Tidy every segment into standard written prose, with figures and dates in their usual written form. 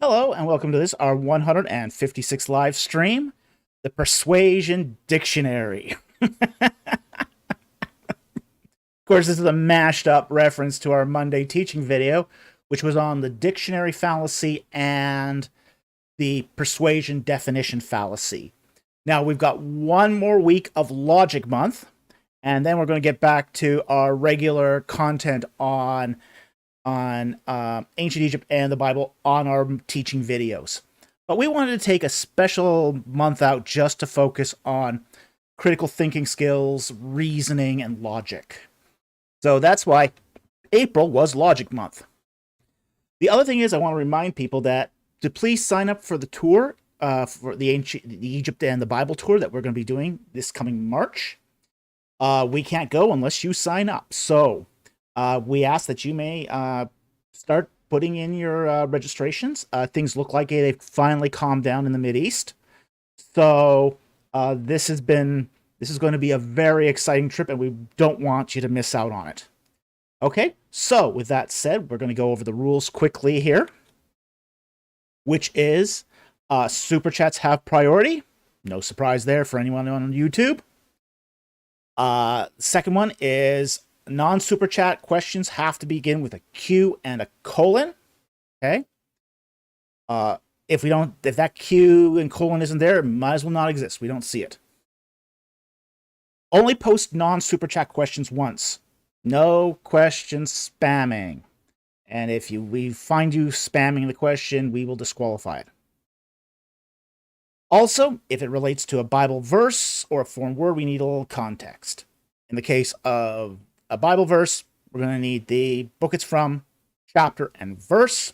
Hello and welcome to this, our 156th live stream, the Persuasion Dictionary. Of course, this is a mashed up reference to our Monday teaching video, which was on the dictionary fallacy and the persuasion definition fallacy. Now, we've got one more week of Logic Month, and then we're going to get back to our regular content on ancient Egypt and the Bible on our teaching videos. But we wanted to take a special month out just to focus on critical thinking skills, reasoning, and logic. So that's why April was Logic Month. The other thing is I want to remind people that to please sign up for the tour, for the Egypt and the Bible tour that we're going to be doing this coming March. We can't go unless you sign up. So we ask that you may start putting in your registrations. Things look like they've finally calmed down in the Mideast. So this is going to be a very exciting trip, and we don't want you to miss out on it. Okay, so with that said, we're going to go over the rules quickly here, which is super chats have priority. No surprise there for anyone on YouTube. Second one is non-super chat questions have to begin with a Q and a colon. Okay. If that Q and colon isn't there, it might as well not exist. We don't see it. Only post non-super chat questions once. No question spamming. And if we find you spamming the question, we will disqualify it. Also, if it relates to a Bible verse or a foreign word, we need a little context. In the case of a Bible verse, we're going to need the book it's from, chapter, and verse.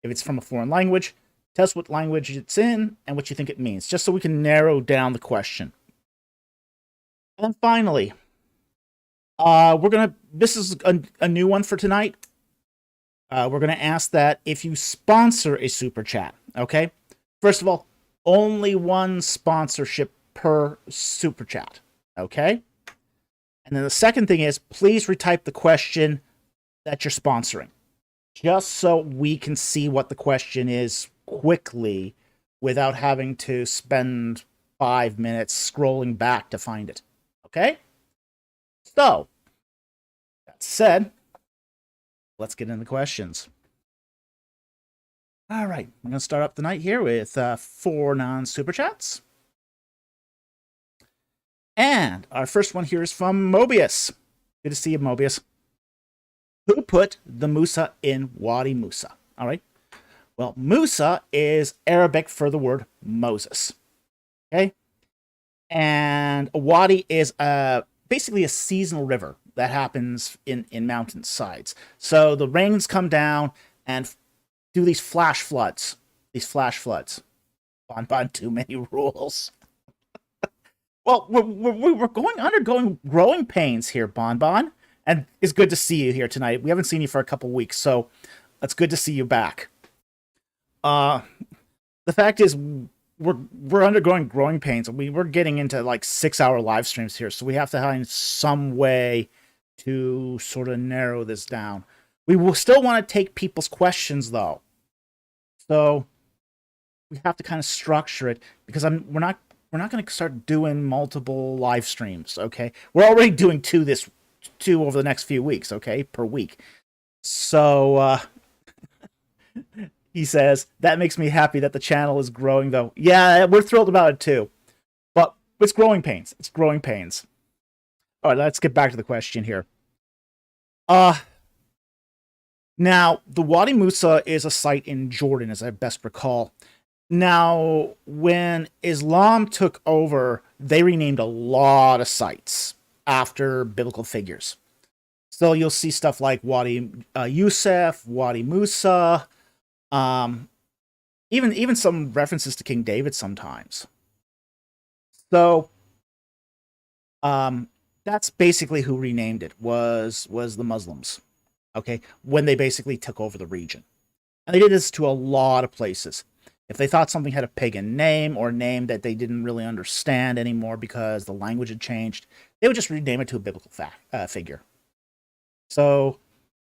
If it's from a foreign language, tell us what language it's in and what you think it means, just so we can narrow down the question. And then finally, this is a new one for tonight. We're going to ask that if you sponsor a super chat, okay? First of all, only one sponsorship per super chat, okay? And then the second thing is, please retype the question that you're sponsoring, just so we can see what the question is quickly without having to spend 5 minutes scrolling back to find it. Okay? So, that said, let's get into the questions. All right, I'm going to start up the night here with 4 non-super chats. And our first one here is from Mobius. Good to see you, Mobius. Who put the Musa in Wadi Musa? All right. Well, Musa is Arabic for the word Moses. Okay. And a Wadi is basically a seasonal river that happens in mountain sides. So the rains come down and do these flash floods. Bon, too many rules. Well, we're undergoing growing pains here, Bon, and it's good to see you here tonight. We haven't seen you for a couple weeks, so it's good to see you back. The fact is, we're undergoing growing pains. We're getting into like 6-hour live streams here, so we have to find some way to sort of narrow this down. We will still want to take people's questions, though, so we have to kind of structure it because we're not going to start doing multiple live streams, okay? We're already doing two over the next few weeks, okay, per week. So, he says, that makes me happy that the channel is growing, though. Yeah, we're thrilled about it, too. But it's growing pains. It's growing pains. All right, let's get back to the question here. Now, the Wadi Musa is a site in Jordan, as I best recall. Now, when Islam took over, they renamed a lot of sites after biblical figures. So you'll see stuff like Wadi Yusuf, Wadi Musa, even some references to King David sometimes. So that's basically who renamed it, was the Muslims, okay, when they basically took over the region. And they did this to a lot of places. If they thought something had a pagan name or a name that they didn't really understand anymore because the language had changed, they would just rename it to a biblical figure. So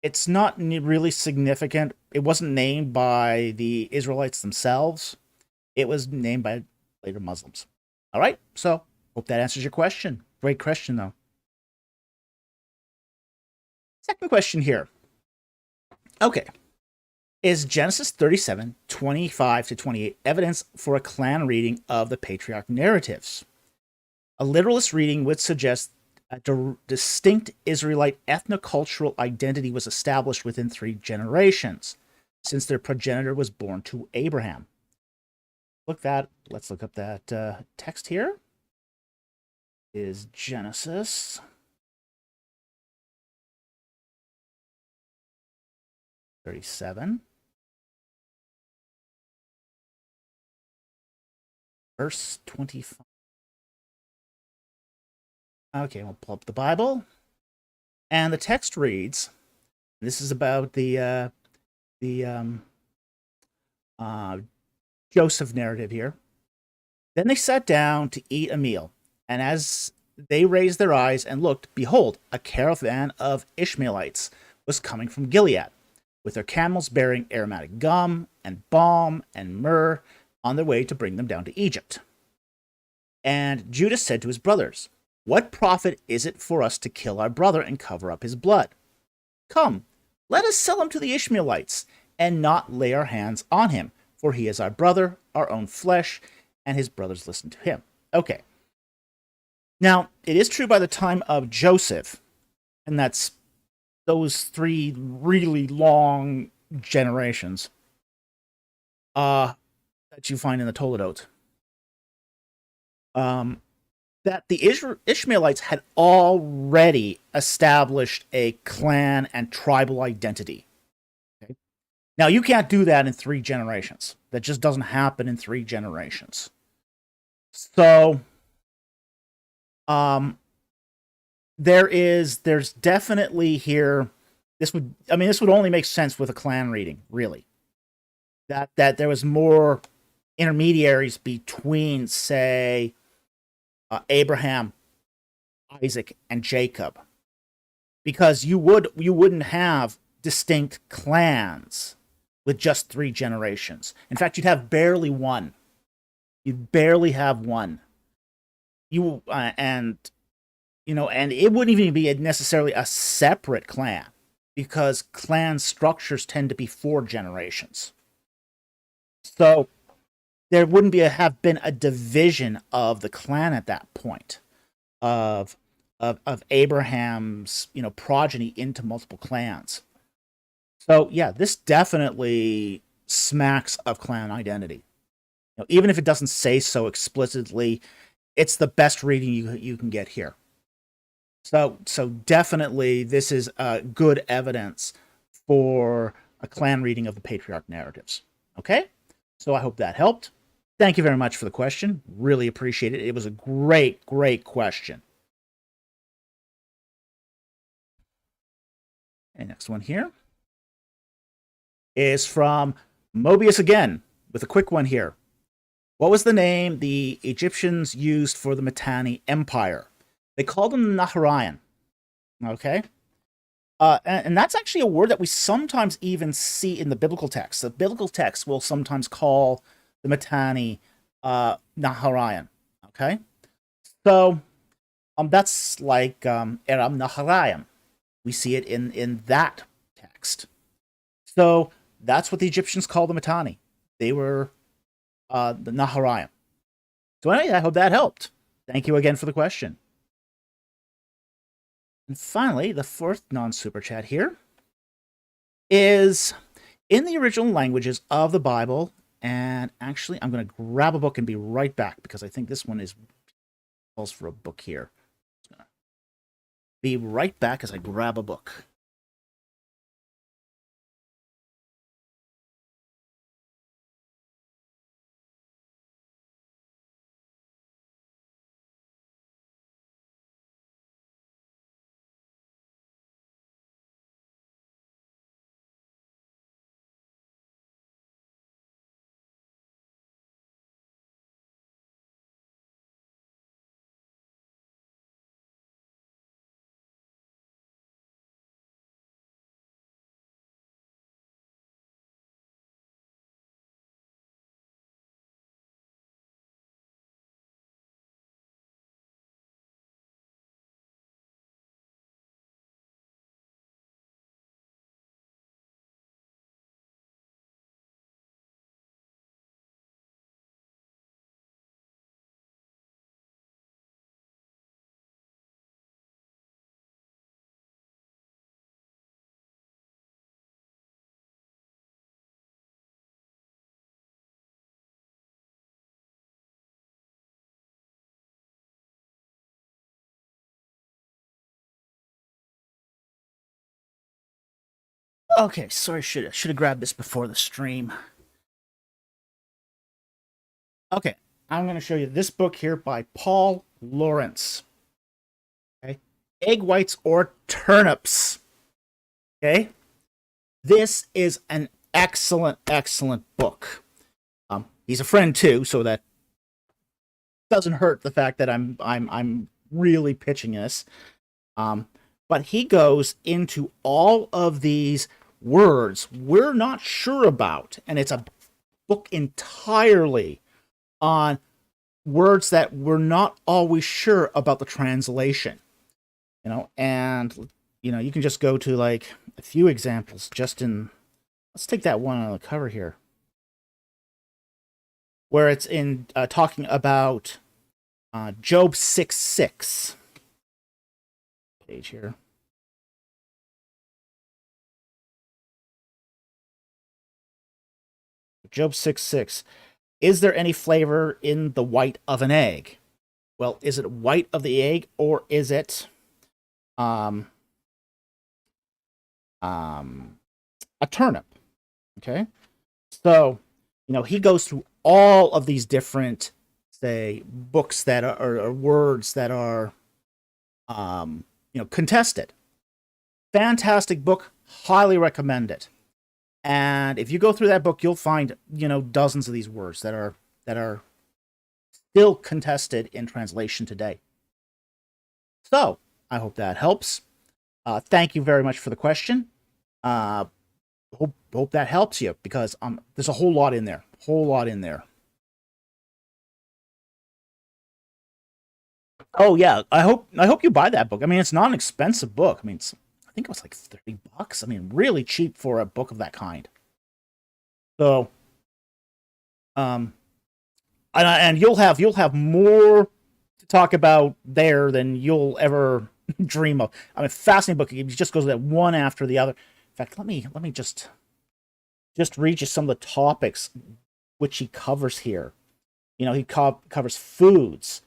It's not really significant. It wasn't named by the Israelites themselves. It was named by later Muslims. All right, so hope that answers your question. Great question, though. Second question here. Okay. Is Genesis 37, 25 to 28 evidence for a clan reading of the patriarch narratives? A literalist reading would suggest a distinct Israelite ethnocultural identity was established within 3 generations, since their progenitor was born to Abraham. Let's look up that text here. Is Genesis 37, verse 25. Okay, we'll pull up the Bible. And the text reads, this is about the Joseph narrative here. Then they sat down to eat a meal, and as they raised their eyes and looked, behold, a caravan of Ishmaelites was coming from Gilead, with their camels bearing aromatic gum and balm and myrrh on their way to bring them down to Egypt. And Judah said to his brothers, what profit is it for us to kill our brother and cover up his blood? Come, let us sell him to the Ishmaelites, and not lay our hands on him, for he is our brother, our own flesh, and his brothers listen to him. Okay. Now, it is true by the time of Joseph, and that's those 3 really long generations that you find in the Toledot, that the Ishmaelites had already established a clan and tribal identity. Okay? Now, you can't do that in 3 generations. That just doesn't happen in 3 generations. So, there's definitely here, this would only make sense with a clan reading, really. That there was more intermediaries between, say, Abraham, Isaac, and Jacob, because you wouldn't have distinct clans with just 3 generations. In fact, you'd have barely one. You'd barely have one. And it wouldn't even be necessarily a separate clan, because clan structures tend to be 4 generations. So there wouldn't have been a division of the clan at that point, of Abraham's progeny into multiple clans. So yeah, this definitely smacks of clan identity. Even if it doesn't say so explicitly, it's the best reading you can get here. So definitely this is good evidence for a clan reading of the patriarch narratives. Okay? So I hope that helped. Thank you very much for the question. Really appreciate it. It was a great, great question. And next one here is from Mobius again, with a quick one here. What was the name the Egyptians used for the Mitanni Empire? They called them Naharayan. Okay? And that's actually a word that we sometimes even see in the biblical text. The biblical text will sometimes call the Mitanni Naharayan. Okay? So, that's like Eram Naharayan. We see it in that text. So, that's what the Egyptians called the Mitanni. They were the Naharayan. So anyway, I hope that helped. Thank you again for the question. And finally, the 4th non-super chat here is in the original languages of the Bible. And actually, I'm going to grab a book and be right back, because I think this one calls for a book here. Be right back as I grab a book. Okay, sorry, should have grabbed this before the stream. Okay, I'm going to show you this book here by Paul Lawrence. Okay, Egg Whites or Turnips. Okay, this is an excellent book. He's a friend too, so that doesn't hurt the fact that I'm really pitching this. But he goes into all of these words we're not sure about, and it's a book entirely on words that we're not always sure about the translation. And you can just go to like a few examples just in, let's take that one on the cover here, where it's in talking about Job 6:6. Page here. Job 6:6. Is there any flavor in the white of an egg? Well, is it white of the egg, or is it a turnip? Okay. So, he goes through all of these different, say, books that are or words that are contested. Fantastic book, highly recommend it. And if you go through that book, you'll find, dozens of these words that are still contested in translation today. So, I hope that helps. Thank you very much for the question. Hope that helps you, because there's a whole lot in there. Oh yeah, I hope you buy that book. I mean, it's not an expensive book. I mean, I think it was like $30. I mean, really cheap for a book of that kind. So, and you'll have more to talk about there than you'll ever dream of. I mean, fascinating book. It just goes that one after the other. In fact, let me just read you some of the topics which he covers here. He covers foods.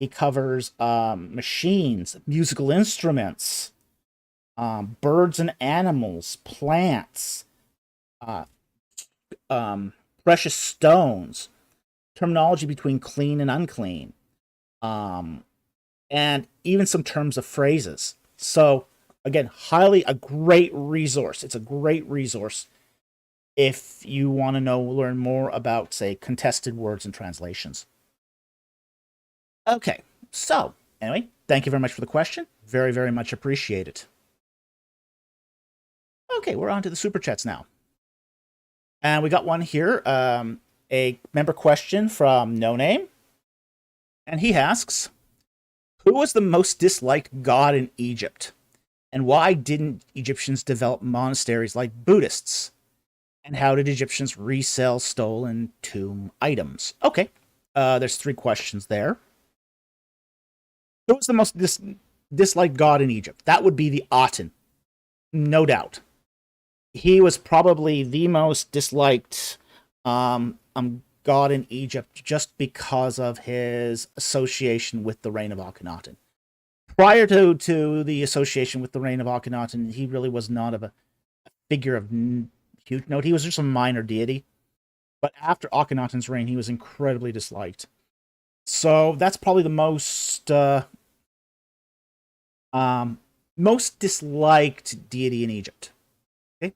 He covers machines, musical instruments, birds and animals, plants, precious stones, terminology between clean and unclean, and even some terms of phrases. So, again, a great resource. It's a great resource if you want to learn more about, say, contested words and translations. Okay, so, anyway, thank you very much for the question. Very, very much appreciated. Okay, we're on to the super chats now. And we got one here, a member question from No Name. And he asks, who was the most disliked god in Egypt? And why didn't Egyptians develop monasteries like Buddhists? And how did Egyptians resell stolen tomb items? Okay, there's 3 questions there. Who was the most disliked god in Egypt? That would be the Aten, no doubt. He was probably the most disliked god in Egypt just because of his association with the reign of Akhenaten. Prior to the association with the reign of Akhenaten, he really was not a figure of huge note. He was just a minor deity. But after Akhenaten's reign, he was incredibly disliked. So that's probably the most disliked deity in Egypt. Okay.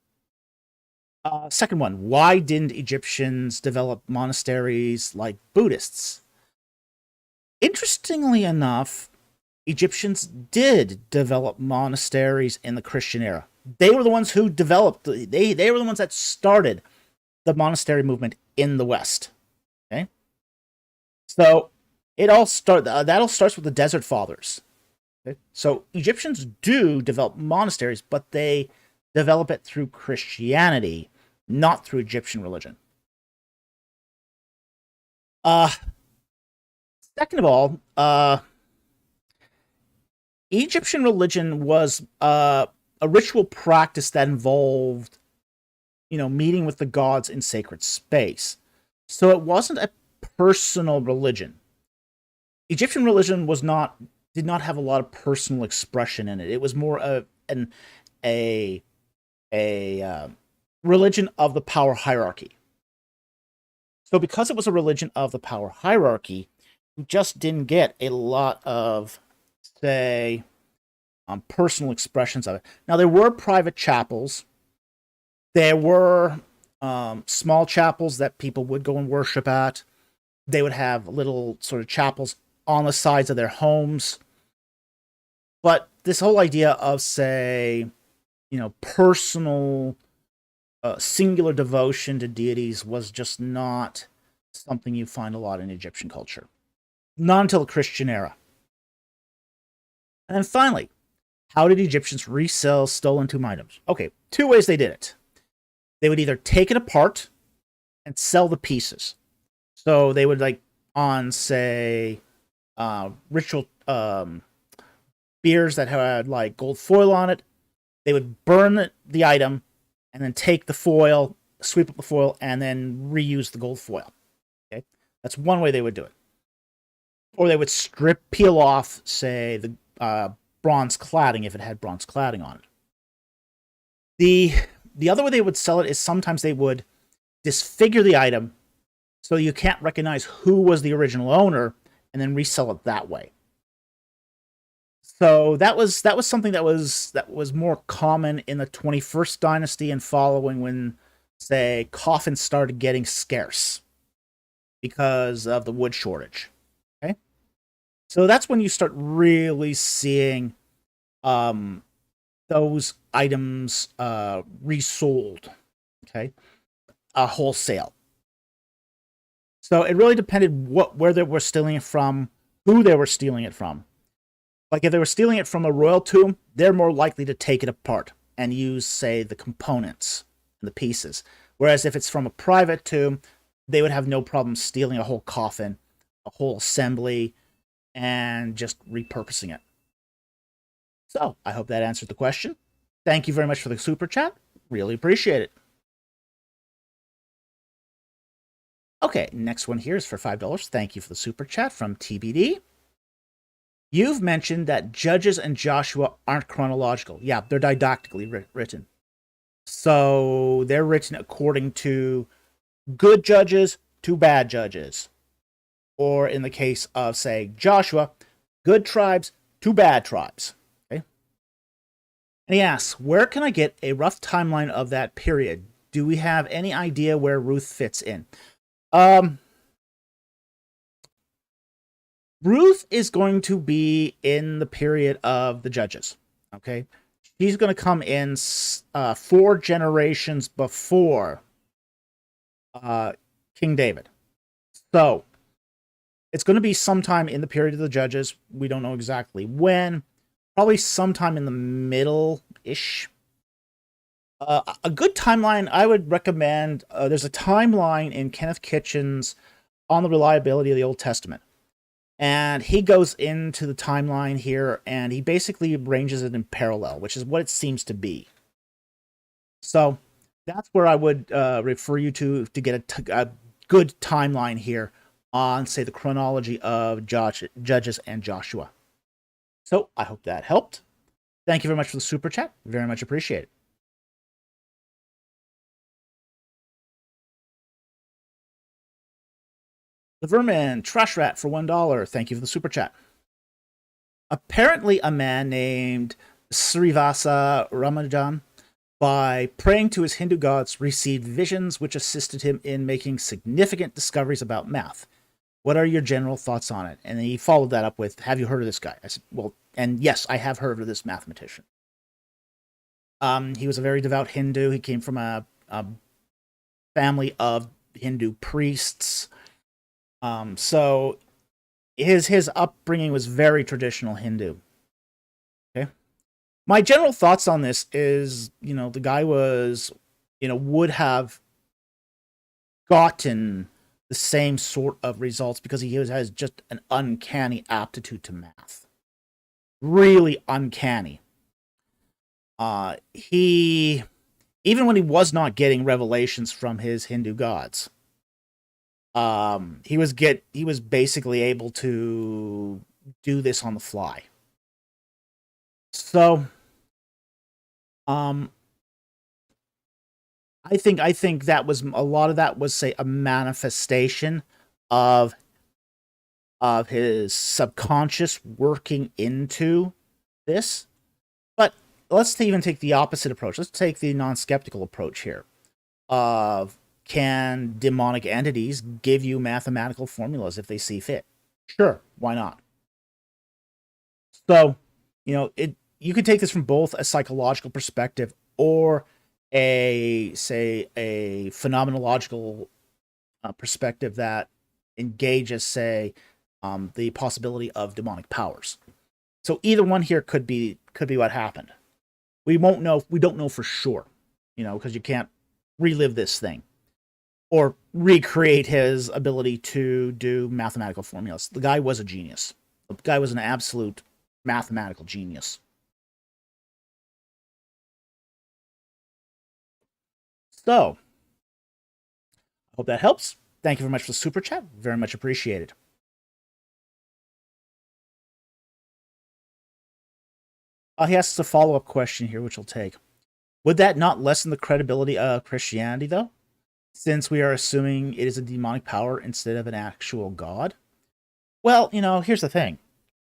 Second one, why didn't Egyptians develop monasteries like Buddhists? Interestingly enough, Egyptians did develop monasteries in the Christian era. They were the ones who developed, they were the ones that started the monastery movement in the West. Okay? So, that all starts with the Desert Fathers. Okay? So, Egyptians do develop monasteries, but they develop it through Christianity, not through Egyptian religion. Second of all, Egyptian religion was a ritual practice that involved, meeting with the gods in sacred space. So it wasn't a personal religion. Egyptian religion did not have a lot of personal expression in it. It was more of a religion of the power hierarchy. So because it was a religion of the power hierarchy, you just didn't get a lot of, say, personal expressions of it. Now, there were private chapels. There were small chapels that people would go and worship at. They would have little sort of chapels on the sides of their homes. But this whole idea of, say, personal, singular devotion to deities was just not something you find a lot in Egyptian culture. Not until the Christian era. And then finally, how did Egyptians resell stolen tomb items? Okay, two ways they did it. They would either take it apart and sell the pieces. So they would, on, say, ritual beers that had, gold foil on it, they would burn the item and then take the foil, sweep up the foil, and then reuse the gold foil. Okay? That's one way they would do it. Or they would peel off, say, the bronze cladding if it had bronze cladding on it. The other way they would sell it is sometimes they would disfigure the item so you can't recognize who was the original owner, and then resell it that way. So that was something that was more common in the 21st dynasty and following, when, say, coffins started getting scarce because of the wood shortage. Okay, so that's when you start really seeing those items resold. Okay, wholesale. So it really depended where they were stealing it from, who they were stealing it from. Like, if they were stealing it from a royal tomb, they're more likely to take it apart and use, say, the components and the pieces. Whereas if it's from a private tomb, they would have no problem stealing a whole coffin, a whole assembly, and just repurposing it. So, I hope that answered the question. Thank you very much for the super chat. Really appreciate it. Okay, next one here is for $5. Thank you for the super chat from TBD. You've mentioned that Judges and Joshua aren't chronological. Yeah, they're didactically written. So they're written according to good judges to bad judges. Or in the case of, say, Joshua, good tribes to bad tribes. Okay. And he asks, where can I get a rough timeline of that period? Do we have any idea where Ruth fits in? Ruth is going to be in the period of the Judges. Okay, she's going to come in 4 generations before King David. So it's going to be sometime in the period of the Judges. We don't know exactly when. Probably sometime in the middle-ish. A good timeline I would recommend, there's a timeline in Kenneth Kitchen's On the Reliability of the Old Testament. And he goes into the timeline here, and he basically arranges it in parallel, which is what it seems to be. So that's where I would refer you to get a good timeline here on, say, the chronology of Judges and Joshua. So I hope that helped. Thank you very much for the super chat. Very much appreciate it. The Vermin Trash Rat for $1. Thank you for the super chat. Apparently, a man named Srivasa Ramanujan, by praying to his Hindu gods, received visions which assisted him in making significant discoveries about math. What are your general thoughts on it? And he followed that up with, have you heard of this guy? I said, well, and yes, I have heard of this mathematician. He was a very devout Hindu. He came from a family of Hindu priests. So his upbringing was very traditional Hindu. Okay. My general thoughts on this is, the guy was, would have gotten the same sort of results because he has just an uncanny aptitude to math. Really uncanny. He, even when he was not getting revelations from his Hindu gods, he was basically able to do this on the fly. So, I think that was a lot of that was, say, a manifestation of his subconscious working into this. But let's even take the opposite approach. Let's take the non-skeptical approach here. Of can demonic entities give you mathematical formulas if they see fit? Sure, why not? So, you could take this from both a psychological perspective or a phenomenological perspective that engages, say, the possibility of demonic powers. So either one here could be what happened. We won't know. We don't know for sure, because you can't relive this thing or recreate his ability to do mathematical formulas. The guy was a genius. The guy was an absolute mathematical genius. So, I hope that helps. Thank you very much for the super chat. Very much appreciated. He asks a follow-up question here, which we'll take. Would that not lessen the credibility of Christianity, though? Since we are assuming it is a demonic power instead of an actual god? Well, here's the thing.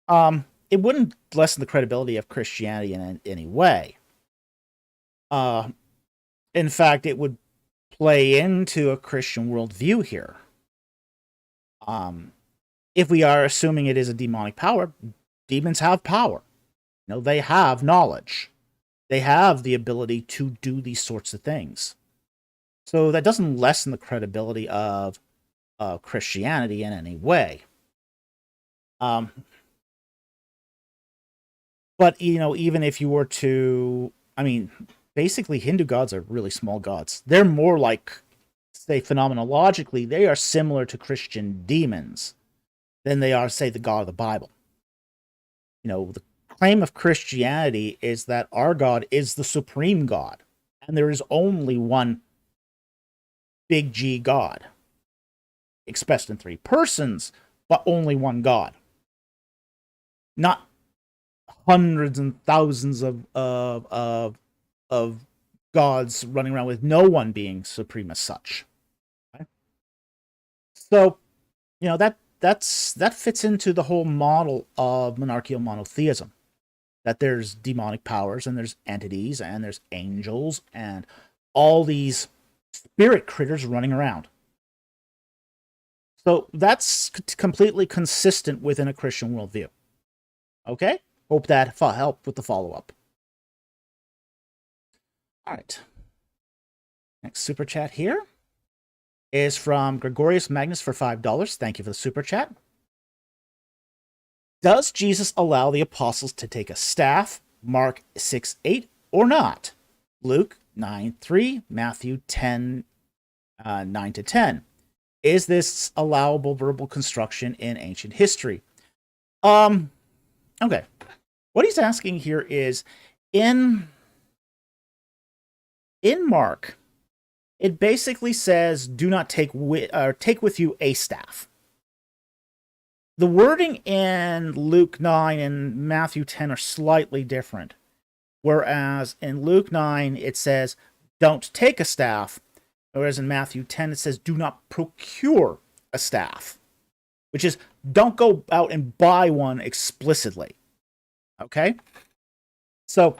It wouldn't lessen the credibility of Christianity in any way. In fact, it would play into a Christian worldview here. If we are assuming it is a demonic power, demons have power. They have knowledge. They have the ability to do these sorts of things. So that doesn't lessen the credibility of Christianity in any way. But, even if you were to, basically Hindu gods are really small gods. They're more like, say, phenomenologically, they are similar to Christian demons than they are, say, the God of the Bible. The claim of Christianity is that our God is the supreme God, and there is only one big G God, expressed in three persons, but only one God. Not hundreds and thousands of gods running around with no one being supreme as such. Okay? So, that fits into the whole model of monarchical monotheism. That there's demonic powers, and there's entities, and there's angels, and all these spirit critters running around. So that's completely consistent within a Christian worldview. Okay? Hope that helped with the follow-up. All right. Next super chat here is from Gregorius Magnus for $5. Thank you for the super chat. Does Jesus allow the apostles to take a staff, Mark 6:8, or not? Luke 9:3, Matthew 10:9-10. Is this allowable verbal construction in ancient history? Okay. What he's asking here is, in Mark, it basically says, do not take with you a staff. The wording in Luke 9 and Matthew 10 are slightly different. Whereas in Luke 9, it says, don't take a staff. Whereas in Matthew 10, it says, do not procure a staff. Which is, don't go out and buy one explicitly. Okay? So,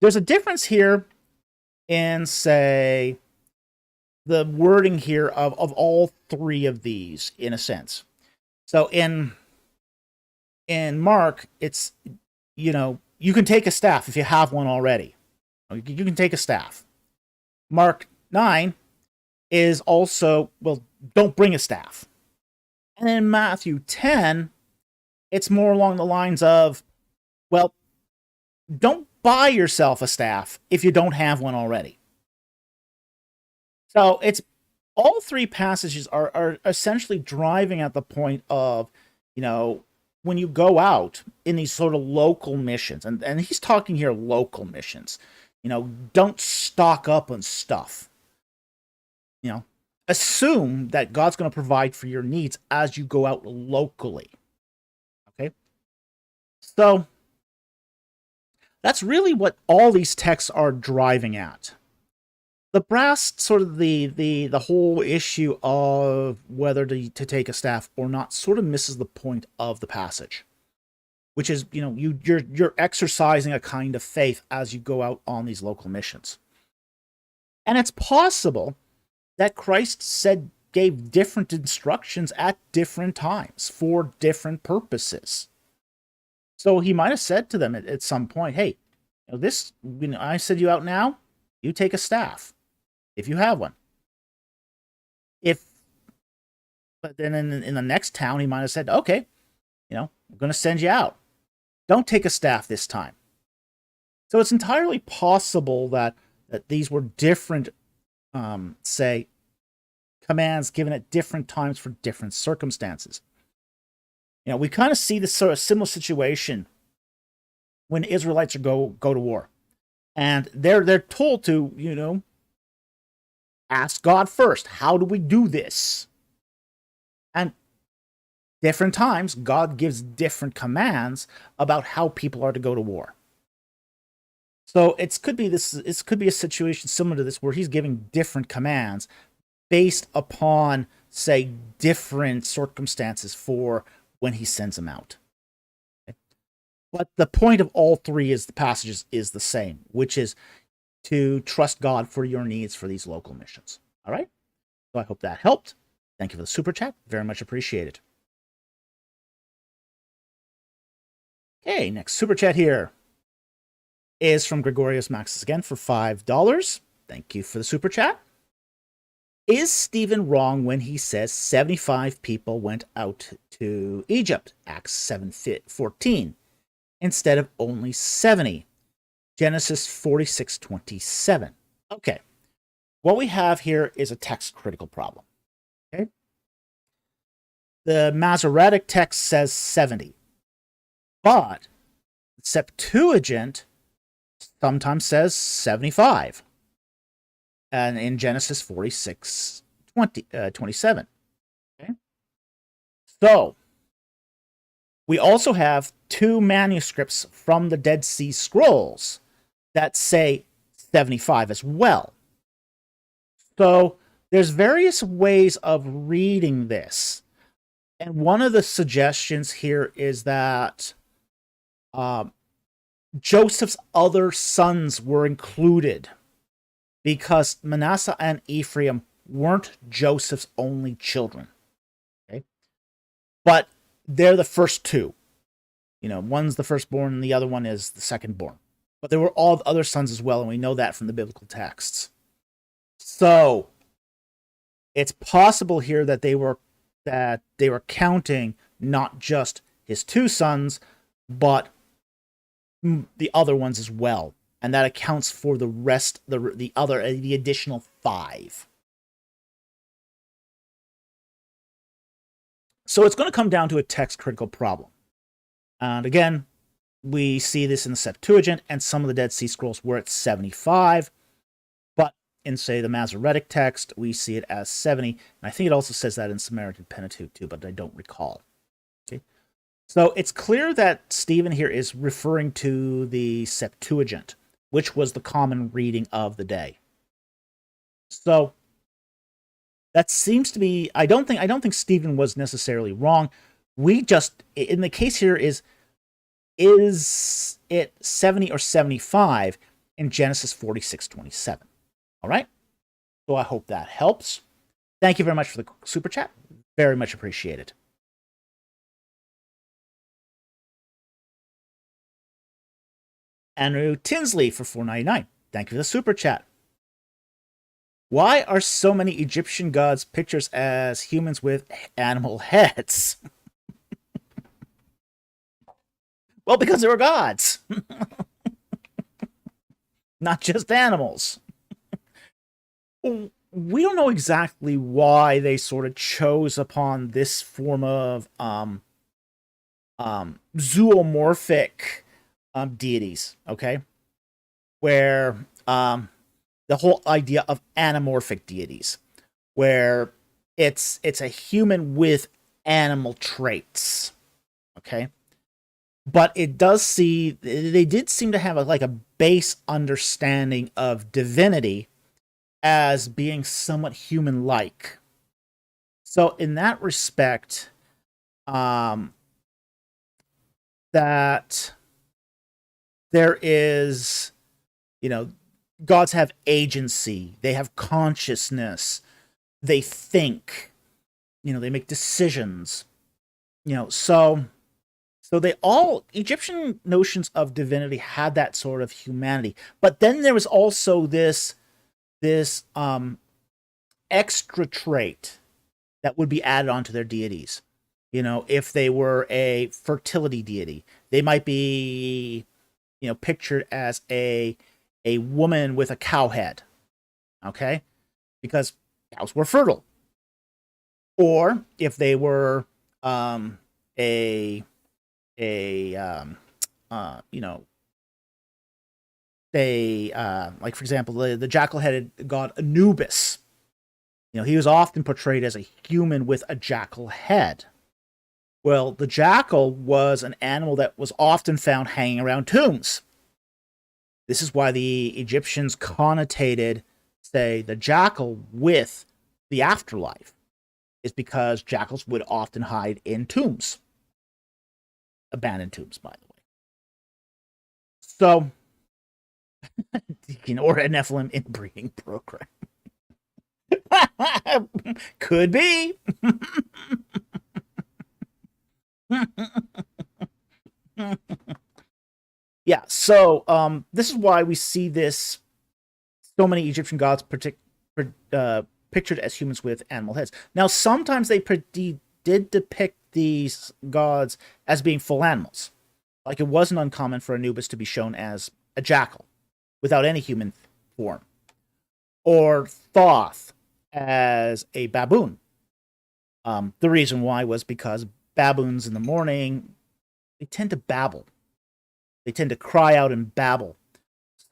there's a difference here in, say, the wording here of all three of these, in a sense. So in Mark, it's, you can take a staff if you have one already. You can take a staff. Mark 9 is also, well, don't bring a staff. And in Matthew 10, it's more along the lines of, well, don't buy yourself a staff if you don't have one already. So it's all three passages are essentially driving at the point of, when you go out in these sort of local missions, and he's talking here local missions, don't stock up on stuff. Assume that God's going to provide for your needs as you go out locally. Okay? So, that's really what all these texts are driving at. the brass sort of the whole issue of whether to take a staff or not sort of misses the point of the passage, which is, you know, you're exercising a kind of faith as you go out on these local missions. And it's possible that Christ gave different instructions at different times for different purposes. So he might have said to them at some point, hey, you know, I send you out now, you take a staff, if you have one. But then in the next town, he might have said, okay, you know, I'm going to send you out. Don't take a staff this time. So it's entirely possible that these were different, say, commands given at different times for different circumstances. You know, we kind of see this sort of similar situation when Israelites go to war. And they're told to, you know, ask God first. How do we do this? And different times, God gives different commands about how people are to go to war. So it could be a situation similar to this where he's giving different commands based upon, say, different circumstances for when he sends them out. Okay? But the point of all three is the passages is the same, which is to trust God for your needs for these local missions. All right? So I hope that helped. Thank you for the super chat. Very much appreciated. Okay, next super chat here is from Gregorius Maxis again for $5. Thank you for the super chat. Is Stephen wrong when he says 75 people went out to Egypt, Acts 7:14, instead of only 70, Genesis 46:27? Okay, what we have here is a text critical problem. Okay, the Masoretic text says 70, but Septuagint sometimes says 75. And in Genesis 46:27. Okay? So, we also have two manuscripts from the Dead Sea Scrolls that say 75 as well. So, there's various ways of reading this. And one of the suggestions here is that Joseph's other sons were included, because Manasseh and Ephraim weren't Joseph's only children. Okay? But they're the first two. You know, one's the firstborn and the other one is the secondborn. But there were all the other sons as well, and we know that from the biblical texts. So it's possible here that they were counting not just his two sons, but the other ones as well. And that accounts for the rest, the additional 5. So it's going to come down to a text critical problem. And again, we see this in the Septuagint and some of the Dead Sea Scrolls were at 75. But in, say, the Masoretic text, we see it as 70. And I think it also says that in Samaritan Pentateuch too, but I don't recall. Okay. So it's clear that Stephen here is referring to the Septuagint, which was the common reading of the day. So that seems to be, I don't think Stephen was necessarily wrong. We just, in the case here is it 70 or 75 in Genesis 46:27? All right? So I hope that helps. Thank you very much for the super chat. Very much appreciated. Andrew Tinsley for $4.99. Thank you for the super chat. Why are so many Egyptian gods pictures as humans with animal heads? Well, because they were gods. Not just animals. We don't know exactly why they sort of chose upon this form of zoomorphic deities, okay? Where the whole idea of anamorphic deities, where it's a human with animal traits, okay? But they did seem to have a base understanding of divinity, as being somewhat human-like. So in that respect, that there is, gods have agency, they have consciousness, they think, they make decisions, so they all, Egyptian notions of divinity had that sort of humanity. But then there was also this extra trait that would be added onto their deities. If they were a fertility deity, they might be, pictured as a woman with a cow head, okay? Because cows were fertile. Or if they were like for example, the jackal-headed god Anubis. He was often portrayed as a human with a jackal head. Well, the jackal was an animal that was often found hanging around tombs. This is why the Egyptians connotated, say, the jackal with the afterlife, is because jackals would often hide in tombs. Abandoned tombs, by the way. So, or a Nephilim inbreeding program. Could be. Yeah, so this is why we see this, so many Egyptian gods pictured as humans with animal heads. Now, sometimes they did depict these gods as being full animals. Like, it wasn't uncommon for Anubis to be shown as a jackal without any human form, or Thoth as a baboon. The reason why was because baboons in the morning, they tend to babble. They tend to cry out and babble.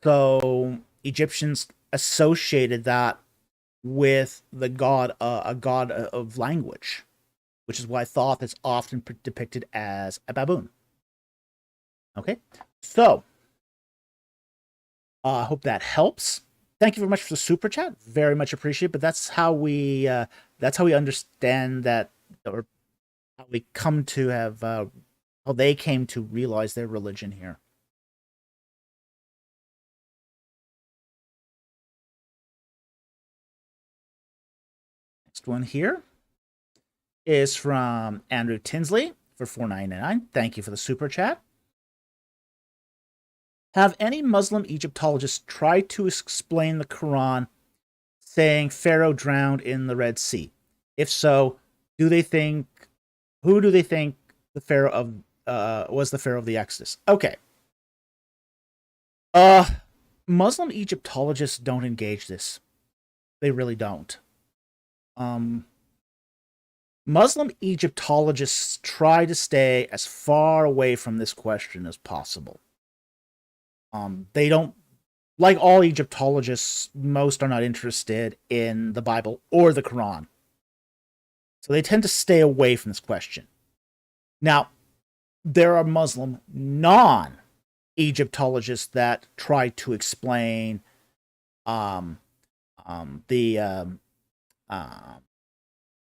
So Egyptians associated that with the god, a god of language, which is why Thoth is often depicted as a baboon. Okay, so I hope that helps. Thank you very much for the super chat. Very much appreciated. But that's how we understand that, or how we come to have how they came to realize their religion here. Next one here is from Andrew Tinsley for $4.99. Thank you for the super chat. Have any Muslim Egyptologists tried to explain the Quran saying Pharaoh drowned in the Red Sea? If so, who do they think the Pharaoh of was the Pharaoh of the Exodus? Okay. Muslim Egyptologists don't engage this. They really don't. Muslim Egyptologists try to stay as far away from this question as possible. They don't, like all Egyptologists, most are not interested in the Bible or the Quran. So they tend to stay away from this question. Now, there are Muslim non-Egyptologists that try to explain the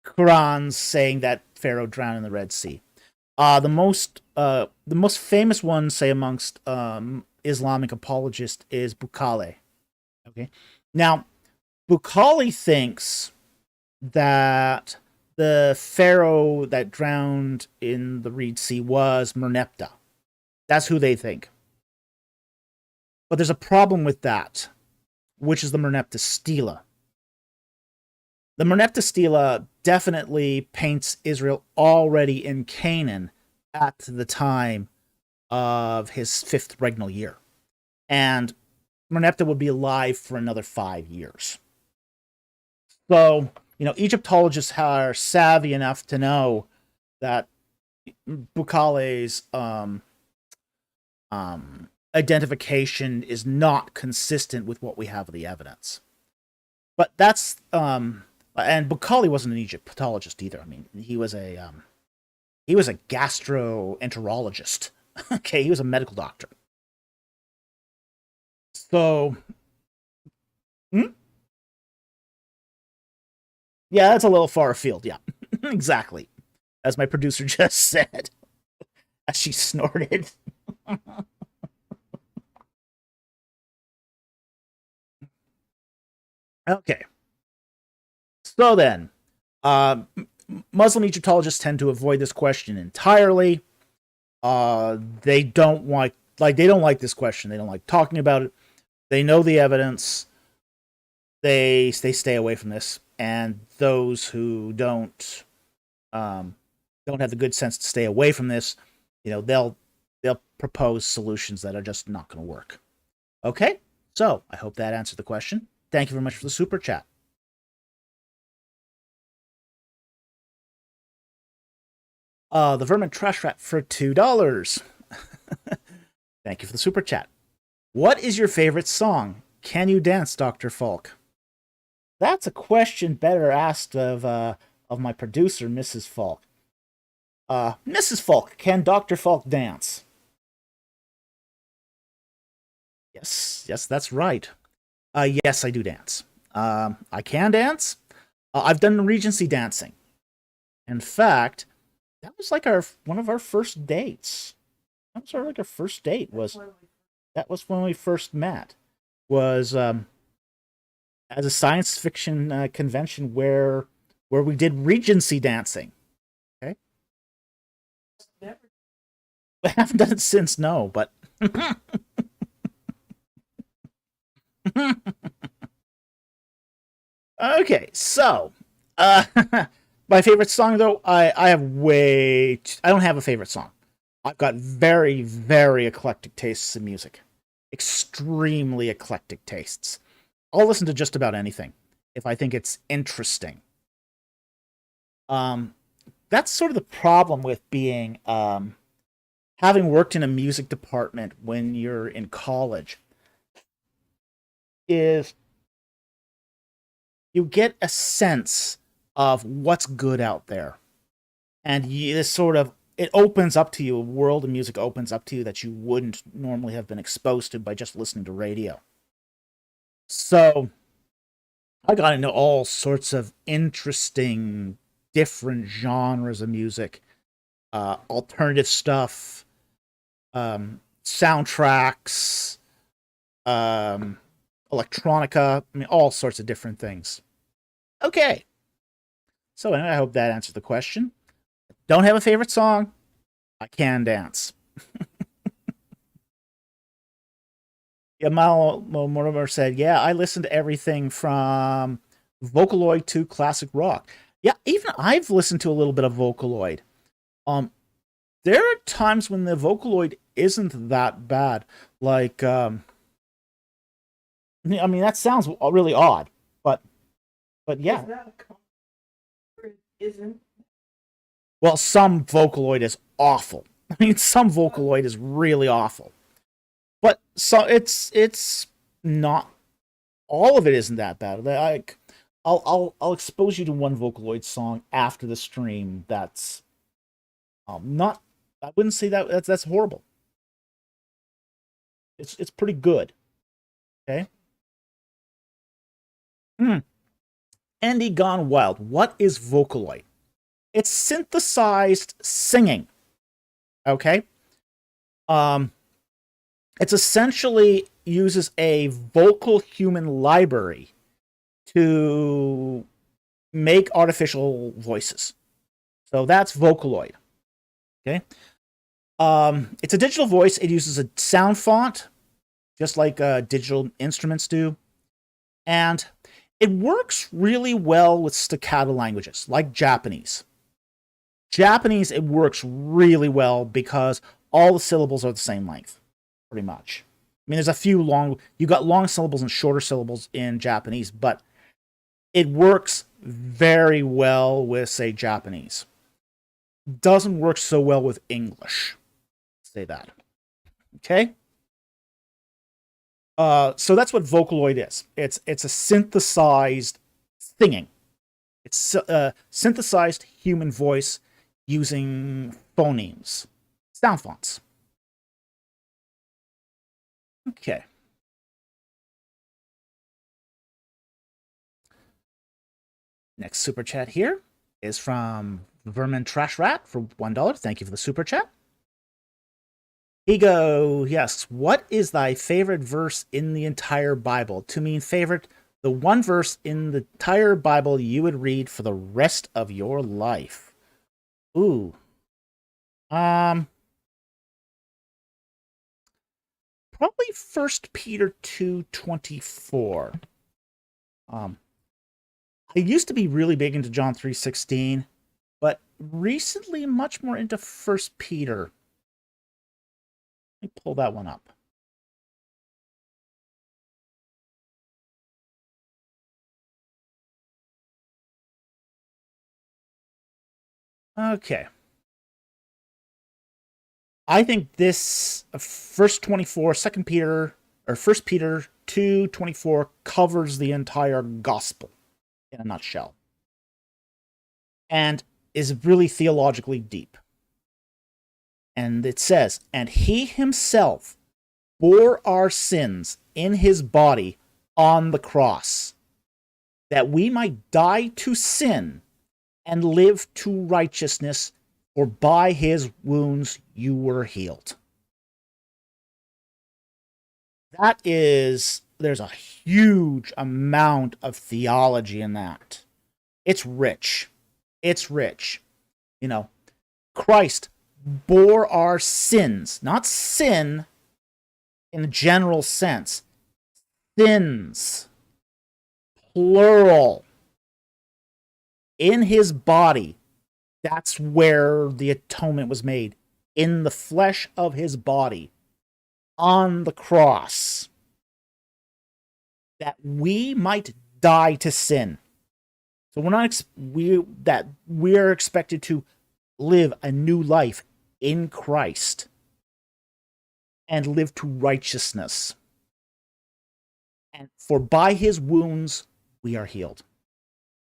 Quran saying that Pharaoh drowned in the Red Sea. The most famous one, say, amongst Islamic apologist is Bukhari. Okay, now Bukhari thinks that the pharaoh that drowned in the Red Sea was Merneptah. That's who they think. But there's a problem with that, which is the Merneptah stela. The Merneptah stela definitely paints Israel already in Canaan at the time of his 5th regnal year. And Merneptah would be alive for another 5 years. So, Egyptologists are savvy enough to know that Bukhari's identification is not consistent with what we have of the evidence. But that's and Bukhari wasn't an Egyptologist either. I mean, he was a gastroenterologist. Okay, he was a medical doctor. So, Yeah, that's a little far afield. Yeah, exactly. As my producer just said, as she snorted. Okay. So then, uh, Muslim Egyptologists tend to avoid this question entirely. They don't they don't like this question. They don't like talking about it. They know the evidence. They stay away from this. And those who don't have the good sense to stay away from this, they'll propose solutions that are just not going to work. Okay, so I hope that answered the question. Thank you very much for the super chat. The Vermin Trash Rat for $2. Thank you for the super chat. What is your favorite song? Can you dance, Dr. Falk? That's a question better asked of my producer, Mrs. Falk. Mrs. Falk, can Dr. Falk dance? Yes, that's right. Yes, I do dance. I can dance. I've done Regency dancing. In fact, that was like one of our first dates. That was our first date. That was when we first met? Was as a science fiction convention where we did Regency dancing. Okay, I haven't done it since. No, but okay. So, uh, my favorite song though, I have I don't have a favorite song. I've got very, very eclectic tastes in music. Extremely eclectic tastes. I'll listen to just about anything if I think it's interesting. Um, that's sort of the problem with being having worked in a music department when you're in college is you get a sense of what's good out there, and this sort of it opens up to you a world of music opens up to you that you wouldn't normally have been exposed to by just listening to radio. So I got into all sorts of interesting, different genres of music, alternative stuff, soundtracks, um, electronica. I mean, all sorts of different things. Okay, so anyway, I hope that answered the question. Don't have a favorite song. I can dance. Yeah, Mortimer said, "Yeah, I listen to everything from Vocaloid to classic rock. Yeah, even I've listened to a little bit of Vocaloid. Um, there are times when the Vocaloid isn't that bad. Like, I mean, that sounds really odd, but yeah. Isn't. Well, some Vocaloid is awful. I mean, some Vocaloid is really awful. But so it's not all of it isn't that bad. I'll expose you to one Vocaloid song after the stream. That's not. I wouldn't say that's horrible. It's pretty good. Okay. Hmm. Andy Gone Wild. What is Vocaloid? It's synthesized singing. Okay. Um, it's essentially uses a vocal human library to make artificial voices. So that's Vocaloid. Okay. It's a digital voice. It uses a sound font, just like digital instruments do. And it works really well with staccato languages, like Japanese. Japanese, it works really well because all the syllables are the same length, pretty much. I mean, there's a few you got long syllables and shorter syllables in Japanese, but it works very well with, say, Japanese. Doesn't work so well with English. Say that. Okay? So that's what Vocaloid is. It's a synthesized singing. It's a synthesized human voice using phonemes, sound fonts. Okay. Next super chat here is from Vermin Trash Rat for $1. Thank you for the super chat. Ego, yes. What is thy favorite verse in the entire Bible? To mean favorite, the one verse in the entire Bible you would read for the rest of your life. Ooh. Probably 1 Peter 2:24. I used to be really big into John 3:16, but recently much more into 1 Peter. Let me pull that one up. Okay. I think this verse 24, 2 Peter, or 1 Peter 2:24 covers the entire gospel in a nutshell. And is really theologically deep. And it says, and he himself bore our sins in his body on the cross, that we might die to sin and live to righteousness, for by his wounds you were healed. There's a huge amount of theology in that. It's rich. It's rich. Christ bore our sins, not sin in the general sense. Sins, plural, in his body. That's where the atonement was made, in the flesh of his body, on the cross, that we might die to sin. So we're expected to live a new life in Christ and live to righteousness. And for by his wounds we are healed.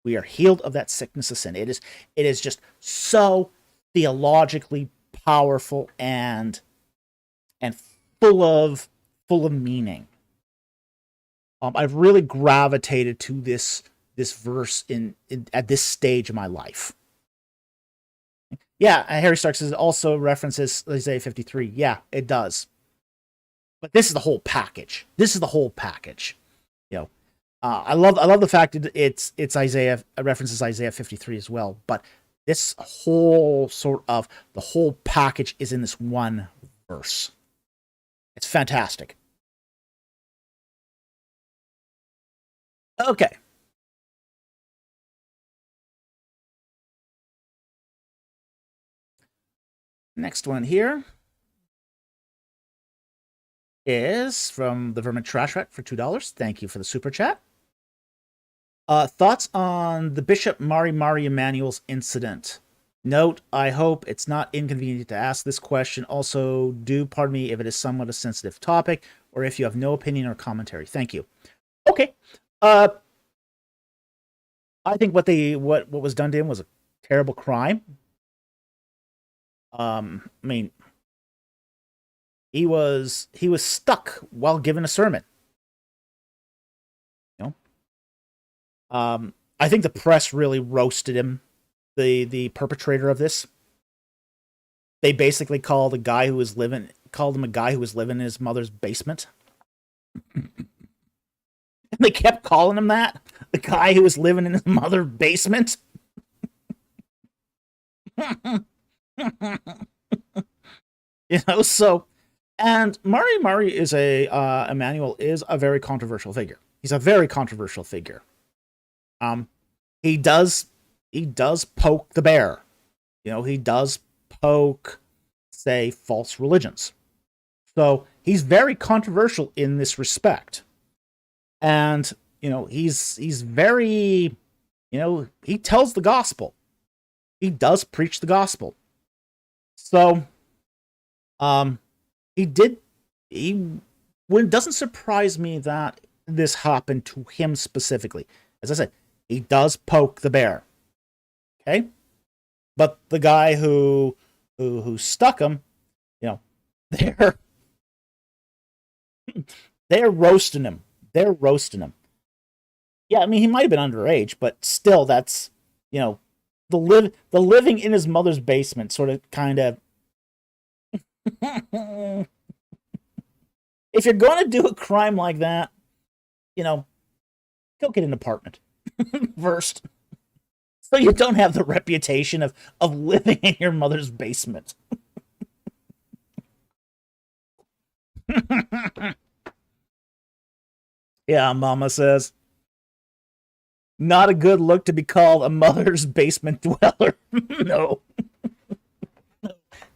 We are healed of that sickness of sin. It is just so theologically powerful and full of meaning. I've really gravitated to this verse in at this stage of my life. Yeah, Harry Stark says it also references Isaiah 53. Yeah, it does. But this is the whole package. I love the fact that it's Isaiah, references Isaiah 53 as well. But this whole the whole package is in this one verse. It's fantastic. Okay. Next one here is from the Vermin Trash Rat for $2. Thank you for the super chat. Thoughts on the Bishop Mari Emmanuel's incident? Note, I hope it's not inconvenient to ask this question. Also, do pardon me if it is somewhat a sensitive topic, or if you have no opinion or commentary. Thank you. Okay. I think what was done to him was a terrible crime. I mean, he was stuck while giving a sermon. I think the press really roasted him, the perpetrator of this. They basically called him a guy who was living in his mother's basement. And they kept calling him that, the guy who was living in his mother's basement. So, and Mari is Emmanuel is a very controversial figure. He's a very controversial figure. He does poke the bear. He does poke, say, false religions. So he's very controversial in this respect. And, he's very, he tells the gospel. He does preach the gospel. So, it doesn't surprise me that this happened to him specifically. As I said, he does poke the bear. Okay? But the guy who stuck him, they're roasting him. Yeah, I mean, he might have been underage, but still, that's, you know, the living in his mother's basement sort of kind of. If you're going to do a crime like that, you know, go get an apartment first, so you don't have the reputation of living in your mother's basement. Yeah, Mama says. Not a good look to be called a mother's basement dweller. No.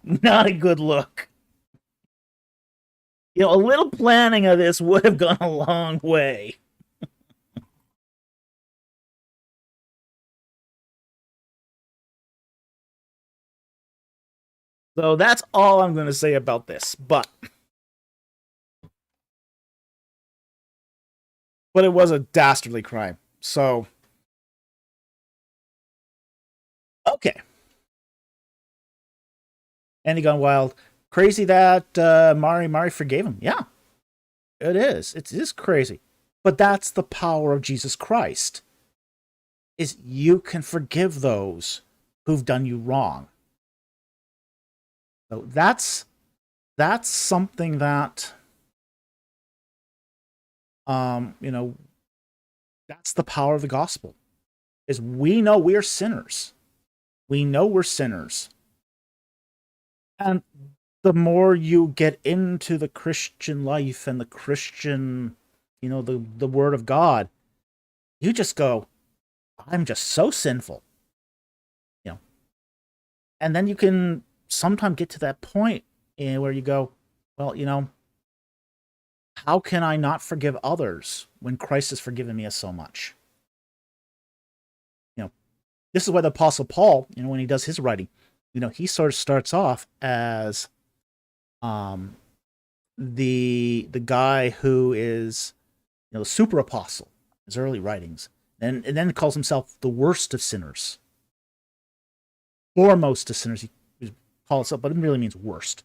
Not a good look. You know, a little planning of this would have gone a long way. So that's all I'm going to say about this. But it was a dastardly crime. So, okay. And he gone wild. Crazy that Mari forgave him. Yeah, it is. It is crazy. But that's the power of Jesus Christ. Is you can forgive those who've done you wrong. So that's something that you know, that's the power of the gospel. Is we know we're sinners. We know we're sinners. And the more you get into the Christian life and the Christian, you know, the word of God, you just go, I'm just so sinful. You know. And then you can sometimes get to that point where you go, well, you know, how can I not forgive others when Christ has forgiven me so much? You know, this is why the Apostle Paul, you know, when he does his writing, you know, he sort of starts off as the guy who is, you know, the super apostle, his early writings, and then calls himself the worst of sinners, foremost of sinners. He calls it, but it really means worst.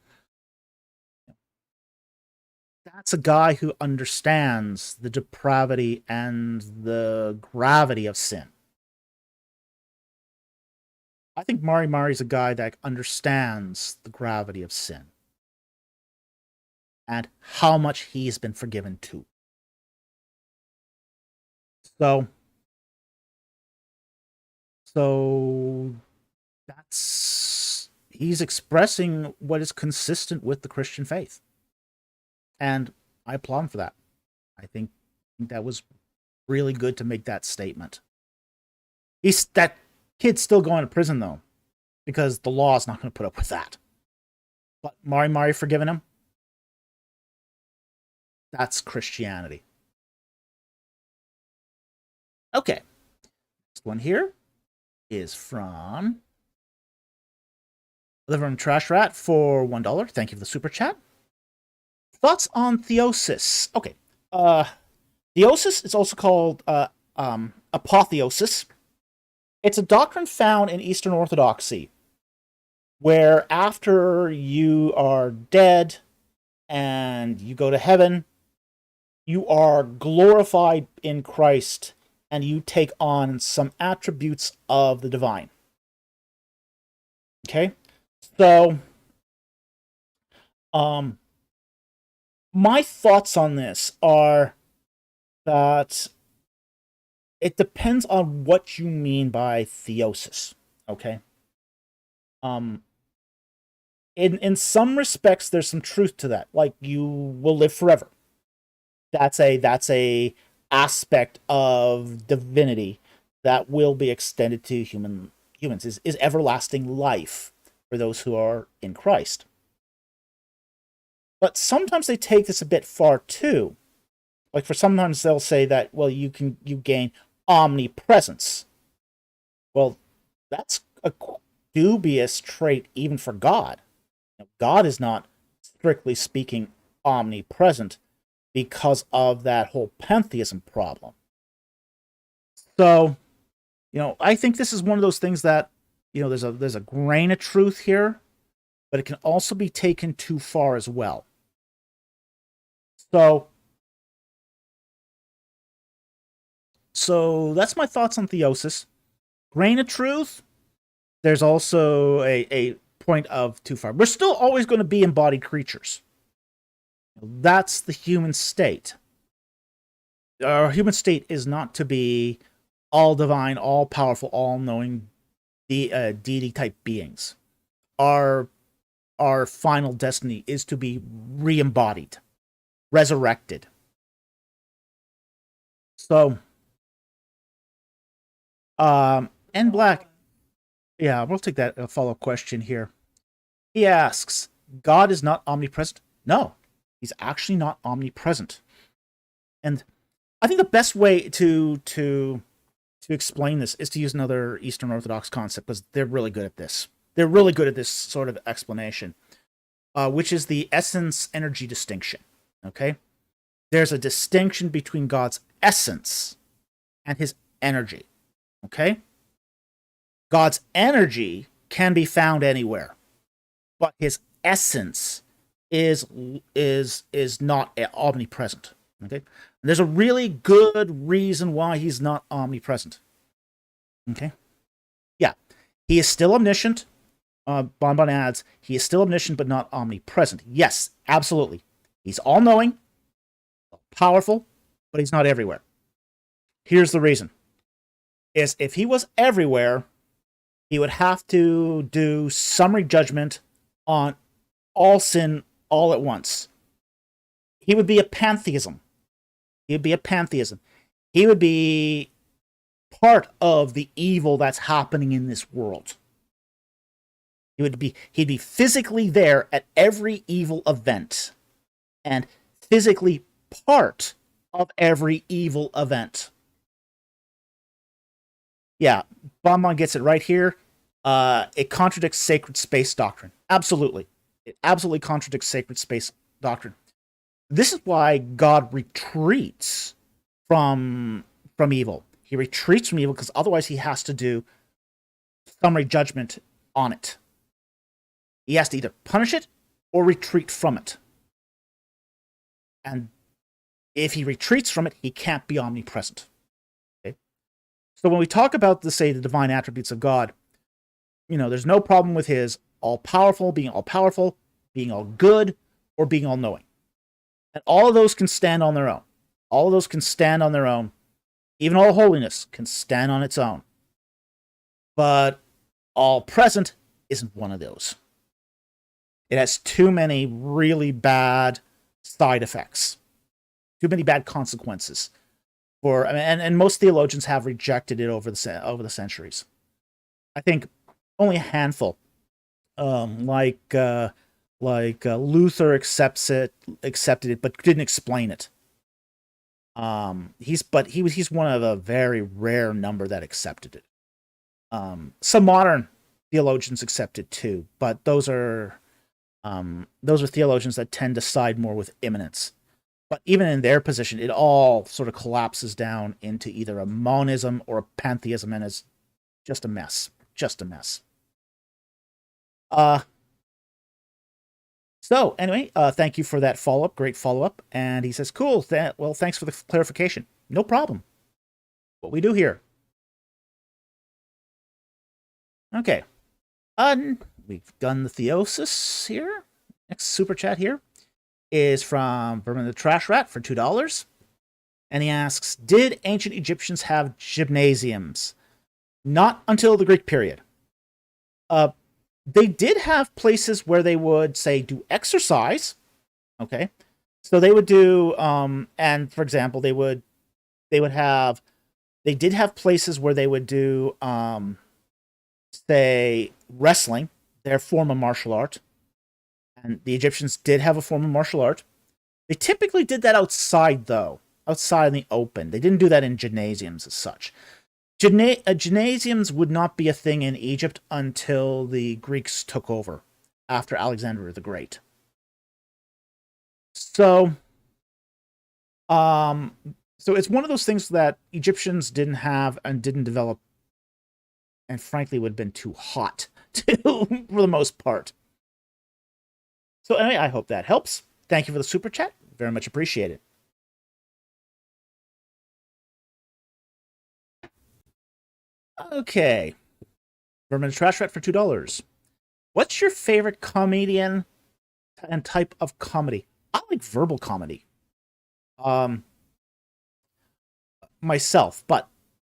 That's a guy who understands the depravity and the gravity of sin. I think Mari's a guy that understands the gravity of sin and how much he's been forgiven too. So that's, he's expressing what is consistent with the Christian faith. And I applaud him for that. I think that was really good to make that statement. That kid's still going to prison, though, because the law is not going to put up with that. But Mari forgiving him? That's Christianity. Okay. Next one here is from Liver and Trash Rat for $1. Thank you for the super chat. Thoughts on Theosis? Okay. Theosis is also called apotheosis. It's a doctrine found in Eastern Orthodoxy, where after you are dead and you go to heaven, you are glorified in Christ and you take on some attributes of the divine. Okay? So, my thoughts on this are that it depends on what you mean by theosis, okay? In some respects, there's some truth to that. Like, you will live forever. That's a aspect of divinity that will be extended to humans. Is everlasting life for those who are in Christ. But sometimes they take this a bit far too. Like, for sometimes they'll say that, well, you gain omnipresence. Well, that's a dubious trait even for God. God is not, strictly speaking, omnipresent because of that whole pantheism problem. So, you know, I think this is one of those things that, you know, there's a grain of truth here, but it can also be taken too far as well. So, So that's my thoughts on theosis. Grain of truth, there's also a point of too far. We're still always going to be embodied creatures. That's the human state. Our human state is not to be all divine, all powerful, all knowing deity type beings. Our final destiny is to be re-embodied, resurrected. So, N Black, yeah, we'll take that follow-up question here. He asks, God is not omnipresent? No, he's actually not omnipresent. And I think the best way to explain this is to use another Eastern Orthodox concept, because they're really good at this. They're really good at this sort of explanation, which is the essence-energy distinction. Okay? There's a distinction between God's essence and his energy. Okay? God's energy can be found anywhere, but his essence is not omnipresent. Okay? And there's a really good reason why he's not omnipresent. Okay? Yeah. He is still omniscient. Bonbon adds, he is still omniscient but not omnipresent. Yes, absolutely. He's all-knowing, powerful, but he's not everywhere. Here's the reason. Is if he was everywhere, he would have to do summary judgment on all sin all at once. He would be a pantheism. He would be a pantheism. He would be part of the evil that's happening in this world. He'd be physically there at every evil event and physically part of every evil event. Yeah, Bonbon gets it right here. It contradicts sacred space doctrine. Absolutely. It absolutely contradicts sacred space doctrine. This is why God retreats from evil. He retreats from evil because otherwise he has to do summary judgment on it. He has to either punish it or retreat from it. And if he retreats from it, he can't be omnipresent. Okay? So when we talk about, the divine attributes of God, there's no problem with his all-powerful, being all good, or being all-knowing. And all of those can stand on their own. All of those can stand on their own. Even all holiness can stand on its own. But all-present isn't one of those. It has too many really bad side effects, too many bad consequences. And most theologians have rejected it over the centuries. I think only a handful, like Luther accepted it, but didn't explain it. He's one of a very rare number that accepted it. Some modern theologians accept it too, but those are theologians that tend to side more with immanence. But even in their position, it all sort of collapses down into either a monism or a pantheism, and is just a mess. Just a mess. So anyway, thank you for that follow-up. Great follow-up. And he says, cool. Well, thanks for the clarification. No problem. What we do here. Okay. We've done the theosis here. Next super chat here is from Berman the Trash Rat for $2. And he asks, did ancient Egyptians have gymnasiums? Not until the Greek period. They did have places where they would, say, do exercise. Okay. So they would do, and for example, they did have places where they would do, say, wrestling, their form of martial art. And the Egyptians did have a form of martial art. They typically did that outside, though. Outside in the open. They didn't do that in gymnasiums as such. Gymnasiums would not be a thing in Egypt until the Greeks took over, after Alexander the Great. So it's one of those things that Egyptians didn't have and didn't develop, and frankly would have been too hot to, for the most part. So anyway, I hope that helps. Thank you for the super chat. Very much appreciated. Okay. Vermin Trash Rat for $2. What's your favorite comedian and type of comedy? I like verbal comedy. Myself, but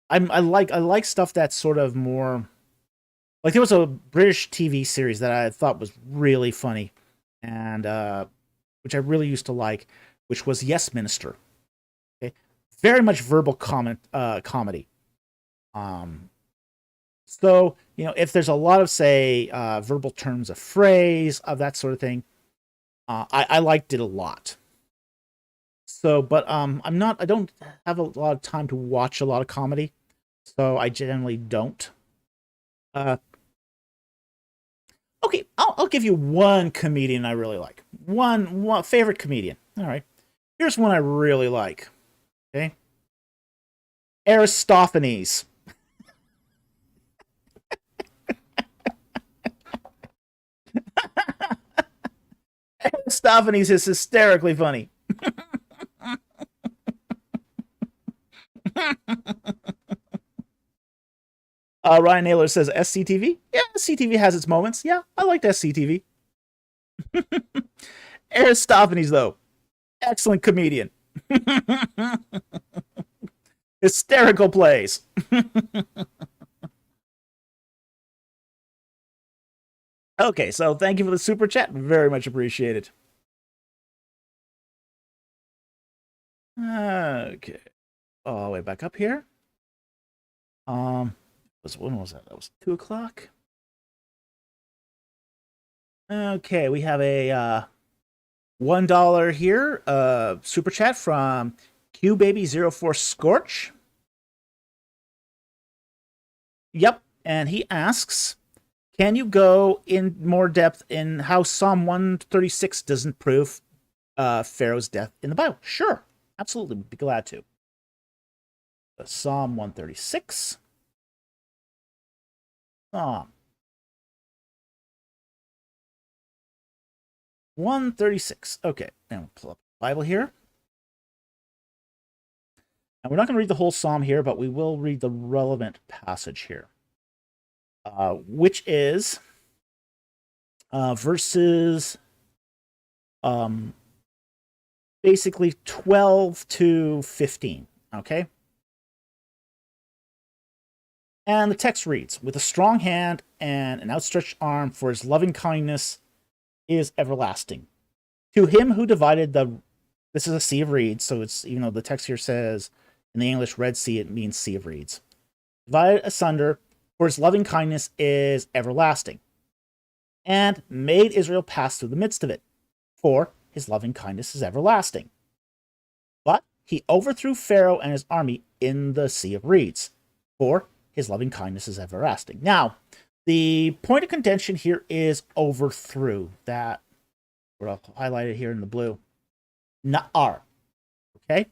I like stuff that's sort of more like there was a British TV series that I thought was really funny, and which I really used to like, which was Yes Minister. Okay, very much verbal comedy. So if there's a lot of say verbal terms of phrase of that sort of thing, I liked it a lot. So, but I don't have a lot of time to watch a lot of comedy, so I generally don't. Okay, I'll give you one comedian I really like. One favorite comedian. All right, here's one I really like. Okay, Aristophanes. Aristophanes is hysterically funny. Ryan Naylor says SCTV. Yeah, SCTV has its moments. Yeah, I liked SCTV. Aristophanes, though, excellent comedian. Hysterical plays. Okay, so thank you for the super chat. Very much appreciated. Okay. All the way back up here. When was that? That was 2 o'clock. Okay, we have a $1 here, super chat from QBaby04 Scorch. Yep, and he asks, can you go in more depth in how Psalm 136 doesn't prove Pharaoh's death in the Bible? Sure, absolutely, be glad to. Psalm 136. Psalm 136. Okay, and we'll pull up the Bible here. And we're not going to read the whole psalm here, but we will read the relevant passage here, which is verses basically 12 to 15. Okay? And the text reads, with a strong hand and an outstretched arm, for his loving kindness is everlasting. To him who divided this is a sea of reeds, so it's, even though the text here says in the English Red Sea, it means sea of reeds. Divided asunder, for his loving kindness is everlasting. And made Israel pass through the midst of it, for his loving kindness is everlasting. But he overthrew Pharaoh and his army in the sea of reeds, for his loving kindness is everlasting. Now, the point of contention here is overthrew. That, what I'll highlight it here in the blue. Na'ar. Okay?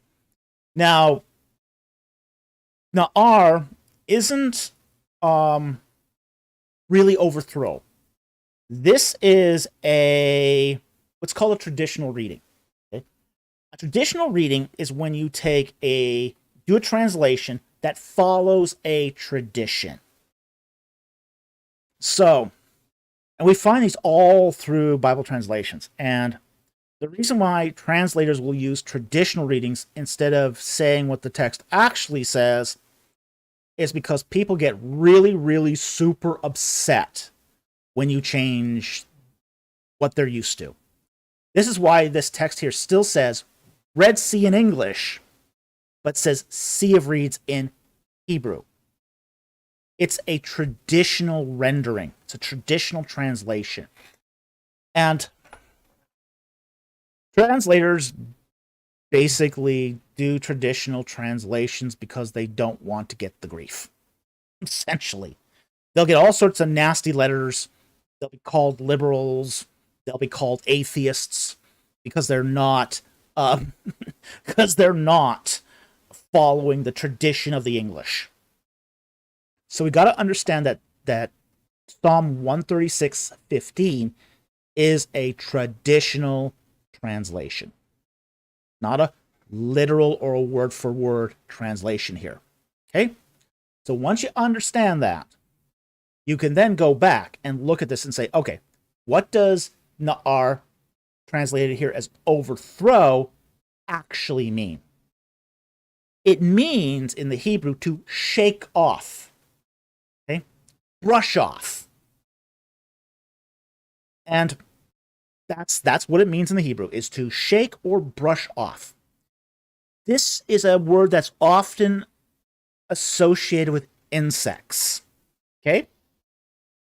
Now, Na'ar isn't really overthrow. This is what's called a traditional reading. Okay? A traditional reading is when you do a translation that follows a tradition. So, and we find these all through Bible translations. And the reason why translators will use traditional readings instead of saying what the text actually says is because people get really, really super upset when you change what they're used to. This is why this text here still says Red Sea in English, but says Sea of Reeds in Hebrew. It's a traditional rendering. It's a traditional translation. And translators basically do traditional translations because they don't want to get the grief. Essentially. They'll get all sorts of nasty letters. They'll be called liberals. They'll be called atheists because they're not following the tradition of the English. So we got to understand that Psalm 136:15 is a traditional translation, not a literal or a word-for-word translation here. Okay? So once you understand that, you can then go back and look at this and say, okay, what does na'ar, translated here as overthrow, actually mean? It means in the Hebrew to shake off, okay? Brush off. And that's what it means in the Hebrew, is to shake or brush off. This is a word that's often associated with insects, okay?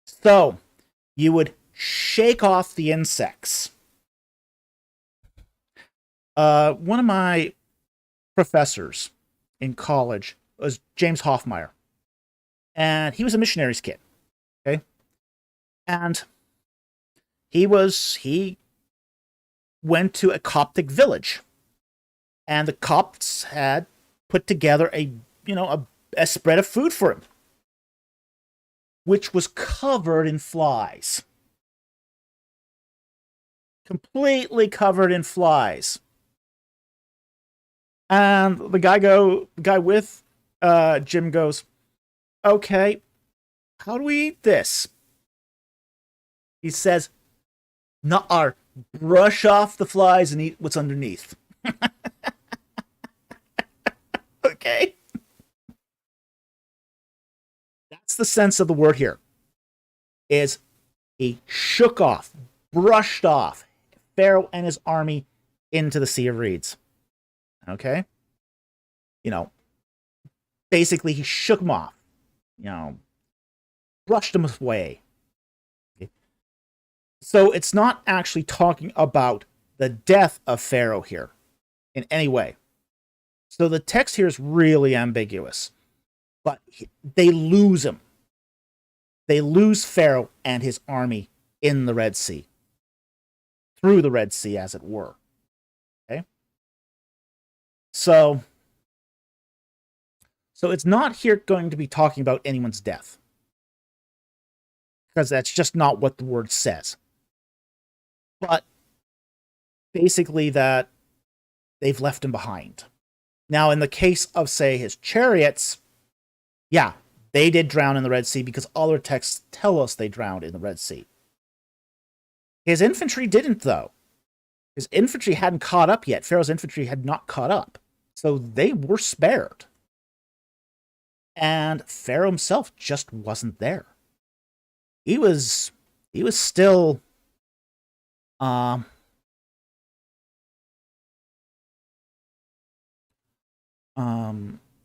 So you would shake off the insects. One of my professors in college was James Hoffmeyer, and he was a missionary's kid, okay? And he went to a Coptic village, and the Copts had put together a spread of food for him, which was covered in flies. Completely covered in flies. And the guy with Jim goes, okay, how do we eat this? He says, na'ar, brush off the flies and eat what's underneath. Okay? That's the sense of the word here. Is he shook off, brushed off Pharaoh and his army into the Sea of Reeds. Okay? Basically he shook them off. Brushed them away. Okay? So it's not actually talking about the death of Pharaoh here in any way. So the text here is really ambiguous. But they lose him. They lose Pharaoh and his army in the Red Sea. Through the Red Sea, as it were. Okay? So it's not here going to be talking about anyone's death. Because that's just not what the word says. But basically that they've left him behind. Now, in the case of, say, his chariots, yeah, they did drown in the Red Sea because other texts tell us they drowned in the Red Sea. His infantry didn't, though. His infantry hadn't caught up yet. Pharaoh's infantry had not caught up. So they were spared. And Pharaoh himself just wasn't there. He was still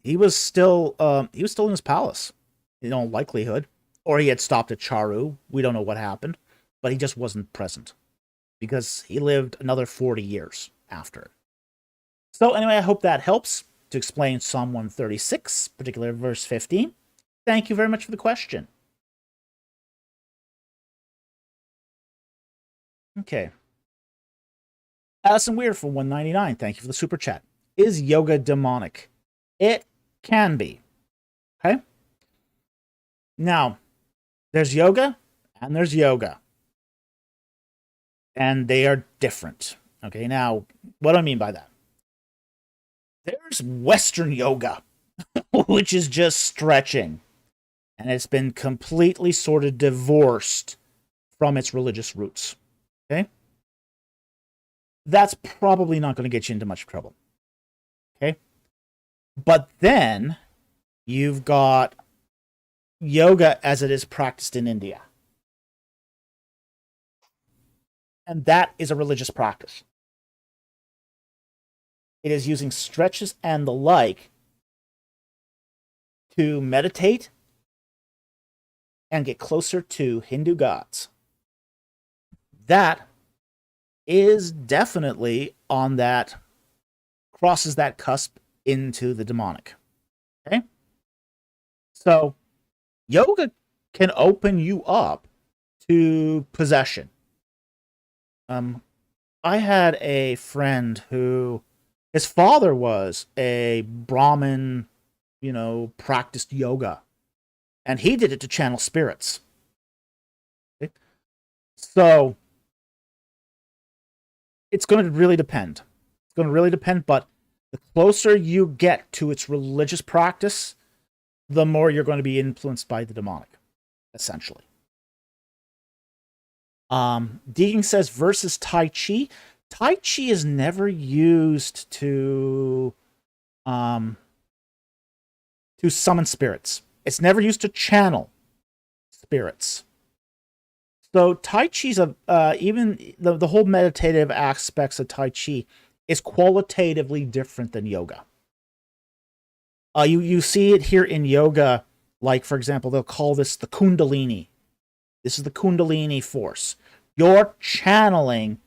he was still in his palace, in all likelihood, or he had stopped at Charu. We don't know what happened, but he just wasn't present because he lived another 40 years after it. So anyway, I hope that helps to explain Psalm 136, particularly verse 15. Thank you very much for the question. Okay. Allison Weir for 199. Thank you for the super chat. Is yoga demonic? It can be. Okay? Now, there's yoga and there's yoga. And they are different. Okay, now, what do I mean by that? There's Western yoga, which is just stretching. And it's been completely sort of divorced from its religious roots. Okay? That's probably not going to get you into much trouble. Okay? But then you've got yoga as it is practiced in India. And that is a religious practice. It is using stretches and the like to meditate and get closer to Hindu gods. That is definitely on that, crosses that cusp into the demonic. Okay? So, yoga can open you up to possession. I had a friend who, his father was a Brahmin, practiced yoga. And he did it to channel spirits. Okay? So, it's going to really depend. It's going to really depend, but the closer you get to its religious practice, the more you're going to be influenced by the demonic, essentially. Deegan says versus Tai Chi. Tai Chi is never used to summon spirits. It's never used to channel spirits. So Tai Chi's even the whole meditative aspects of Tai Chi is qualitatively different than yoga. You see it here in yoga, like for example, they'll call this the Kundalini. This is the Kundalini force. You're channeling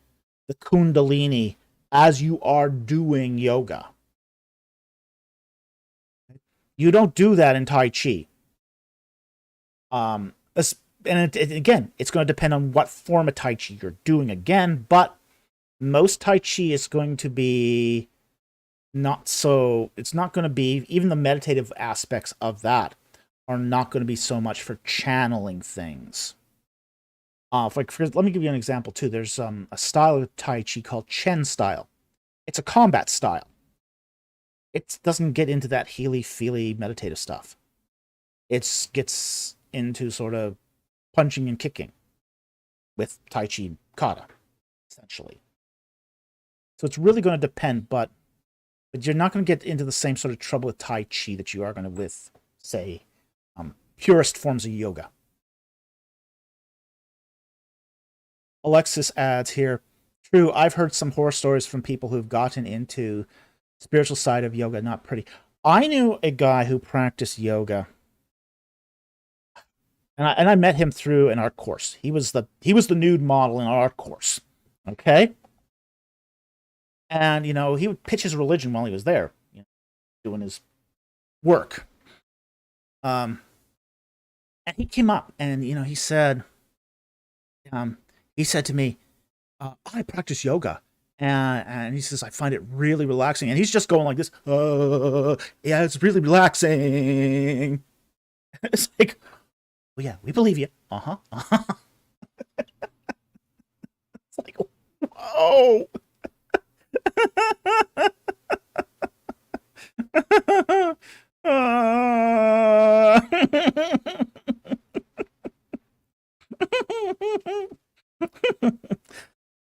the Kundalini as you are doing yoga. You don't do that in Tai Chi. And again, it's going to depend on what form of Tai Chi you're doing again, but most Tai Chi is going to be not so, it's not going to be, even the meditative aspects of that are not going to be so much for channeling things. Let me give you an example too. There's a style of Tai Chi called Chen style. It's a combat style. It doesn't get into that healy-feely meditative stuff. It gets into sort of punching and kicking with Tai Chi kata, essentially. So it's really going to depend, but you're not going to get into the same sort of trouble with Tai Chi that you are going to with, say, purest forms of yoga. Alexis adds here, true, I've heard some horror stories from people who've gotten into spiritual side of yoga, not pretty. I knew a guy who practiced yoga, and I met him through an art course. He was the nude model in our art course, okay? And, he would pitch his religion while he was there, doing his work. And he came up and, he said to me, I practice yoga. And he says, I find it really relaxing. And he's just going like this, yeah, it's really relaxing. It's like, well, yeah, we believe you. Uh-huh. It's like, whoa.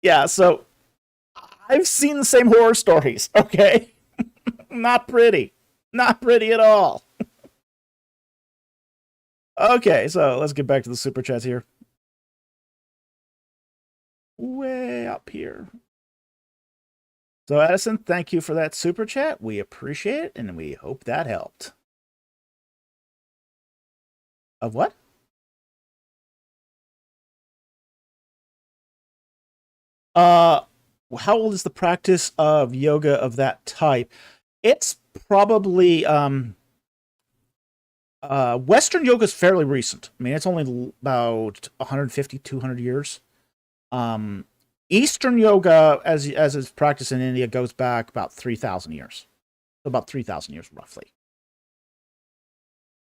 Yeah, so I've seen the same horror stories, okay? Not pretty. Not pretty at all. Okay, so let's get back to the super chats here. Way up here. So Addison, thank you for that super chat. We appreciate it, and we hope that helped. Of what? How old is the practice of yoga of that type? It's probably Western yoga is fairly recent. I mean, it's only about 150, 200 years. Eastern yoga, as is practiced in India, goes back about 3,000 years. So about 3,000 years, roughly.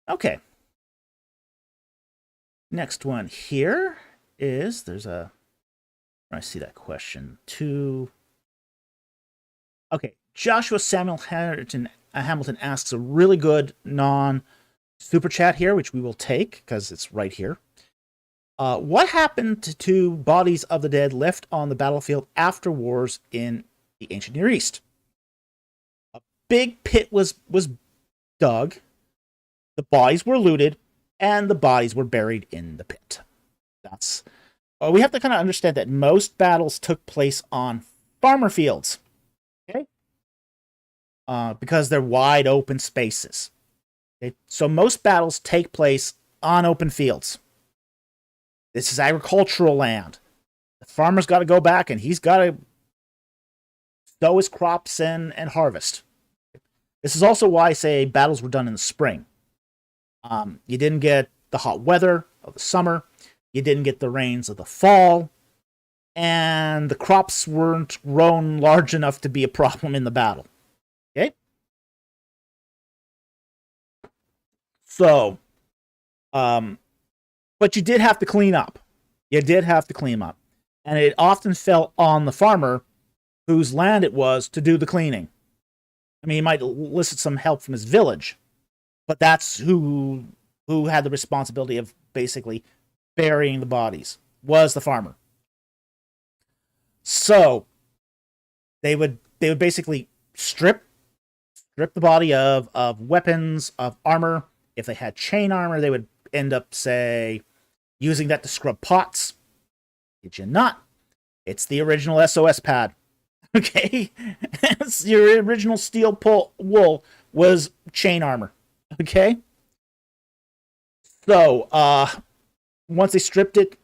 Okay. Next one here is, I see that question too. Okay, Joshua Samuel Hamilton asks a really good non-super chat here, which we will take because it's right here. What happened to bodies of the dead left on the battlefield after wars in the ancient Near East? A big pit was dug, the bodies were looted, and the bodies were buried in the pit. We have to kind of understand that most battles took place on farmer fields, okay? Because they're wide open spaces. Okay? So most battles take place on open fields. This is agricultural land. The farmer's got to go back and he's got to sow his crops and harvest. This is also why, say, battles were done in the spring. You didn't get the hot weather of the summer. You didn't get the rains of the fall. And the crops weren't grown large enough to be a problem in the battle. Okay? So, but you did have to clean up. You did have to clean up. And it often fell on the farmer whose land it was to do the cleaning. I mean, he might elicit some help from his village, But that's who had the responsibility of basically burying the bodies, was the farmer. So they would basically strip the body of weapons, of armor. If they had chain armor, they would end up, say, using that to scrub pots. Did you not? It's the original SOS pad. Okay? Your original steel wool was chain armor. Okay? So, once they stripped it,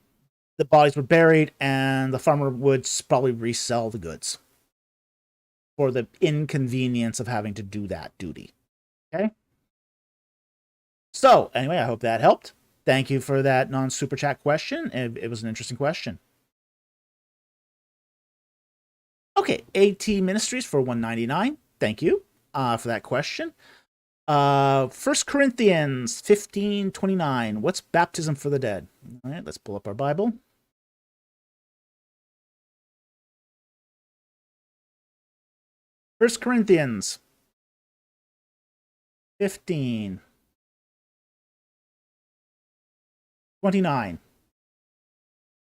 the bodies were buried, and the farmer would probably resell the goods for the inconvenience of having to do that duty. Okay? So, anyway, I hope that helped. Thank you for that non-super chat question. It was an interesting question. Okay, AT Ministries for $1.99. Thank you for that question. 1 Corinthians 15:29. What's baptism for the dead? All right, let's pull up our Bible. First Corinthians 15:29.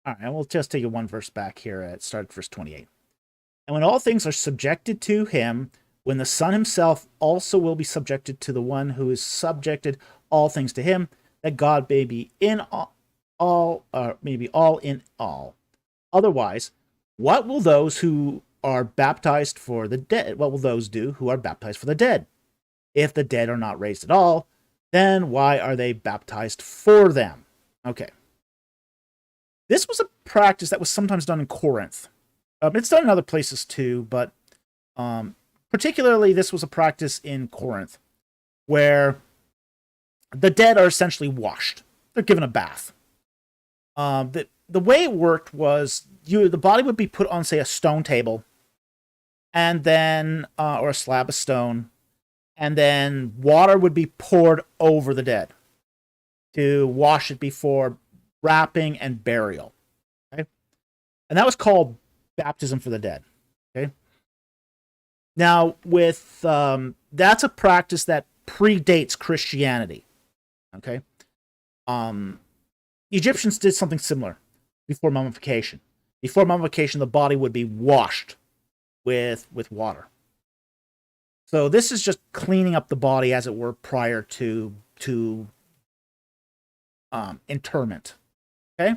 All right, we'll just take you one verse back here at start at verse 28. And when all things are subjected to him, when the Son himself also will be subjected to the one who is subjected all things to him, that God may be in all in all. Otherwise, what will those who are baptized for the dead, what will those do who are baptized for the dead? If the dead are not raised at all, then why are they baptized for them? Okay. This was a practice that was sometimes done in Corinth. It's done in other places too, but particularly this was a practice in Corinth where the dead are essentially washed. They're given a bath. The way it worked was the body would be put on, say, a stone table, and then or a slab of stone, and then water would be poured over the dead to wash it before wrapping and burial. Okay? And that was called baptism for the dead. Okay. Now, with that's a practice that predates Christianity. Okay. Egyptians did something similar before mummification. Before mummification, the body would be washed with water. So this is just cleaning up the body, as it were, prior to interment. Okay.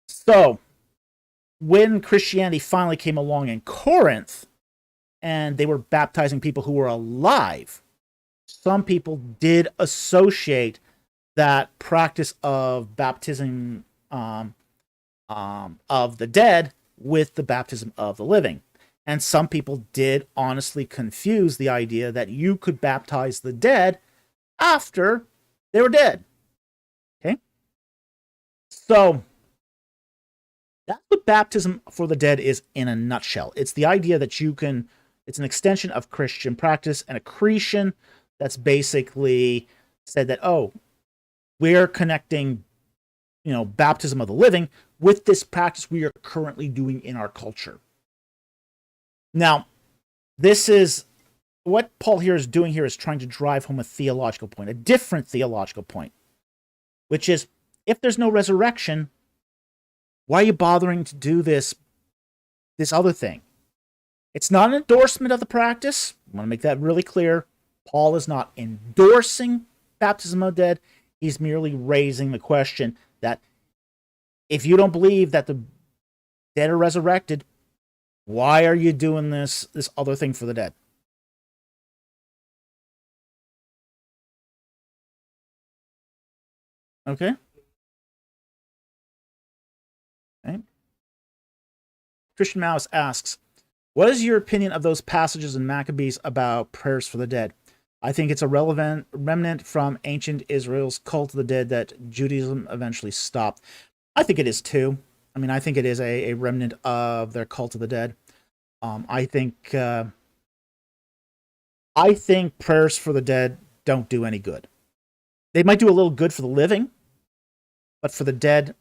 So when Christianity finally came along in Corinth, and they were baptizing people who were alive, some people did associate that practice of baptism of the dead with the baptism of the living. And some people did honestly confuse the idea that you could baptize the dead after they were dead. Okay? So that's what baptism for the dead is in a nutshell. It's the idea that you can, it's an extension of Christian practice, and accretion that's basically said that, oh, we're connecting, baptism of the living with this practice we are currently doing in our culture. Now, this is what Paul here is doing here, is trying to drive home a theological point, a different theological point, which is, if there's no resurrection, why are you bothering to do this other thing? It's not an endorsement of the practice. I want to make that really clear. Paul is not endorsing baptism of the dead. He's merely raising the question that if you don't believe that the dead are resurrected, why are you doing this other thing for the dead? Okay. Christian Mouse asks, what is your opinion of those passages in Maccabees about prayers for the dead? I think it's a relevant remnant from ancient Israel's cult of the dead that Judaism eventually stopped. I think it is too. I mean, I think it is a remnant of their cult of the dead. I think prayers for the dead don't do any good. They might do a little good for the living, but for the dead,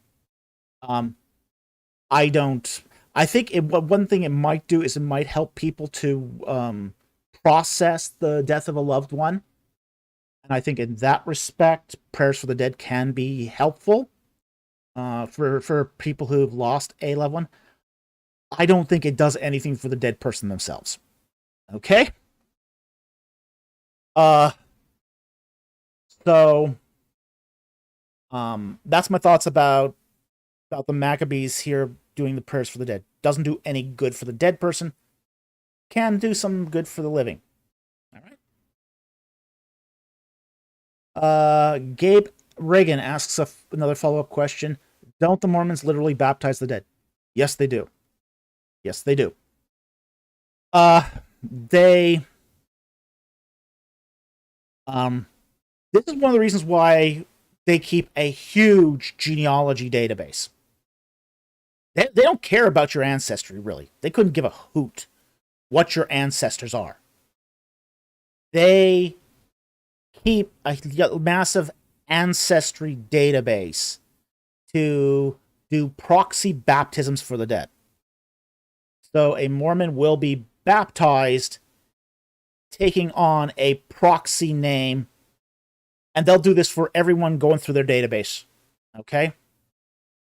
I don't. I think one thing it might do is it might help people to process the death of a loved one. I think in that respect, prayers for the dead can be helpful for people who've lost a loved one. I don't think it does anything for the dead person themselves. Okay? So that's my thoughts about the Maccabees here doing the prayers for the dead. Doesn't do any good for the dead person. Can do some good for the living. All right. Gabe Reagan asks another follow-up question. Don't the Mormons literally baptize the dead? Yes, they do. Yes, they do. They this is one of the reasons why they keep a huge genealogy database. They don't care about your ancestry, really. They couldn't give a hoot what your ancestors are. They keep a massive ancestry database to do proxy baptisms for the dead. So a Mormon will be baptized taking on a proxy name, and they'll do this for everyone going through their database. Okay?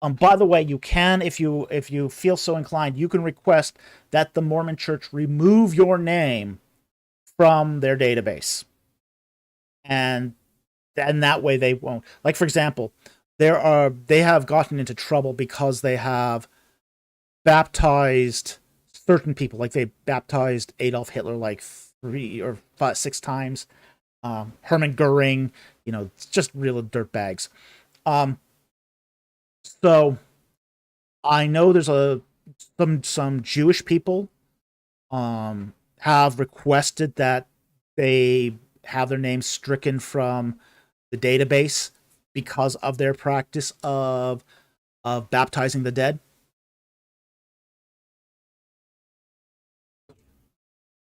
By the way, you can, if you feel so inclined, you can request that the Mormon Church remove your name from their database. And that way they won't. Like, for example, they have gotten into trouble because they have baptized certain people. Like, they baptized Adolf Hitler like 3 or 6 times. Hermann Goering, it's just real dirtbags. So I know there's some Jewish people have requested that they have their names stricken from the database because of their practice of baptizing the dead.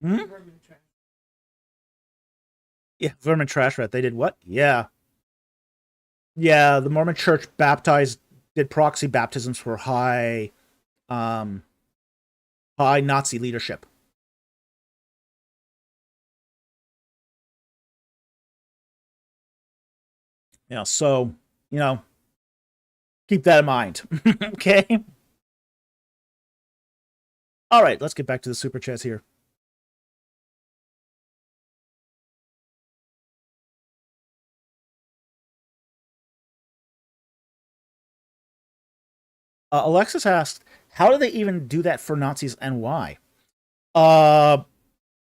Hmm? Yeah, vermin trash rat. They did what? Yeah. Yeah, the Mormon Church did proxy baptisms for high Nazi leadership. So, keep that in mind. Okay? All right, let's get back to the super chats here. Alexis asked, how do they even do that for Nazis and why?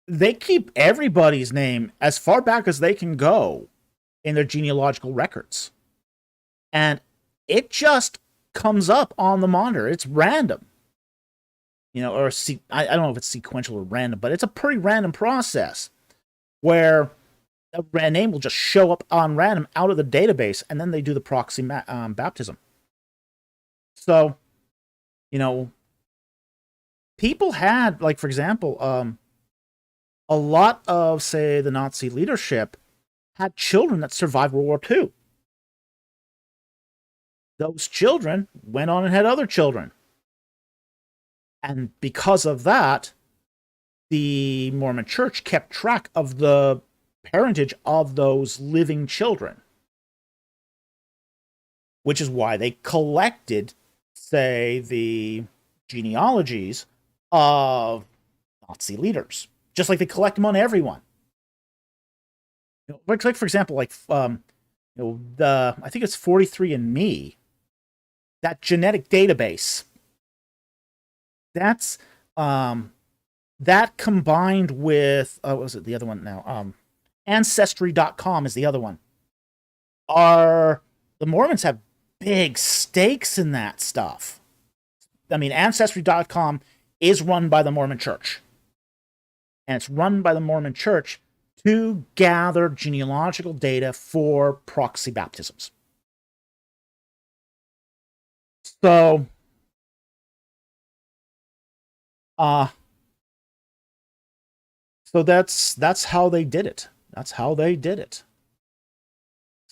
They keep everybody's name as far back as they can go in their genealogical records. And it just comes up on the monitor. It's random. Or I don't know if it's sequential or random, but it's a pretty random process where a name will just show up on random out of the database, and then they do the proxy baptism. So, people had, like, for example, a lot of, say, the Nazi leadership had children that survived World War II. Those children went on and had other children. And because of that, the Mormon Church kept track of the parentage of those living children. Which is why they collected, say, the genealogies of Nazi leaders. Just like they collect them on everyone. Like for example, I think it's 43andMe. That genetic database. That's that combined with what was it, the other one now? Ancestry.com is the other one. The Mormons have big stakes in that stuff. I mean, Ancestry.com is run by the Mormon Church. And it's run by the Mormon Church to gather genealogical data for proxy baptisms. So, that's how they did it. That's how they did it.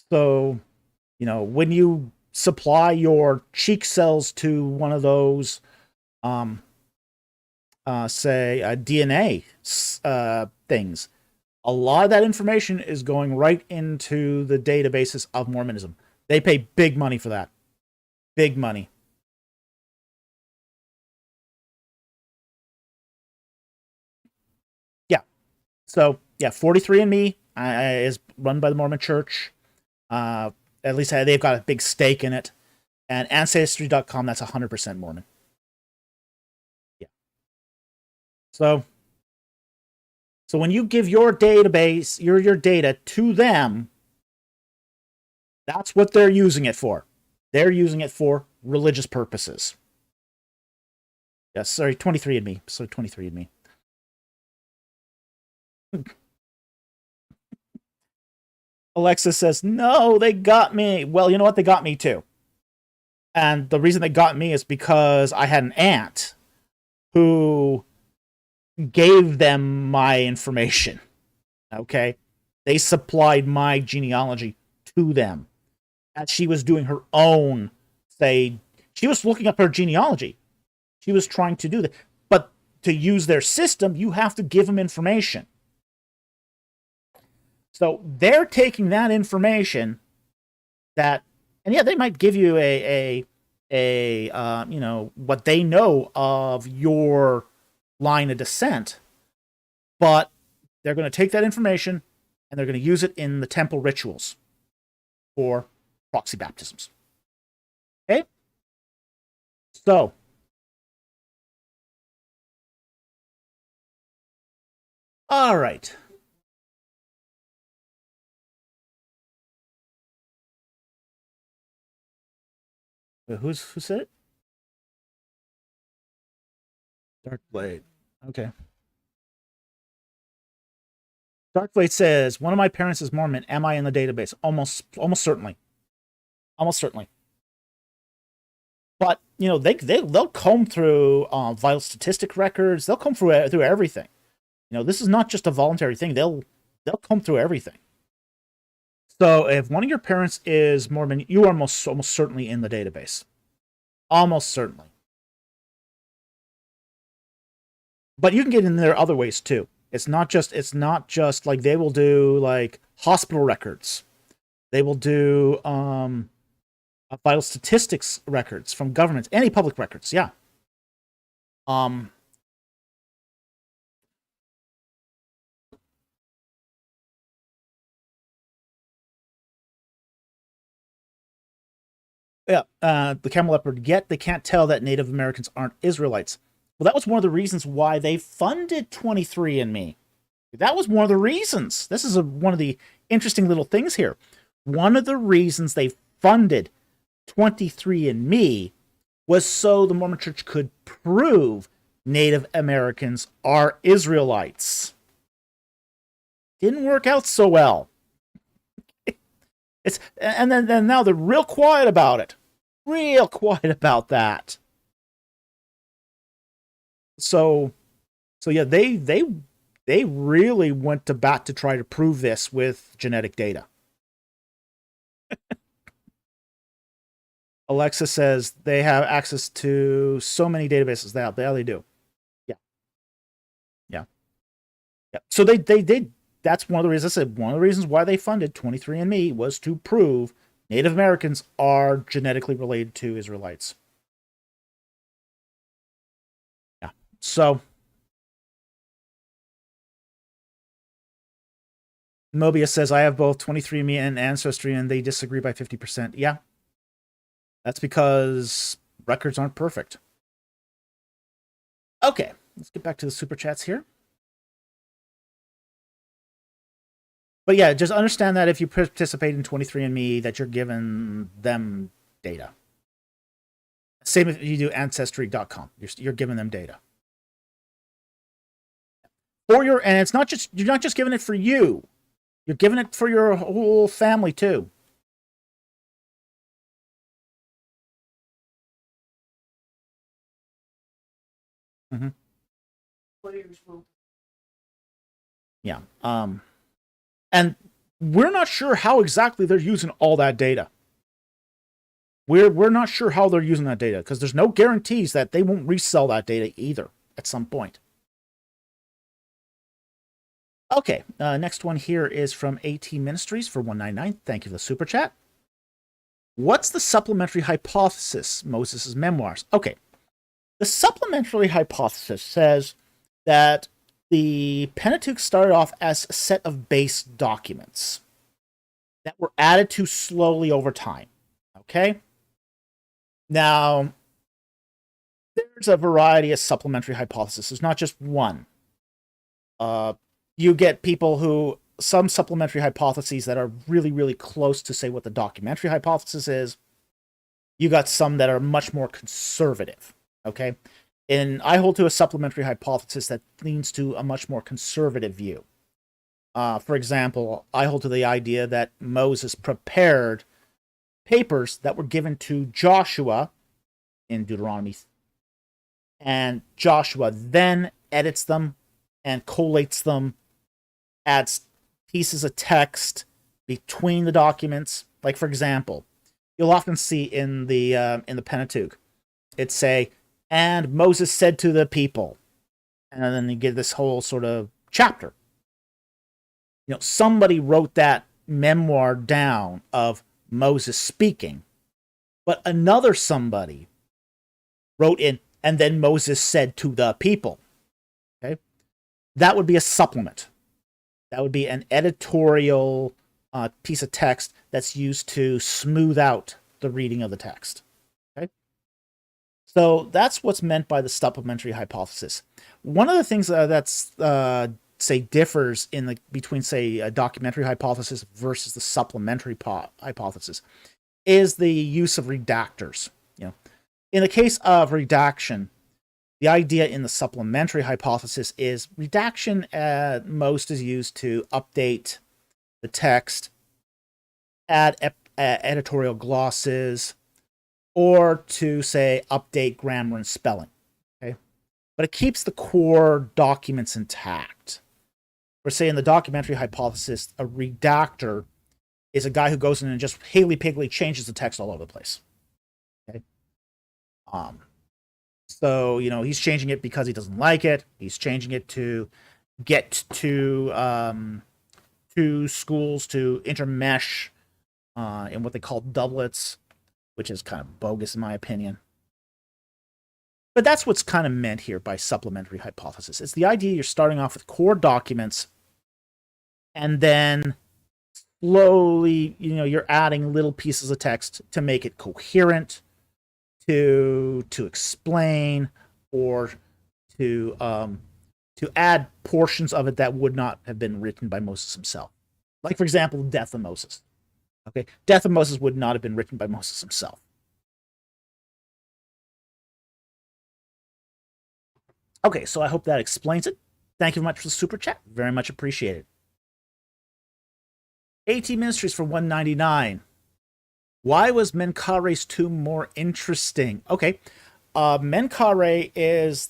So, when you supply your cheek cells to one of those, say, DNA things, A lot of that information is going right into the databases of Mormonism. They pay big money for that. Big money. Yeah. So, yeah, 43andMe is run by the Mormon Church. At least they've got a big stake in it. And Ancestry.com, that's 100% Mormon. Yeah. So when you give your database, your data to them, that's what they're using it for. They're using it for religious purposes. Yes, sorry, 23andMe. So 23andMe. Alexa says, no, they got me. Well, you know what? They got me too. And the reason they got me is because I had an aunt who gave them my information. Okay? They supplied my genealogy to them. As she was doing her own, she was looking up her genealogy. She was trying to do that. But to use their system, you have to give them information. So they're taking that information and yeah, they might give you what they know of your line of descent, but they're going to take that information and they're going to use it in the temple rituals for proxy baptisms. Okay? So, all right. Who said it? Darkblade. Okay. Darkblade says, one of my parents is Mormon. Am I in the database? Almost certainly. Almost certainly. But, they'll comb through vital statistic records. They'll comb through everything. This is not just a voluntary thing. They'll comb through everything. So if one of your parents is Mormon, you are almost certainly in the database. Almost certainly. But you can get in there other ways too. It's not just like they will do like hospital records. They will do vital statistics records from governments, any public records, yeah. Yeah, the camel leopard, yet they can't tell that Native Americans aren't Israelites. Well, that was one of the reasons why they funded 23andMe. That was one of the reasons. This is one of the interesting little things here. One of the reasons they funded 23andMe was so the Mormon Church could prove Native Americans are Israelites. Didn't work out so well. And then now they're real quiet about it. Real quiet about that. So yeah, they really went to bat to try to prove this with genetic data. Alexa says they have access to so many databases. Yeah, they do. Yeah. So they did. That's one of the reasons I said one of the reasons why they funded 23andMe was to prove Native Americans are genetically related to Israelites. Yeah. So Mobius says, I have both 23andMe and Ancestry, and they disagree by 50%. Yeah. That's because records aren't perfect. Okay, let's get back to the super chats here. But yeah, just understand that if you participate in 23andMe, that you're giving them data. Same if you do Ancestry.com. You're giving them data. And it's not just, you're not just giving it for you. You're giving it for your whole family too. Mm-hmm. Yeah. And we're not sure how exactly they're using all that data. We're not sure how they're using that data because there's no guarantees that they won't resell that data either at some point. Okay, next one here is from AT Ministries for 199. Thank you for the super chat. What's the supplementary hypothesis? Moses' memoirs. Okay, the supplementary hypothesis says that the Pentateuch started off as a set of base documents that were added to slowly over time. Okay? Now, there's a variety of supplementary hypotheses. There's not just one. You get people who, some supplementary hypotheses that are really, really close to, say, what the documentary hypothesis is. You got some that are much more conservative. Okay? And I hold to a supplementary hypothesis that leans to a much more conservative view. For example, I hold to the idea that Moses prepared papers that were given to Joshua in Deuteronomy, and Joshua then edits them and collates them, adds pieces of text between the documents. Like, for example, you'll often see in the Pentateuch, it say, and Moses said to the people, and then you get this whole sort of chapter. You know, somebody wrote that memoir down of Moses speaking, but another somebody wrote in, and then Moses said to the people. Okay? That would be a supplement. That would be an editorial piece of text that's used to smooth out the reading of the text. Okay? So that's what's meant by the supplementary hypothesis. One of the things that's say differs in between, say, a documentary hypothesis versus the supplementary hypothesis is the use of redactors. You know, in the case of redaction, the idea in the supplementary hypothesis is redaction at most is used to update the text, add editorial glosses, or to, say, update grammar and spelling. Okay, but it keeps the core documents intact. We're saying the documentary hypothesis, a redactor is a guy who goes in and just higgly-piggly changes the text all over the place. Okay. So, you know, he's changing it because he doesn't like it. He's changing it to get to schools to intermesh in what they call doublets, which is kind of bogus in my opinion. But that's what's kind of meant here by supplementary hypothesis. It's the idea you're starting off with core documents, and then slowly, you know, you're adding little pieces of text to make it coherent, to explain, or to add portions of it that would not have been written by Moses himself. Like, for example, the death of Moses. Okay, death of Moses would not have been written by Moses himself. Okay, so I hope that explains it. Thank you very much for the super chat. Very much appreciated. AT Ministries for 199. Why was Menkaure's tomb more interesting? Okay, Menkaure is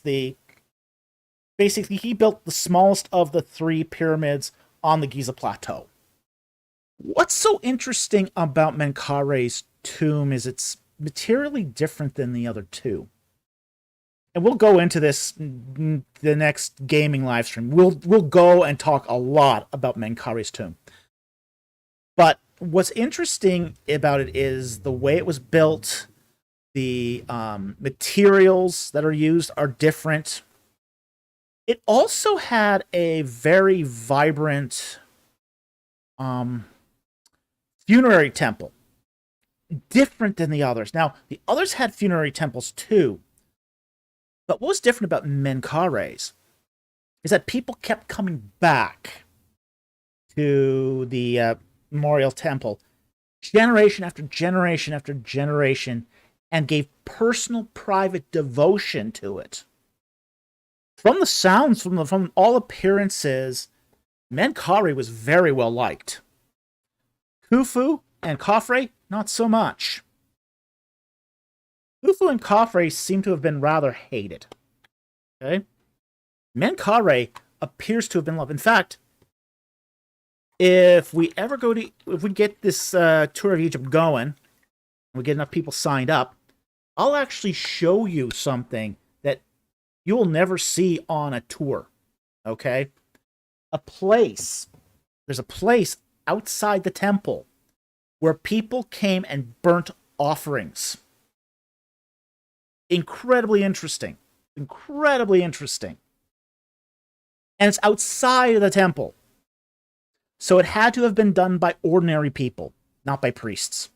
basically he built the smallest of the 3 pyramids on the Giza Plateau. What's so interesting about Menkaure's tomb is it's materially different than the other 2. And we'll go into this in the next gaming live stream. We'll go and talk a lot about Menkaure's tomb. But what's interesting about it is the way it was built. The materials that are used are different. It also had a very vibrant funerary temple, different than the others. Now, the others had funerary temples too. But what was different about Menkaure's is that people kept coming back to the memorial temple generation after generation after generation and gave personal, private devotion to it. From the sounds, from all appearances, Menkaure was very well liked. Khufu and Khafre, not so much. Khufu and Khafre seem to have been rather hated. Okay? Menkaure appears to have been loved. In fact, if we get this tour of Egypt going, and we get enough people signed up, I'll actually show you something that you'll never see on a tour. Okay? a place. There's a place outside the temple where people came and burnt offerings. Incredibly interesting. Incredibly interesting. And it's outside of the temple. So it had to have been done by ordinary people, not by priests.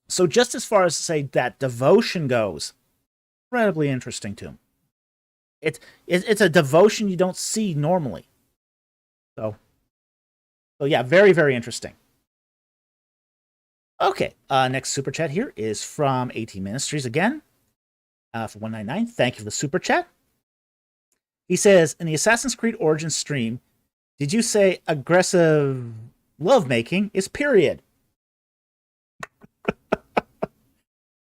So just as far as to say that devotion goes, incredibly interesting to him. It's a devotion you don't see normally. So yeah, very, very interesting. Okay, next super chat here is from AT Ministries again, for 199. Thank you for the super chat. He says, in the Assassin's Creed Origins stream, did you say aggressive lovemaking is period?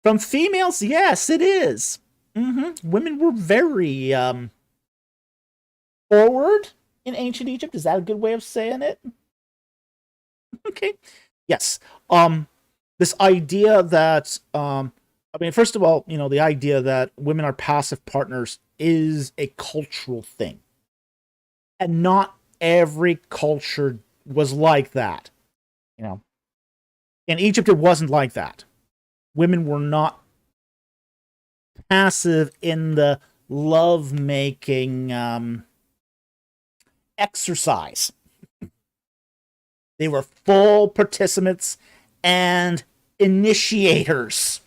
From females, yes, it is. Women were very forward in ancient Egypt. Is that a good way of saying it? Okay. Yes. This idea that, I mean, first of all, the idea that women are passive partners is a cultural thing. And not every culture was like that. In Egypt, it wasn't like that. Women were not passive in the love-making exercise. They were full participants and initiators.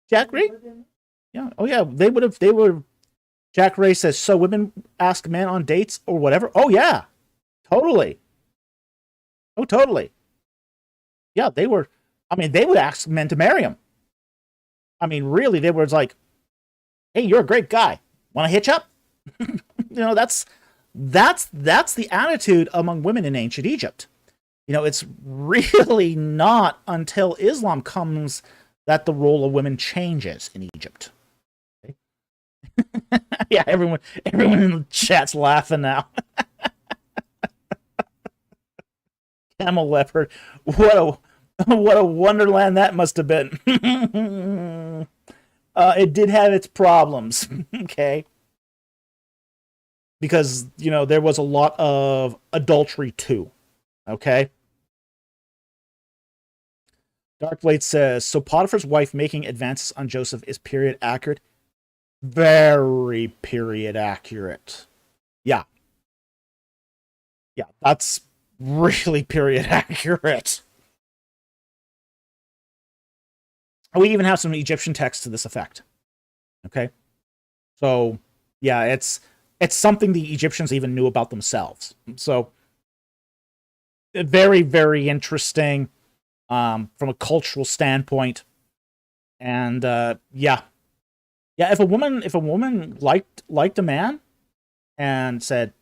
Jack Ray? Yeah. Oh yeah, they were Jack Ray says, so women ask men on dates or whatever? Oh yeah. Totally. Oh, totally. Yeah, they would ask men to marry them. I mean, really, they were like, hey, you're a great guy. Want to hitch up? That's the attitude among women in ancient Egypt. It's really not until Islam comes that the role of women changes in Egypt. Okay? Yeah, everyone in the chat's laughing now. Camel leopard. What a wonderland that must have been. It did have its problems, okay? Because, there was a lot of adultery too, okay? Darkblade says, so Potiphar's wife making advances on Joseph is period accurate? Very period accurate. Yeah. Yeah, that's really period accurate. We even have some Egyptian texts to this effect. Okay? So, yeah, it's something the Egyptians even knew about themselves. So, very, very interesting from a cultural standpoint. And, yeah. Yeah, if a woman liked a man and said,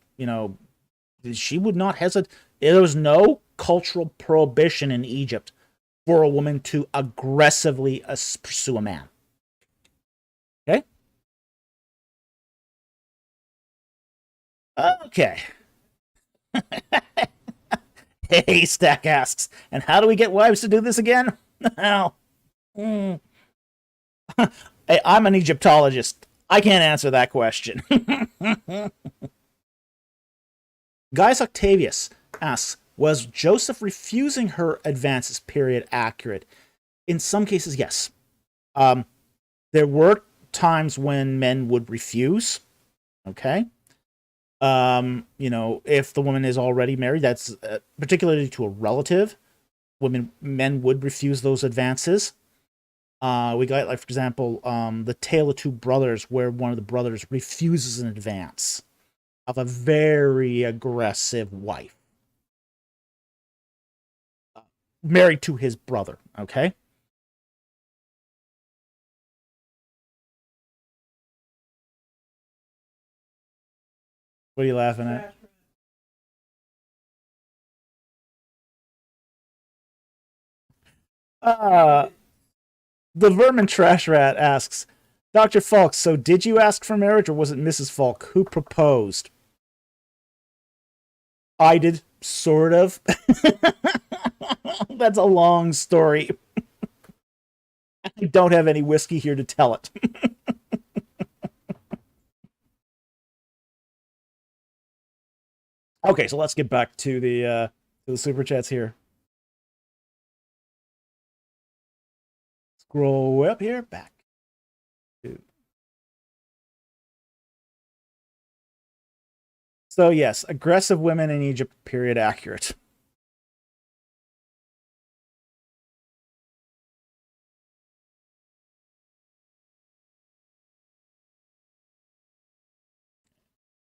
she would not hesitate. There was no cultural prohibition in Egypt for a woman to aggressively pursue a man. Okay? Okay. Hey, Stack asks, and how do we get wives to do this again? Hey, I'm an Egyptologist. I can't answer that question. Gaius Octavius asks, was Joseph refusing her advances period accurate? In some cases, yes. There were times when men would refuse. Okay. If the woman is already married, that's particularly to a relative. Men would refuse those advances. We got, like, for example, the Tale of Two Brothers, where one of the brothers refuses an advance of a very aggressive wife. Married to his brother, okay? What are you laughing at? The Vermin Trash Rat asks, Dr. Falk, so did you ask for marriage, or was it Mrs. Falk who proposed? I did, sort of. That's a long story. I don't have any whiskey here to tell it. Okay, so let's get back to the super chats here. Scroll up here, back. So yes, aggressive women in Egypt, period, accurate.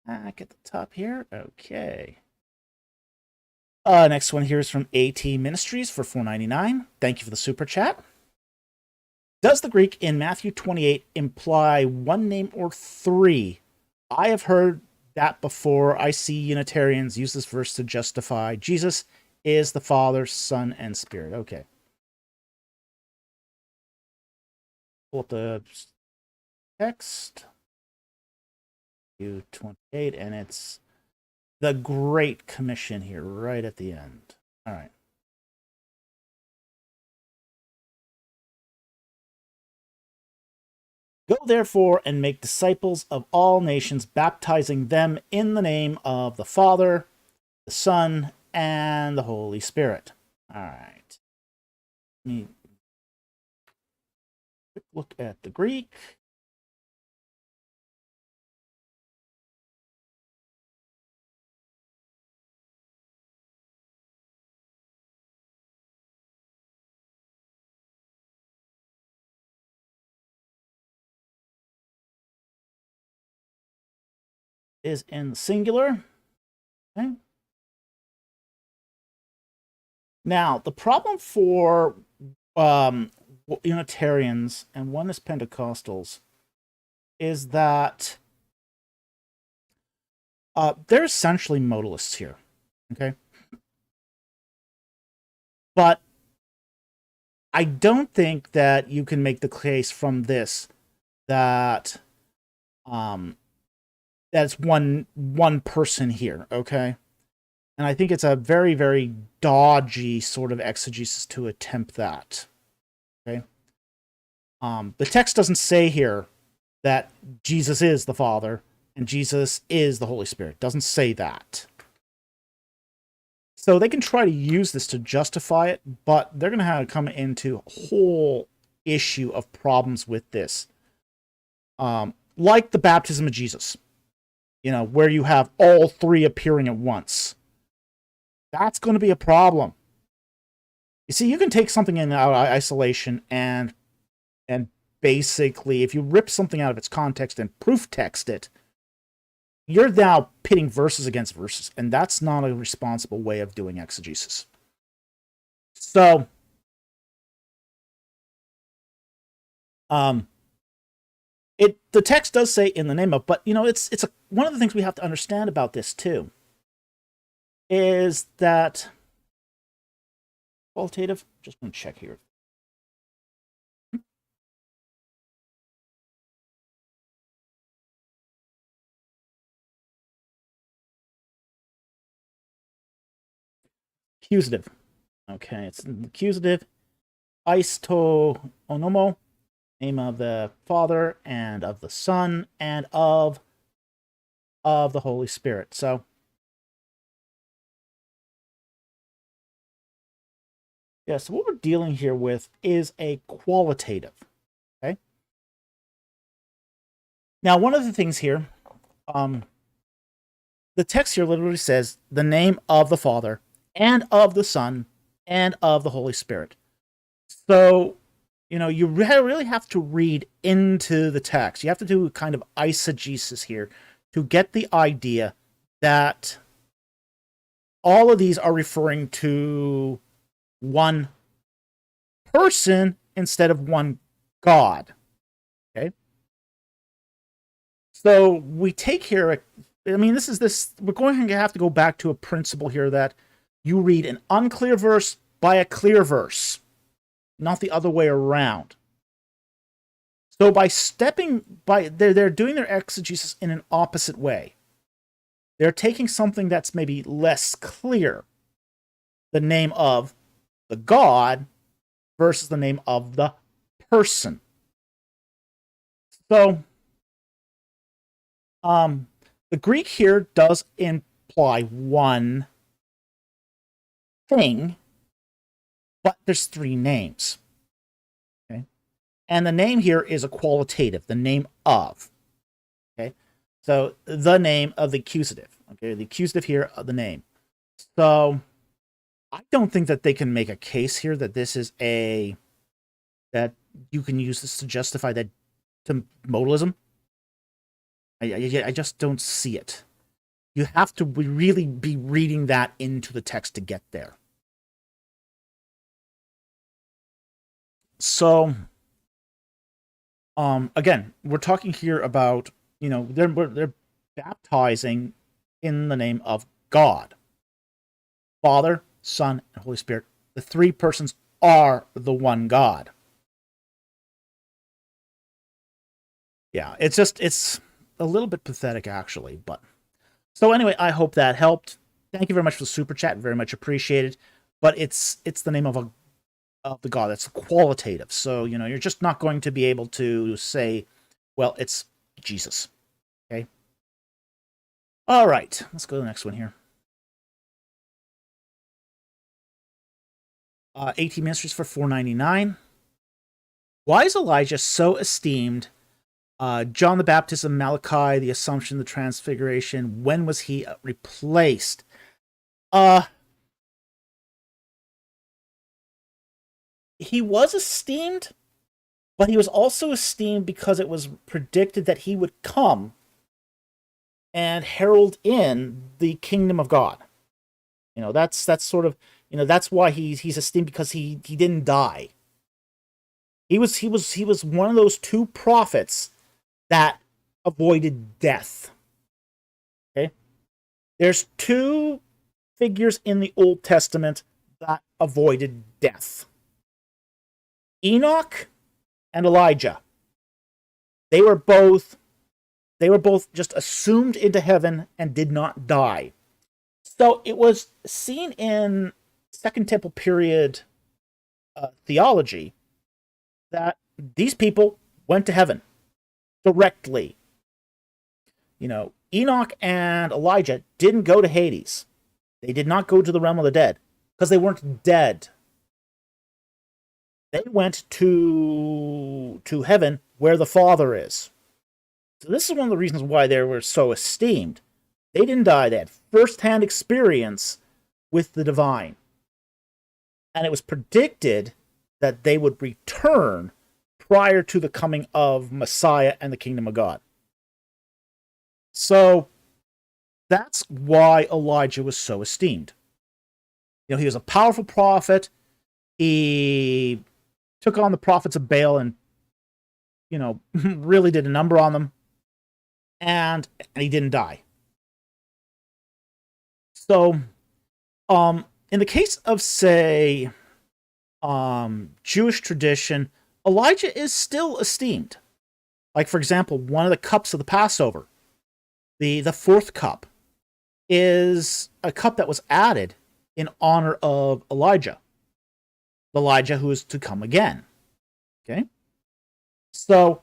Back at the top here, okay. Next one here is from AT Ministries for $4.99. Thank you for the super chat. Does the Greek in Matthew 28 imply one name or three? I have heard that before. I see Unitarians use this verse to justify Jesus is the Father, Son, and Spirit. Okay. Pull up the text. Matthew 28, and it's the Great Commission here, right at the end. All right. Go therefore and make disciples of all nations, baptizing them in the name of the Father, the Son, and the Holy Spirit. All right. Let me quick look at the Greek. Is in the singular. Okay. Now, the problem for Unitarians and Oneness Pentecostals is that they're essentially modalists here. Okay. But I don't think that you can make the case from this that that's one person here, okay? And I think it's a very, very dodgy sort of exegesis to attempt that. Okay. The text doesn't say here that Jesus is the Father and Jesus is the Holy Spirit. It doesn't say that. So they can try to use this to justify it, but they're going to have to come into a whole issue of problems with this. Like the baptism of Jesus, where you have all three appearing at once. That's going to be a problem. You see, you can take something in isolation and basically, if you rip something out of its context and proof text it, you're now pitting verses against verses, and that's not a responsible way of doing exegesis. So, the text does say in the name of, but it's one of the things we have to understand about this too is that qualitative. Just want to check here. Accusative. Okay, it's accusative. Isto onomo, name of the Father and of the Son and of the Holy Spirit. So yeah, so what we're dealing here with is a qualitative. Okay. Now, one of the things here, the text here literally says the name of the Father and of the Son and of the Holy Spirit. So, you really have to read into the text. You have to do kind of eisegesis here to get the idea that all of these are referring to one person instead of one God. Okay? So we take here, we're going to have to go back to a principle here that you read an unclear verse by a clear verse, not the other way around. So they're doing their exegesis in an opposite way. They're taking something that's maybe less clear, the name of the God versus the name of the person. So, the Greek here does imply one thing, but there's three names. Okay, and the name here is a qualitative, the name of. Okay, so the name of the accusative. Okay, the accusative here of the name. So I don't think that they can make a case here that this is that you can use this to justify that to modalism. I just don't see it. You have to really be reading that into the text to get there. So, again, we're talking here about, they're baptizing in the name of God. Father, Son, and Holy Spirit. The three persons are the one God. Yeah, it's a little bit pathetic, actually. But so anyway, I hope that helped. Thank you very much for the super chat, very much appreciated. But it's the name of the God. That's qualitative. So you're just not going to be able to say, well, it's Jesus. Okay. All right, let's go to the next one here. 18 ministries for $4.99. Why is Elijah so esteemed? John the Baptist, Malachi, the Assumption, the Transfiguration. When was he replaced? He was esteemed, but he was also esteemed because it was predicted that he would come and herald in the kingdom of God. That's sort of, that's why he's esteemed, because he didn't die. He was one of those two prophets that avoided death. Okay? There's two figures in the Old Testament that avoided death. Enoch and Elijah. They were both just assumed into heaven and did not die. So it was seen in Second Temple period theology that these people went to heaven directly. Enoch and Elijah didn't go to Hades. They did not go to the realm of the dead because they weren't dead. They went to heaven where the Father is. So this is one of the reasons why they were so esteemed. They didn't die. They had first-hand experience with the divine. And it was predicted that they would return prior to the coming of Messiah and the kingdom of God. So that's why Elijah was so esteemed. He was a powerful prophet. He took on the prophets of Baal and, really did a number on them. And he didn't die. So, in the case of, say, Jewish tradition, Elijah is still esteemed. Like, for example, one of the cups of the Passover, the fourth cup, is a cup that was added in honor of Elijah. Elijah who is to come again. Okay? So,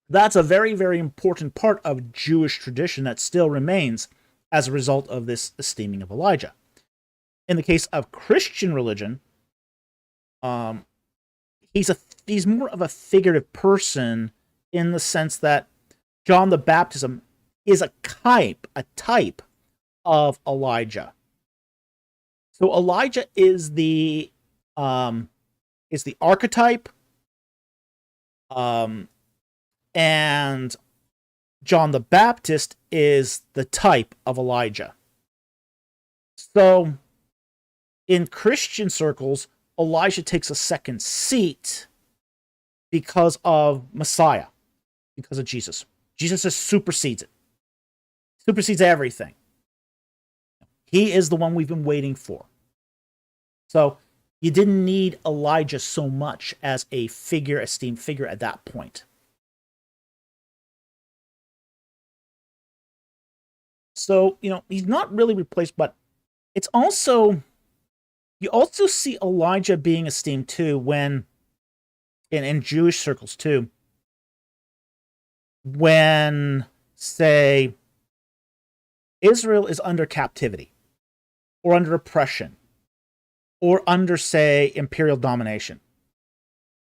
that's a very, very important part of Jewish tradition that still remains as a result of this esteeming of Elijah. In the case of Christian religion, he's more of a figurative person in the sense that John the Baptist is a type of Elijah. So Elijah is the archetype, and John the Baptist is the type of Elijah. So in Christian circles, Elijah takes a second seat because of Messiah, because of Jesus. Jesus just supersedes it. Supersedes everything. He is the one we've been waiting for. So you didn't need Elijah so much as a esteemed figure at that point. So, he's not really replaced, but it's also, You also see Elijah being esteemed too when, in Jewish circles too, when, say, Israel is under captivity, or under oppression, or under, say, imperial domination.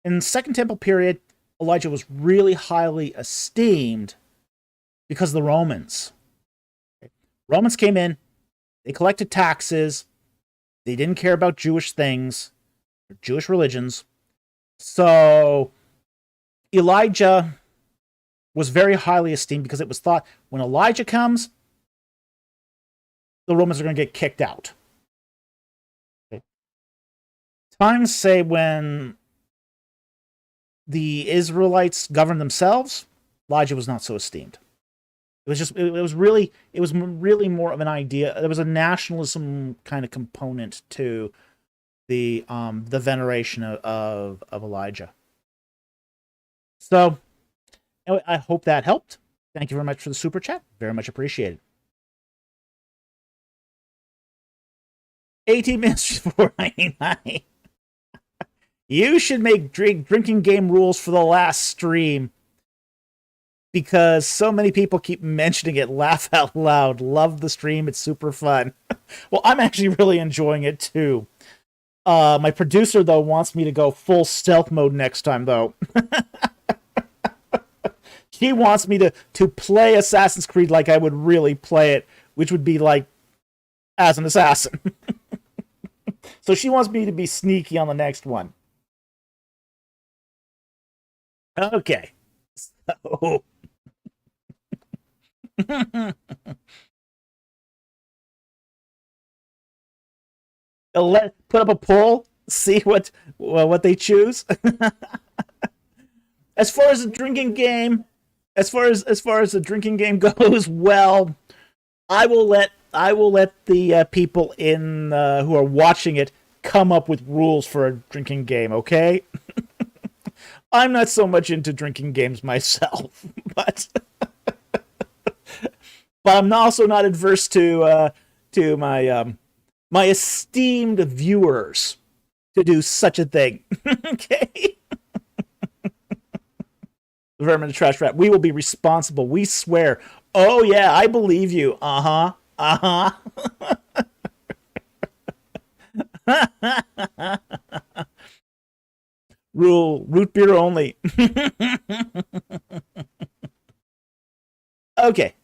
In the Second Temple period, Elijah was really highly esteemed because of the Romans. Romans came in, they collected taxes, they didn't care about Jewish things, or Jewish religions. So Elijah was very highly esteemed because it was thought when Elijah comes, the Romans are going to get kicked out. Okay. Times say when the Israelites governed themselves, Elijah was not so esteemed. It was really more of an idea. There was a nationalism kind of component to the veneration of Elijah. So anyway, I hope that helped. Thank you very much for the super chat. Very much appreciated. 18 minutes for $4.99. You should make drinking game rules for the last stream, because so many people keep mentioning it. Laugh out loud. Love the stream. It's super fun. Well, I'm actually really enjoying it too. My producer, though, wants me to go full stealth mode next time, though. She wants me to play Assassin's Creed like I would really play it, which would be like as an assassin. So she wants me to be sneaky on the next one. Okay. So... put up a poll, see what they choose. As far as the drinking game, as far as the drinking game goes, well, I will let the people in who are watching it come up with rules for a drinking game. Okay. I'm not so much into drinking games myself, but I'm also not adverse to my my esteemed viewers to do such a thing. Okay. Vermin the Trash Rat. We will be responsible. We swear. Oh yeah, I believe you. Uh-huh. Uh-huh. Rule, root beer only. Okay.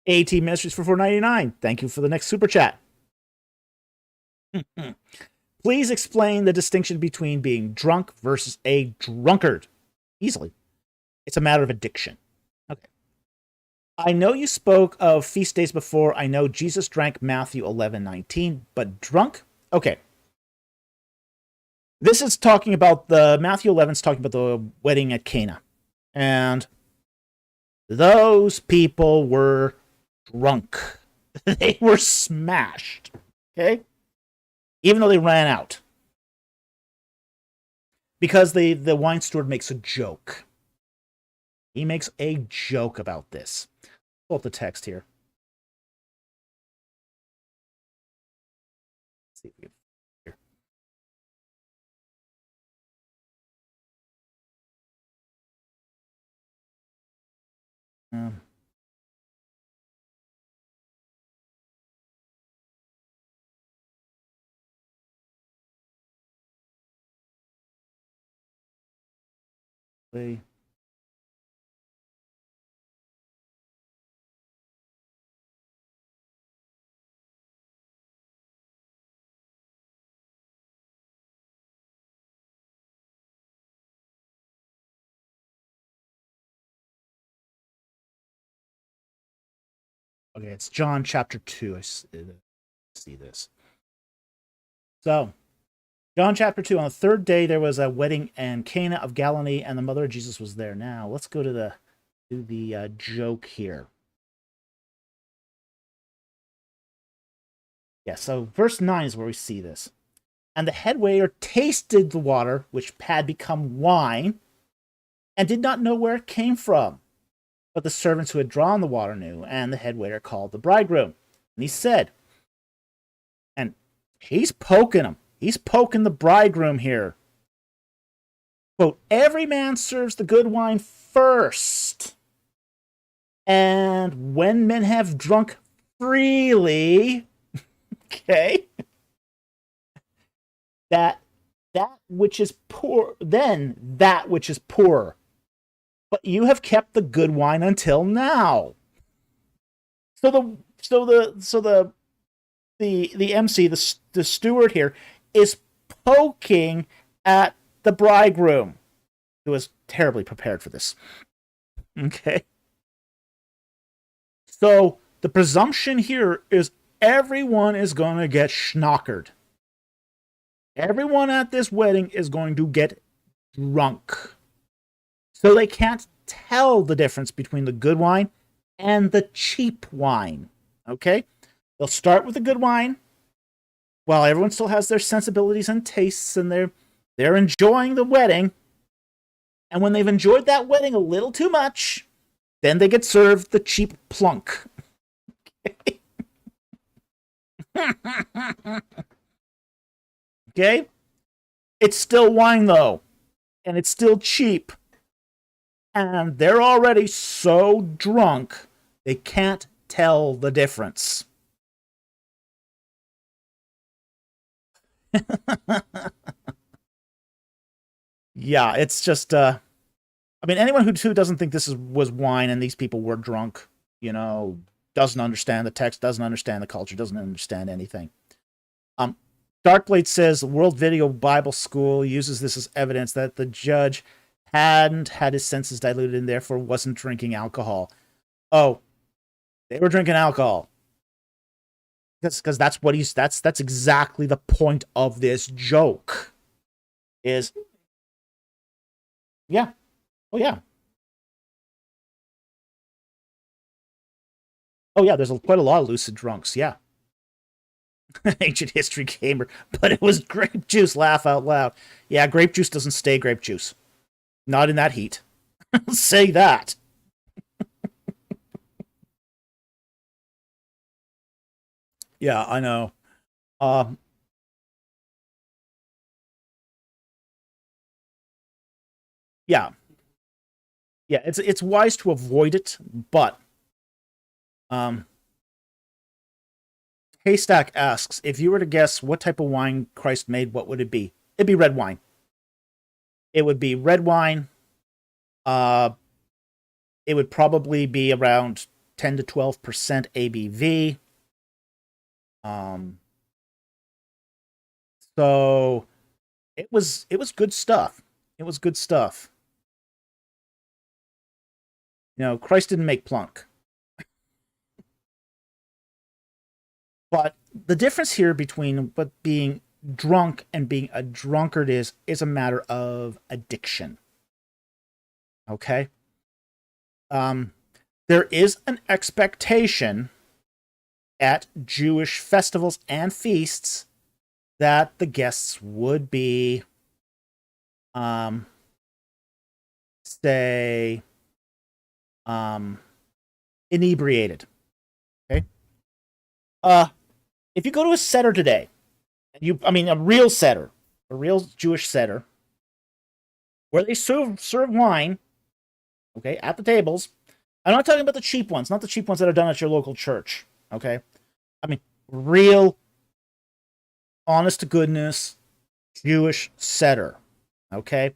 18 ministries for $4.99. Thank you for the next super chat. Please explain the distinction between being drunk versus a drunkard. Easily. It's a matter of addiction. Okay. I know you spoke of feast days before. I know Jesus drank Matthew 11:19, but drunk? Okay. This is talking about Matthew 11 is talking about the wedding at Cana. And those people were drunk. They were smashed. Okay? Even though they ran out. Because the wine steward makes a joke. He makes a joke about this. Pull up the text here. Let's see if we can here. Okay, it's John chapter 2. I see this. So, John chapter 2. On the third day, there was a wedding in Cana of Galilee, and the mother of Jesus was there. Now, let's go to the joke here. Yeah, so verse 9 is where we see this. And the head waiter tasted the water, which had become wine, and did not know where it came from. But the servants who had drawn the water knew, and the head waiter called the bridegroom. And he said, and He's poking him. He's poking the bridegroom here. Quote, every man serves the good wine first. And when men have drunk freely, okay, that which is poor, then that which is poorer. But you have kept the good wine until now. So the MC, the steward here, is poking at the bridegroom, who was terribly prepared for this. Okay. So the presumption here is everyone is going to get schnockered. Everyone at this wedding is going to get drunk. So they can't tell the difference between the good wine and the cheap wine. Okay? They'll start with the good wine while everyone still has their sensibilities and tastes and they're enjoying the wedding. And when they've enjoyed that wedding a little too much, then they get served the cheap plunk. Okay? It's still wine, though. And it's still cheap. And they're already so drunk, they can't tell the difference. Yeah, it's just, I mean, anyone who doesn't think this was wine and these people were drunk, doesn't understand the text, doesn't understand the culture, doesn't understand anything. Darkblade says World Video Bible School uses this as evidence that the judge hadn't had his senses diluted and therefore wasn't drinking alcohol. Oh, they were drinking alcohol. Because that's what that's exactly the point of this joke. Is yeah. Oh yeah. Oh yeah, there's quite a lot of lucid drunks, yeah. Ancient history gamer, but it was grape juice, laugh out loud. Yeah, grape juice doesn't stay grape juice. Not in that heat. Say that. Yeah, I know. Yeah. Yeah, it's wise to avoid it, but Haystack asks, if you were to guess what type of wine Christ made, what would it be? It'd be red wine. It would be red wine. It would probably be around 10 to 12% ABV. So it was good stuff. It was good stuff. Christ didn't make plunk. But the difference here between being drunk and being a drunkard is a matter of addiction. Okay? There is an expectation at Jewish festivals and feasts that the guests would be, say, inebriated. Okay? If you go to a seder today, a real seder, a real Jewish seder, where they serve wine, okay, at the tables. I'm not talking about the cheap ones, not the cheap ones that are done at your local church, okay? I mean, real, honest to goodness, Jewish seder, okay?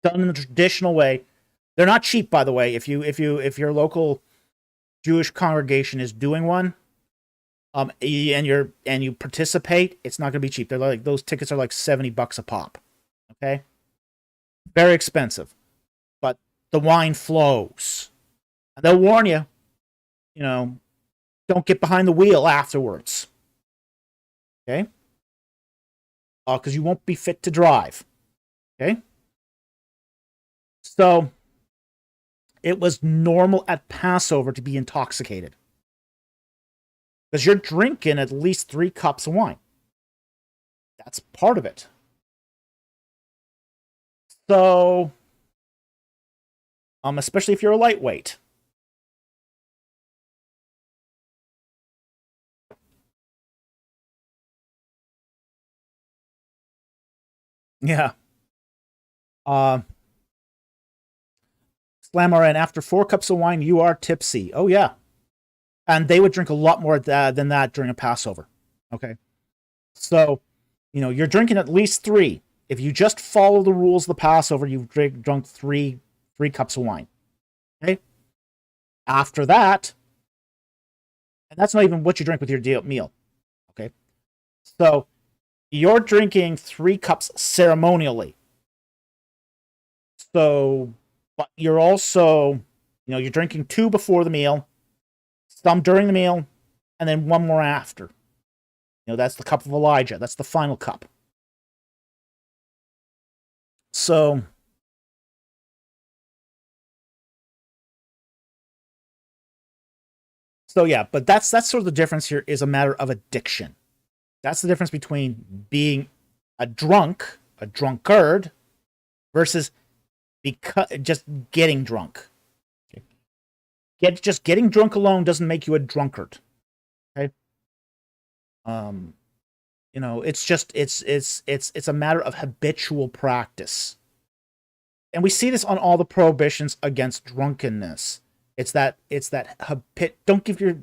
Done in the traditional way. They're not cheap, by the way. If your local Jewish congregation is doing one, and you participate, it's not going to be cheap. They're like, those tickets are like $70 a pop, okay? Very expensive, but the wine flows. And they'll warn you, don't get behind the wheel afterwards. Okay? Because you won't be fit to drive. Okay? So, it was normal at Passover to be intoxicated. Because you're drinking at least 3 cups of wine. That's part of it. So, especially if you're a lightweight. Yeah. Slammer, after 4 cups of wine, you are tipsy. Oh, yeah. And they would drink a lot more than that during a Passover. Okay. So, you're drinking at least 3. If you just follow the rules of the Passover, you've drunk three cups of wine. Okay. After that, and that's not even what you drink with your meal. Okay. So, you're drinking 3 cups ceremonially. So, but you're also, you're drinking 2 before the meal, some during the meal, and then 1 more after. That's the cup of Elijah. That's the final cup. So yeah, but that's sort of the difference here, is a matter of addiction. That's the difference between being a drunkard, versus just getting drunk. Just getting drunk alone doesn't make you a drunkard. Okay. It's a matter of habitual practice. And we see this on all the prohibitions against drunkenness. It's that don't give your,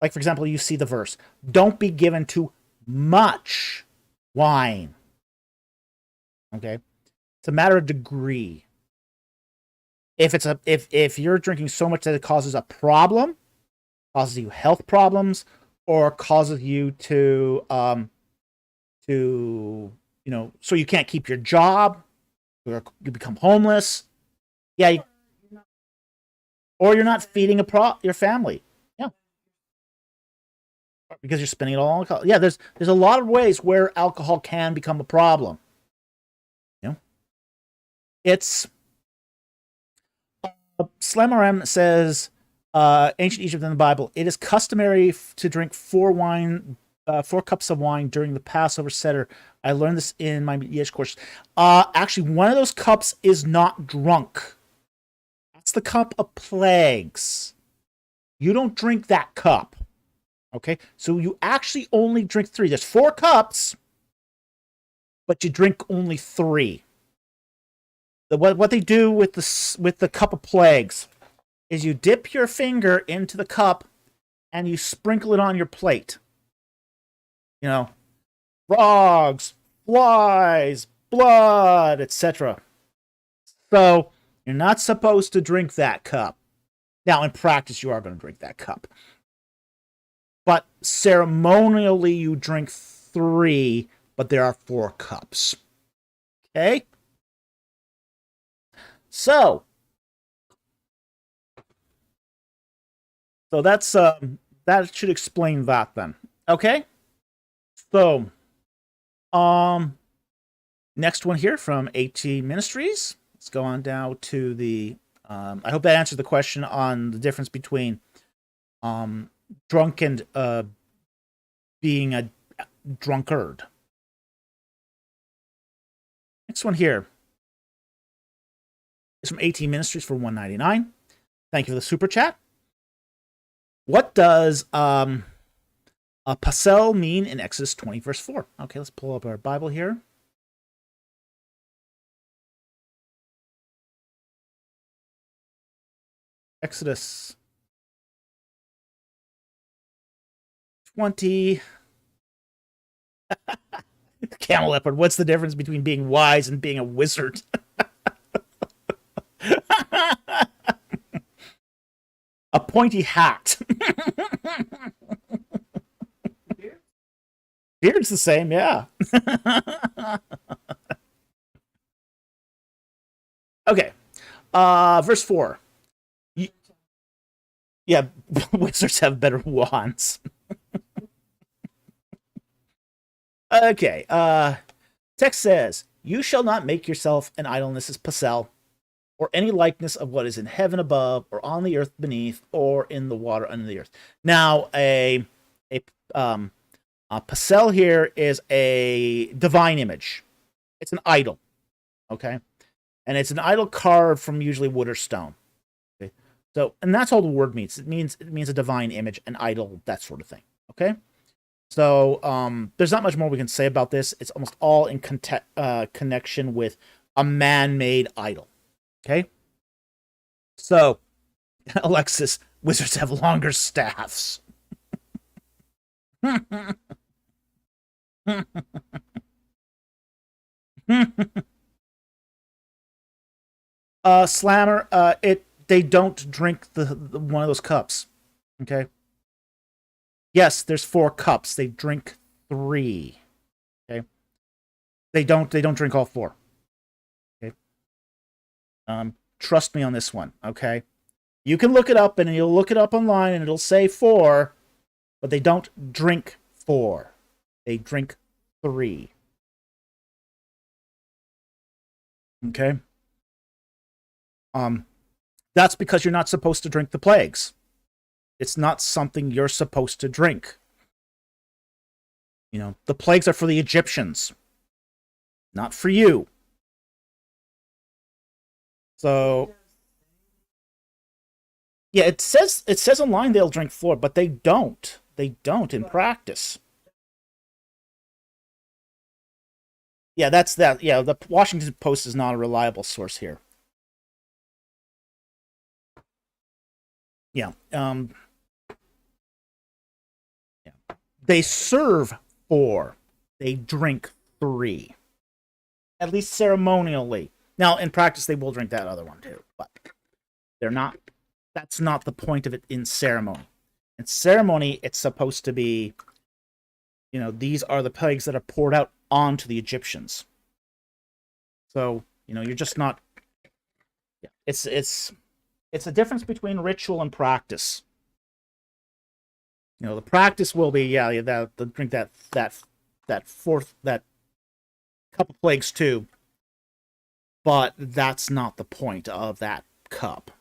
like, for example, you see the verse, don't be given to much wine. Okay? It's a matter of degree. If you're drinking so much that it causes a problem, causes you health problems, or causes you to so you can't keep your job, or you become homeless. Yeah, or you're not feeding your family. Yeah, because you're spending it all on alcohol. Yeah, there's a lot of ways where alcohol can become a problem. It's Slamarem says, ancient Egypt in the Bible, it is customary to drink 4 cups of wine during the Passover Seder. I learned this in my Yiddish course. Actually, one of those cups is not drunk. That's the cup of plagues. You don't drink that cup. Okay? So you actually only drink 3. There's 4 cups, but you drink only 3. What they do with the cup of plagues is you dip your finger into the cup and you sprinkle it on your plate. Frogs, flies, blood, etc. So you're not supposed to drink that cup. Now, in practice, you are going to drink that cup. But ceremonially, you drink 3, but there are 4 cups. Okay? So that's that should explain that then. Okay? So next one here from AT Ministries. Let's go on down to the I hope that answers the question on the difference between drunk and being a drunkard. Next one here is from AT Ministries for $1.99. Thank you for the super chat. What does a pesel mean in Exodus 20, verse 4? Okay, let's pull up our Bible here. Exodus 20. Camel leopard. What's the difference between being wise and being a wizard? A pointy hat. Beard's the same, yeah. Okay. Verse 4. Yeah, wizards have better wands. Okay. Text says, you shall not make yourself an idol, and this is pesel, or any likeness of what is in heaven above, or on the earth beneath, or in the water under the earth. Now, a pesel here is a divine image. It's an idol, okay? And it's an idol carved from usually wood or stone. Okay? So, and that's all the word means. It means a divine image, an idol, that sort of thing, okay? So there's not much more we can say about this. It's almost all in connection with a man-made idol. Okay? So, Alexis, wizards have longer staffs. Slammer, they don't drink the one of those cups. Okay? Yes, there's 4 cups. They drink 3. Okay? They don't drink all 4. Okay? Trust me on this one, okay? You can look it up, and you'll look it up online, and it'll say 4, but they don't drink 4. They drink 3. Okay? That's because you're not supposed to drink the plagues. It's not something you're supposed to drink. You know, the plagues are for the Egyptians, not for you. So, yeah, it says online they'll drink 4, but they don't. They don't in practice. Yeah, that's that. Yeah, the Washington Post is not a reliable source here. Yeah. Yeah. They serve 4. They drink 3. At least ceremonially. Now, in practice, they will drink that other one too, but they're not. That's not the point of it in ceremony. In ceremony, it's supposed to be, you know, these are the plagues that are poured out onto the Egyptians. So, you know, you're just not. Yeah, it's a difference between ritual and practice. You know, the practice will be, yeah, that drink that cup of plagues too. But that's not the point of that cup.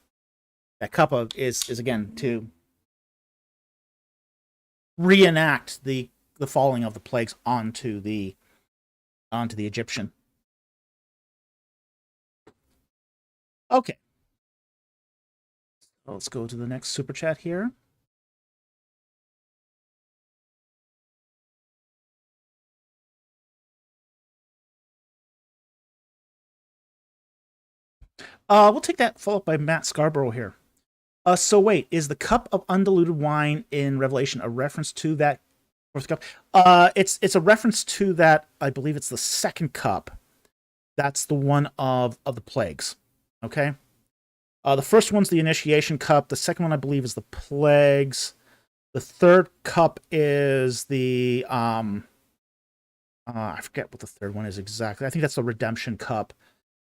That cup is again to reenact the falling of the plagues onto the Egyptian. Okay. Let's go to the next super chat here. We'll take that followed by Matt Scarborough here. So wait, is the cup of undiluted wine in Revelation a reference to that fourth cup? It's a reference to that. I believe it's the second cup. That's the one of the plagues. Okay. The first one's the initiation cup. The second one, I believe, is the plagues. The third cup is the I forget what the third one is exactly. I think that's the redemption cup.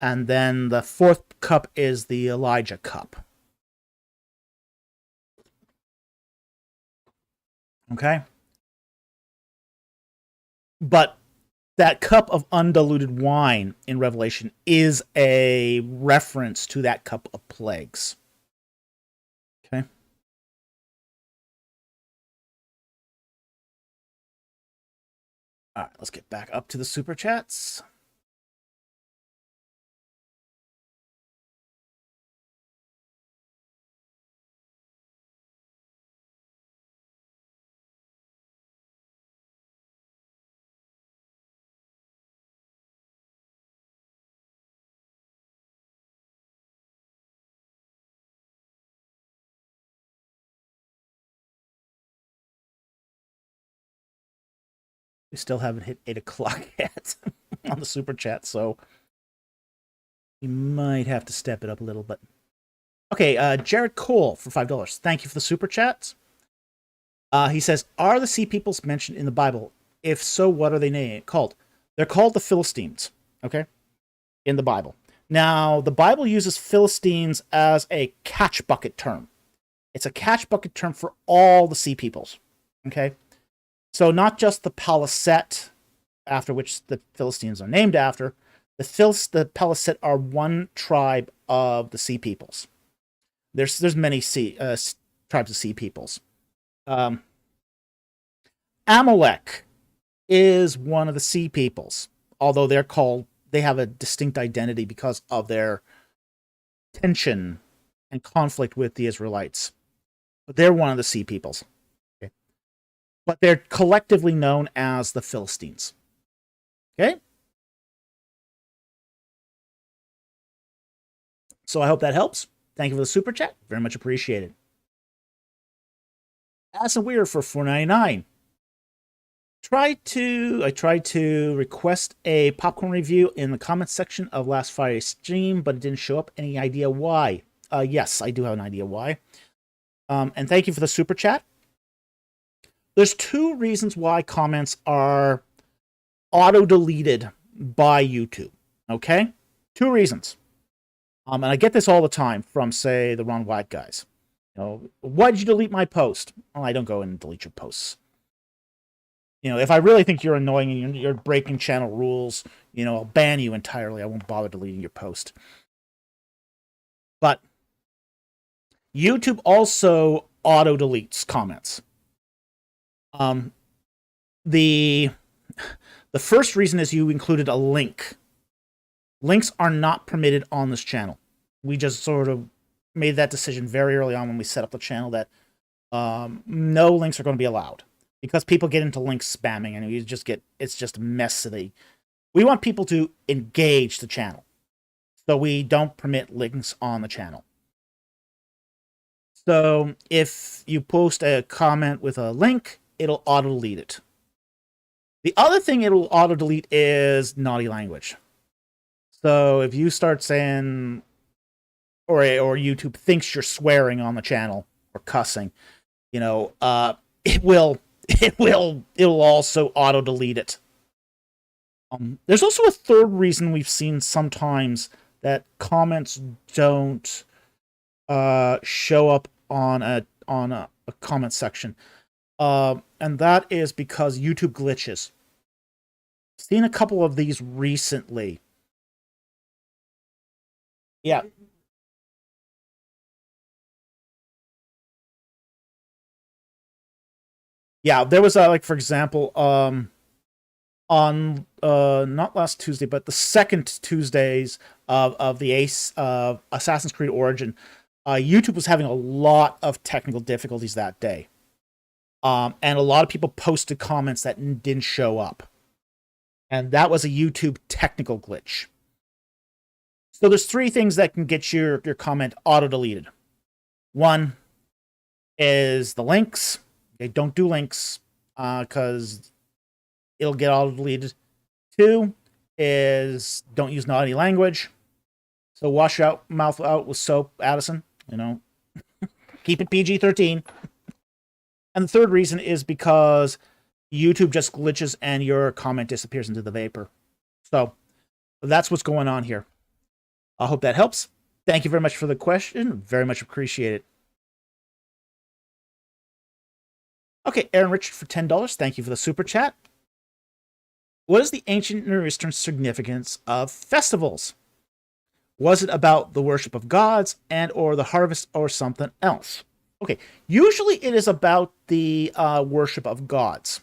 And then the fourth cup is the Elijah cup. Okay? But that cup of undiluted wine in Revelation is a reference to that cup of plagues. Okay? All right, let's get back up to the super chats. We still haven't hit 8 o'clock yet on the super chat, so we might have to step it up a little bit. Okay, Jared Cole for $5. Thank you for the super chats. He says, are the sea peoples mentioned in the Bible? If so, what are they called? They're called the Philistines, okay, in the Bible. Now, the Bible uses Philistines as a catch bucket term. It's a catch bucket term for all the sea peoples, okay? So not just the Paliset, after which the Philistines are named after. The Paliset are one tribe of the sea peoples. There's many tribes of sea peoples. Amalek is one of the sea peoples, although they have a distinct identity because of their tension and conflict with the Israelites. But they're one of the sea peoples. Okay. but they're collectively known as the Philistines. Okay? So I hope that helps. Thank you for the super chat. Very much appreciated. As a Weird for $4.99. I tried to request a popcorn review in the comments section of last Friday's stream, but it didn't show up. Any idea why? Yes, I do have an idea why. And thank you for the super chat. There's two reasons why comments are auto-deleted by YouTube. Okay? Two reasons. And I get this all the time from, say, the Ron White guys. You know, why did you delete my post? Well, I don't go and delete your posts. You know, if I really think you're annoying and you're breaking channel rules, you know, I'll ban you entirely. I won't bother deleting your post. But YouTube also auto-deletes comments. The first reason is you included a link. Links are not permitted on this channel. We just sort of made that decision very early on when we set up the channel that no links are going to be allowed. Because people get into link spamming and it's just messy. We want people to engage the channel. So we don't permit links on the channel. So if you post a comment with a link, it'll auto-delete it. The other thing it'll auto-delete is naughty language. So if you start saying, or YouTube thinks you're swearing on the channel or cussing, you know, it'll also auto-delete it. There's also a third reason we've seen sometimes that comments don't show up on a comment section. And that is because YouTube glitches. Seen a couple of these recently. Yeah. Yeah, there was like, for example, on not last Tuesday, but the second Tuesdays of the Assassin's Creed Origin, YouTube was having a lot of technical difficulties that day. And a lot of people posted comments that didn't show up. And that was a YouTube technical glitch. So there's three things that can get your comment auto-deleted. One is the links. Okay, don't do links because it'll get auto-deleted. Two is don't use naughty language. So wash your mouth out with soap, Addison. You know, keep it PG-13. And the third reason is because YouTube just glitches and your comment disappears into the vapor. So that's what's going on here. I hope that helps. Thank you very much for the question. Very much appreciate it. Okay, Aaron Richard for $10. Thank you for the super chat. What is the ancient Near Eastern significance of festivals? Was it about the worship of gods and or the harvest or something else? Okay, usually it is about the worship of gods.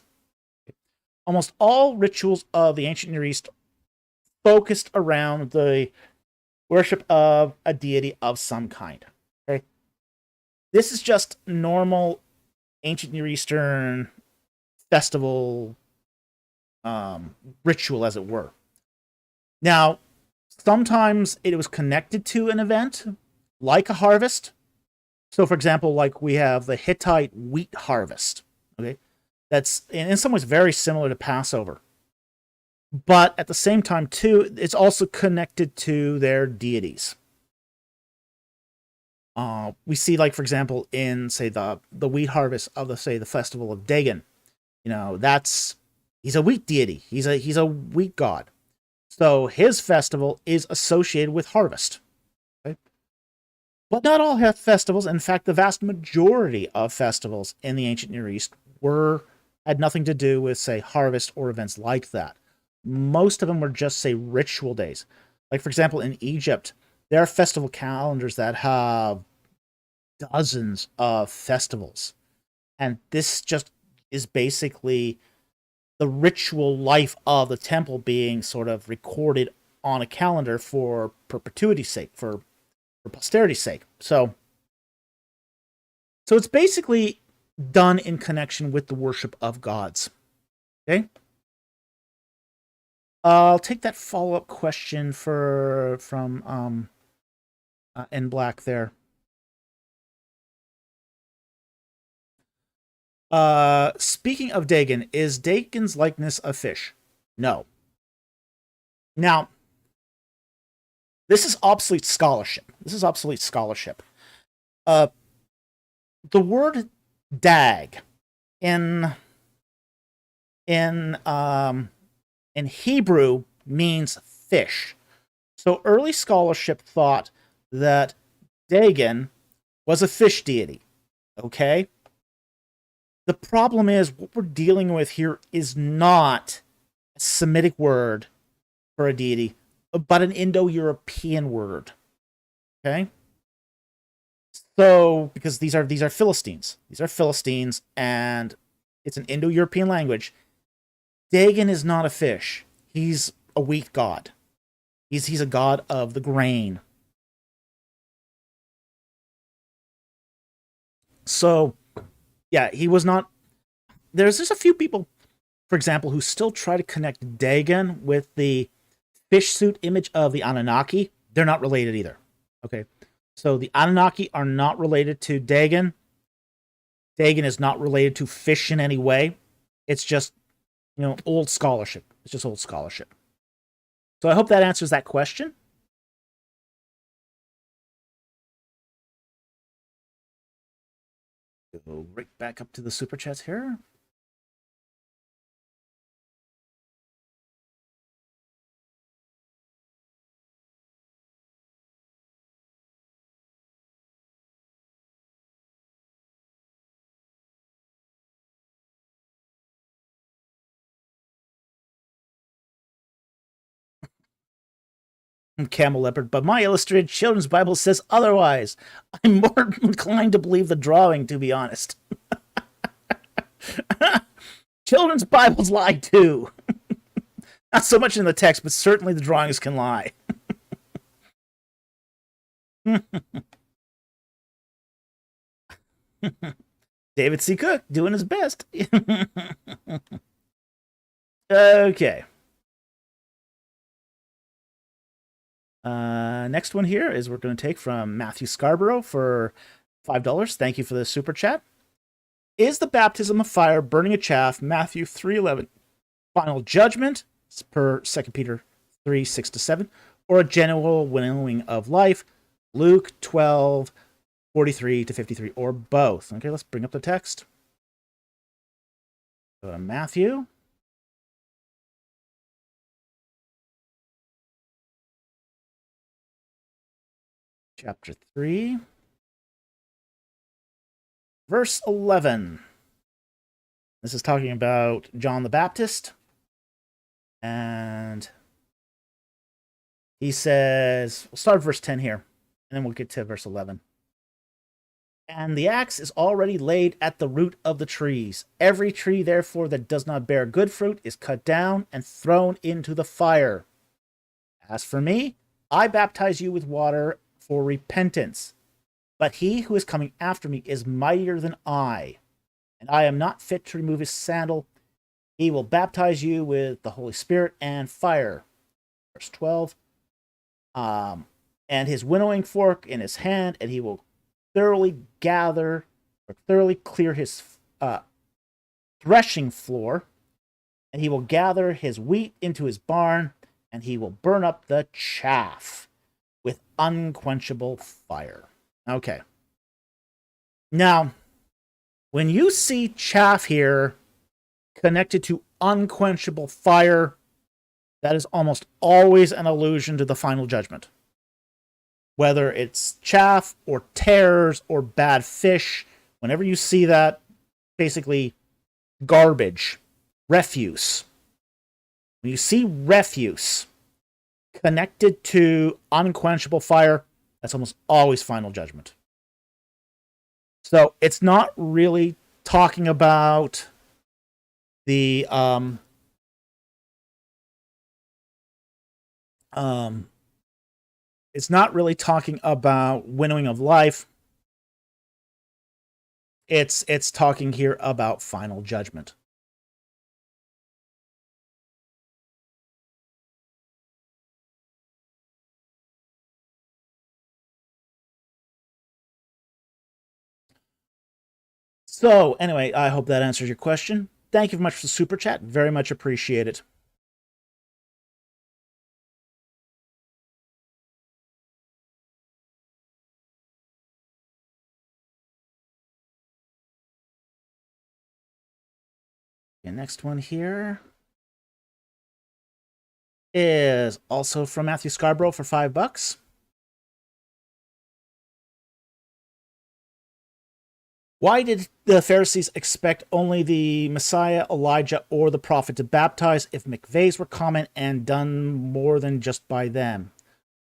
Almost all rituals of the ancient Near East focused around the worship of a deity of some kind. Okay, this is just normal ancient Near Eastern festival ritual, as it were. Now, sometimes it was connected to an event, like a harvest. So, for example, like we have the Hittite wheat harvest. Okay, that's in some ways very similar to Passover. But at the same time, too, it's also connected to their deities. We see, like, for example, in, say, the wheat harvest of, the festival of Dagon. You know, he's a wheat deity. He's a wheat god. So his festival is associated with harvest. Okay? But not all festivals. In fact, the vast majority of festivals in the ancient Near East had nothing to do with, say, harvest or events like that. Most of them were just, say, ritual days. Like, for example, in Egypt, there are festival calendars that have dozens of festivals. And this just is basically the ritual life of the temple being sort of recorded on a calendar for perpetuity's sake, for posterity's sake. So it's basically done in connection with the worship of gods. Okay? I'll take that follow-up question from N Black there. Speaking of Dagon, is Dagon's likeness a fish? No. Now, this is obsolete scholarship. The word dag in Hebrew means fish. So early scholarship thought that Dagon was a fish deity. Okay? The problem is, what we're dealing with here is not a Semitic word for a deity, but an Indo-European word. Okay? So, because these are Philistines. These are Philistines, and it's an Indo-European language. Dagon is not a fish. He's a wheat god. He's a god of the grain. So, yeah, he was not. There's just a few people, for example, who still try to connect Dagon with the fish suit image of the Anunnaki. They're not related either. Okay. So the Anunnaki are not related to Dagon. Dagon is not related to fish in any way. It's just, old scholarship. It's just old scholarship. So I hope that answers that question. Go right back up to the super chats here. Camel Leopard, but my illustrated children's Bible says otherwise. I'm more inclined to believe the drawing, to be honest. Children's Bibles lie too. Not so much in the text, but certainly the drawings can lie. David C. Cook doing his best. Okay. Next one here is we're going to take from Matthew Scarborough for $5. Thank you for the super chat. Is the baptism of fire, burning of chaff, Matthew 3:11, final judgment, per 2 Peter 3:6-7, or a general winnowing of life, Luke 12:43-53, or both? Okay, let's bring up the text. Go to Matthew. Chapter 3, verse 11. This is talking about John the Baptist. And he says, we'll start verse 10 here, and then we'll get to verse 11. And the axe is already laid at the root of the trees. Every tree, therefore, that does not bear good fruit is cut down and thrown into the fire. As for me, I baptize you with water for repentance. But he who is coming after me is mightier than I, and I am not fit to remove his sandal. He will baptize you with the Holy Spirit and fire. Verse 12. And his winnowing fork in his hand, and he will thoroughly clear his threshing floor, and he will gather his wheat into his barn, and he will burn up the chaff with unquenchable fire. Okay. Now, when you see chaff here connected to unquenchable fire, that is almost always an allusion to the final judgment. Whether it's chaff or tares or bad fish, whenever you see that, basically garbage, refuse. When you see refuse connected to unquenchable fire, that's almost always final judgment. So it's not really talking about the it's not really talking about winnowing of life. It's talking here about final judgment. So, anyway, I hope that answers your question. Thank you very much for the super chat. Very much appreciate it. Okay, next one here is also from Matthew Scarborough for $5. Why did the Pharisees expect only the Messiah, Elijah, or the prophet to baptize if mikvahs were common and done more than just by them?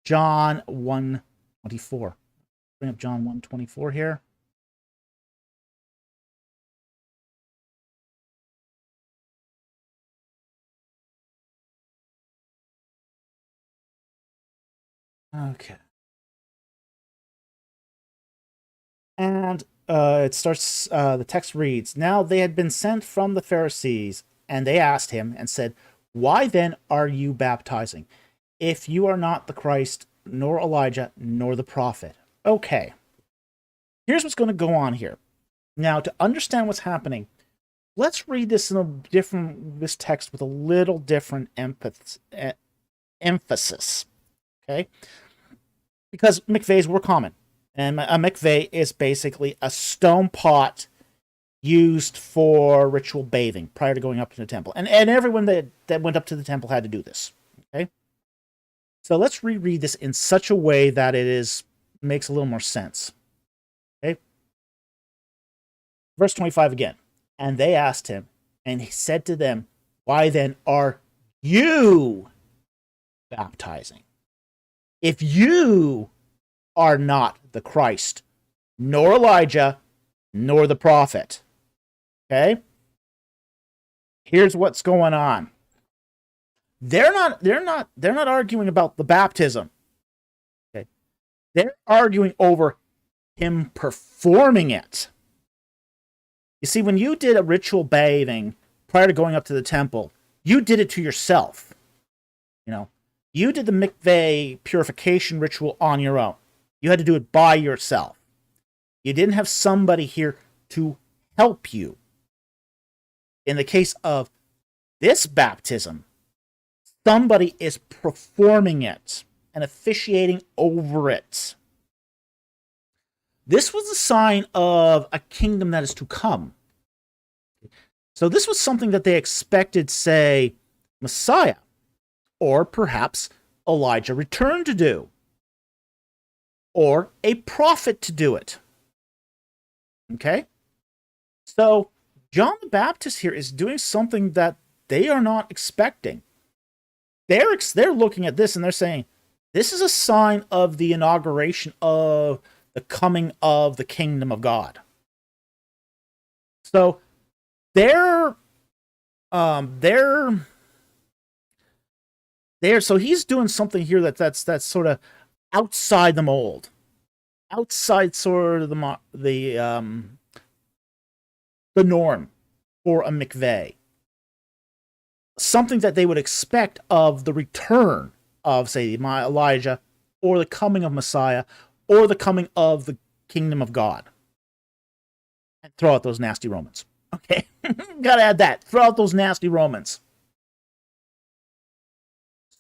John 1:24. Bring up John 1:24 here. Okay. And it starts, the text reads, Now they had been sent from the Pharisees, and they asked him and said, Why then are you baptizing, if you are not the Christ, nor Elijah, nor the prophet? Okay. Here's what's going to go on here. Now, to understand what's happening, let's read this this text with a little different emphasis. Okay? Because mikvahs were common. And a mikveh is basically a stone pot used for ritual bathing prior to going up to the temple. And everyone that went up to the temple had to do this. Okay? So let's reread this in such a way that makes a little more sense. Okay? Verse 25 again. And they asked him, and he said to them, Why then are you baptizing, if you are not the Christ, nor Elijah, nor the prophet? Okay? Here's what's going on. They're not arguing about the baptism. Okay? They're arguing over him performing it. You see, when you did a ritual bathing prior to going up to the temple, you did it to yourself. You know, you did the mikveh purification ritual on your own. You had to do it by yourself. You didn't have somebody here to help you. In the case of this baptism, somebody is performing it and officiating over it. This was a sign of a kingdom that is to come. So this was something that they expected, say, Messiah, or perhaps Elijah returned to do, or a prophet to do it. Okay? So John the Baptist here is doing something that they are not expecting. They're looking at this and they're saying, this is a sign of the inauguration of the coming of the kingdom of God. So so he's doing something here that's sort of outside the mold, outside sort of the norm for a mikveh. Something that they would expect of the return of, say, Elijah, or the coming of Messiah, or the coming of the kingdom of God. And throw out those nasty Romans. Okay, gotta add that. Throw out those nasty Romans.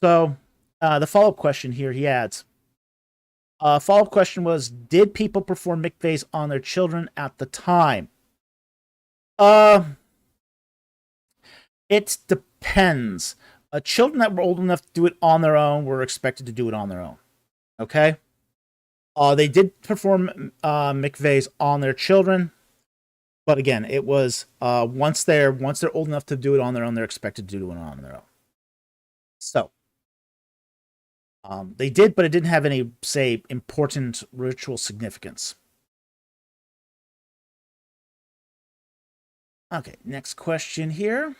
So, the follow-up question here, he adds, follow-up question was, did people perform mikvahs on their children at the time? It depends. Children that were old enough to do it on their own were expected to do it on their own. Okay? They did perform mikvahs on their children, but again, it was once they're old enough to do it on their own, they're expected to do it on their own. So they did, but it didn't have any, say, important ritual significance. Okay, next question here.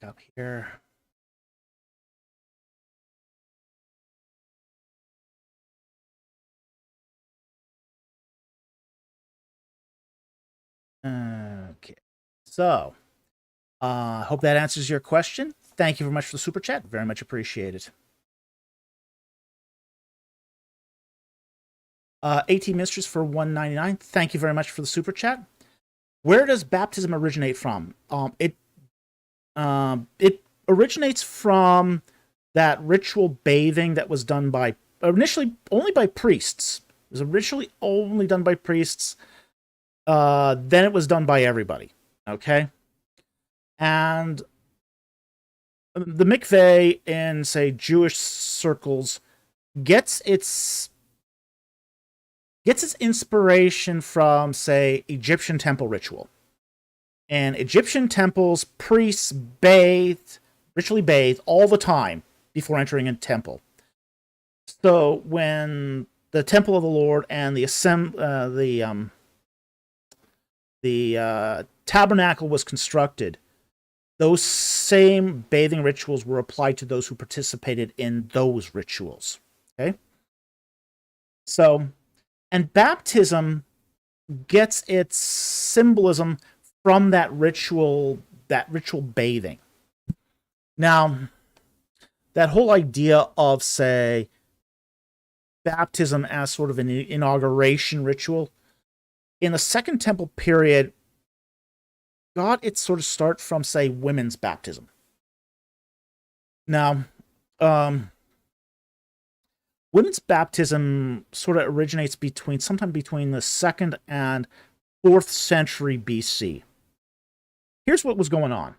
up here. Okay, so hope that answers your question. Thank you very much for the super chat. Very much appreciated. AT Mistress for $1.99. Thank you very much for the super chat. Where does baptism originate from? It originates from that ritual bathing that was done by initially only by priests. It was originally only done by priests. Then it was done by everybody. Okay, and the mikveh in, say, Jewish circles gets its inspiration from, say, Egyptian temple ritual. In Egyptian temples, priests ritually bathed all the time before entering a temple. So when the temple of the Lord and the tabernacle was constructed, those same bathing rituals were applied to those who participated in those rituals. Okay? So, and baptism gets its symbolism from that ritual bathing. Now, that whole idea of, say, baptism as sort of an inauguration ritual, in the Second Temple period, got its sort of start from, say, women's baptism. Now, women's baptism sort of originates sometime between the 2nd and 4th century BC. Here's what was going on.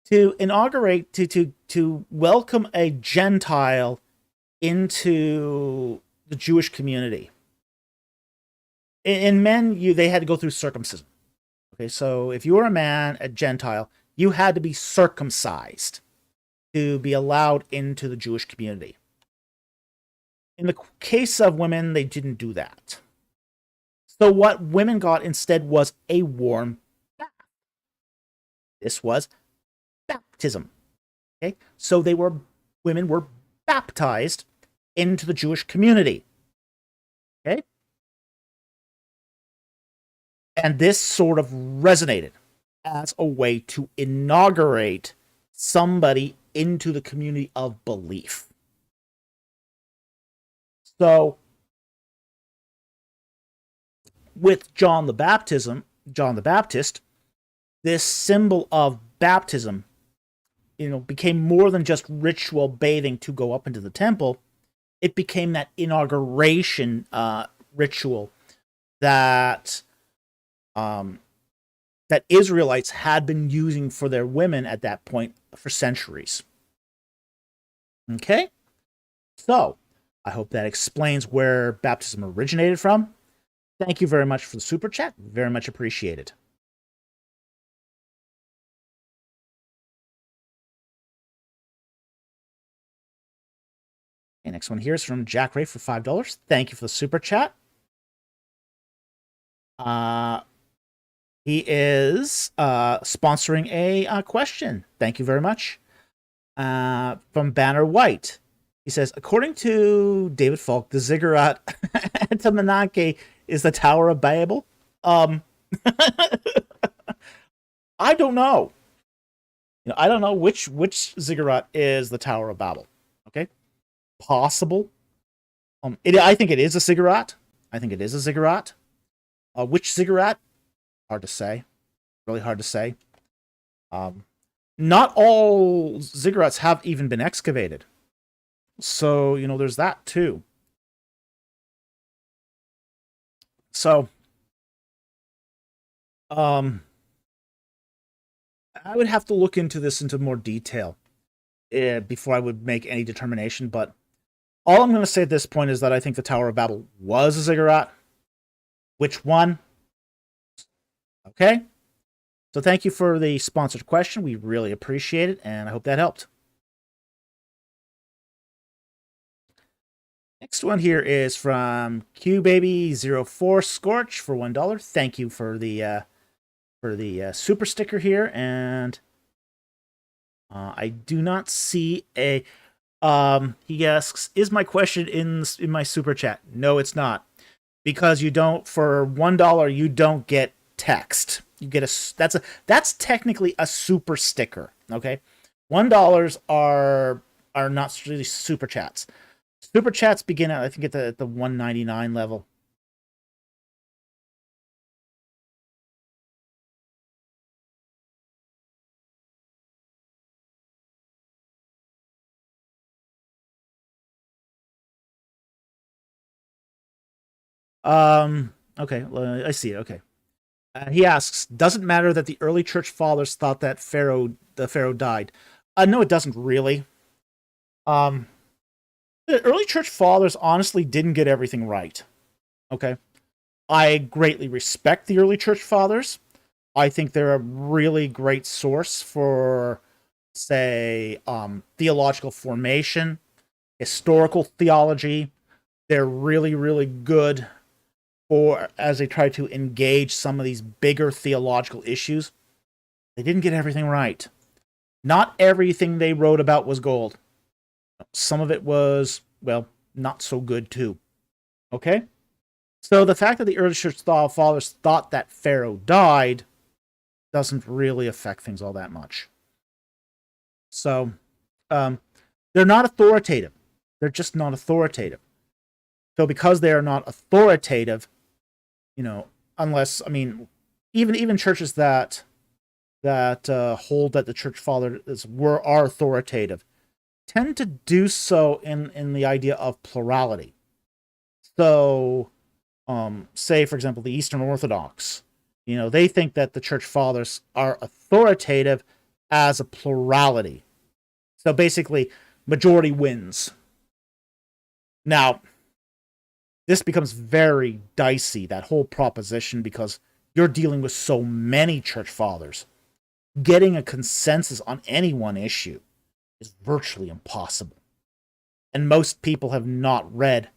To inaugurate, to welcome a Gentile into the Jewish community. In men, they had to go through circumcision. Okay, so if you were a man, a Gentile, you had to be circumcised to be allowed into the Jewish community. In the case of women, they didn't do that. So what women got instead was a warm bath. This was baptism. Okay, so women were baptized into the Jewish community. Okay, and this sort of resonated as a way to inaugurate somebody into the community of belief. So, with John the Baptist, this symbol of baptism, became more than just ritual bathing to go up into the temple. It became that inauguration ritual that Israelites had been using for their women at that point for centuries. Okay? So, I hope that explains where baptism originated from. Thank you very much for the super chat. Very much appreciated. Okay, next one here is from Jack Ray for $5. Thank you for the super chat. He is sponsoring a question. Thank you very much. From Banner White. He says, according to David Falk, the ziggurat at Menkaure is the Tower of Babel. I don't know. I don't know which ziggurat is the Tower of Babel. Okay, possible. I think it is a ziggurat. Which ziggurat? Hard to say. Really hard to say. Not all ziggurats have even been excavated. So, there's that too. So, I would have to look into this into more detail before I would make any determination, but all I'm going to say at this point is that I think the Tower of Babel was a ziggurat. Which one? Okay. So thank you for the sponsored question. We really appreciate it, and I hope that helped. Next one here is from QBaby04 Scorch for $1. Thank you for the super sticker here, and I do not see a. He asks, "Is my question in my super chat?" No, it's not, because you don't. For $1, you don't get text. You get that's technically a super sticker. Okay, $1 are not really super chats. Super chats begin at, I think, at the 199 level. Okay, I see it. Okay. He asks, "Doesn't matter that the early church fathers thought that the Pharaoh died." No, it doesn't really. Um, the early church fathers honestly didn't get everything right. Okay, I greatly respect the early church fathers. I think they're a really great source for, say, theological formation, historical theology. They're really, really good for as they try to engage some of these bigger theological issues. They didn't get everything right. Not everything they wrote about was gold. Some of it was, well, not so good too. Okay? So the fact that the early church fathers thought that Pharaoh died doesn't really affect things all that much. So, they're not authoritative. They're just not authoritative. So because they are not authoritative, unless, I mean, even churches that hold that the church fathers are authoritative tend to do so in the idea of plurality. So, say, for example, the Eastern Orthodox, they think that the church fathers are authoritative as a plurality. So basically, majority wins. Now, this becomes very dicey, that whole proposition, because you're dealing with so many church fathers. Getting a consensus on any one issue is virtually impossible. And most people have not read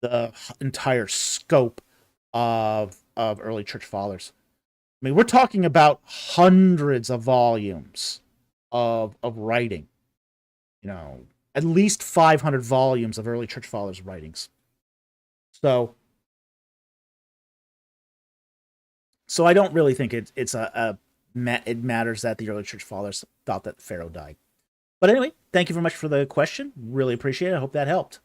the entire scope of early church fathers. I mean, we're talking about hundreds of volumes of writing. At least 500 volumes of early church fathers' writings. So I don't really think it matters that the early church fathers thought that Pharaoh died. But anyway, thank you very much for the question. Really appreciate it. I hope that helped.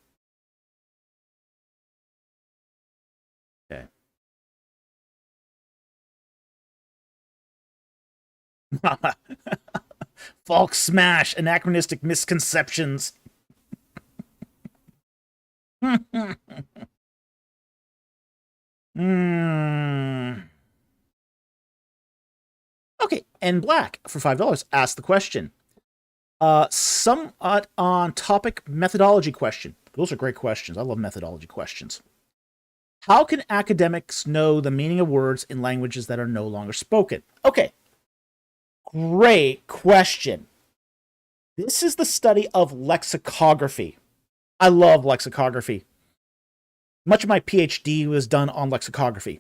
Okay. Falk smash, anachronistic misconceptions. Okay, and Black for $5 asked the question. Somewhat on topic methodology question. Those are great questions. I love methodology questions. How can academics know the meaning of words in languages that are no longer spoken? Okay, great question. This is the study of lexicography. I love lexicography. Much of my PhD was done on lexicography.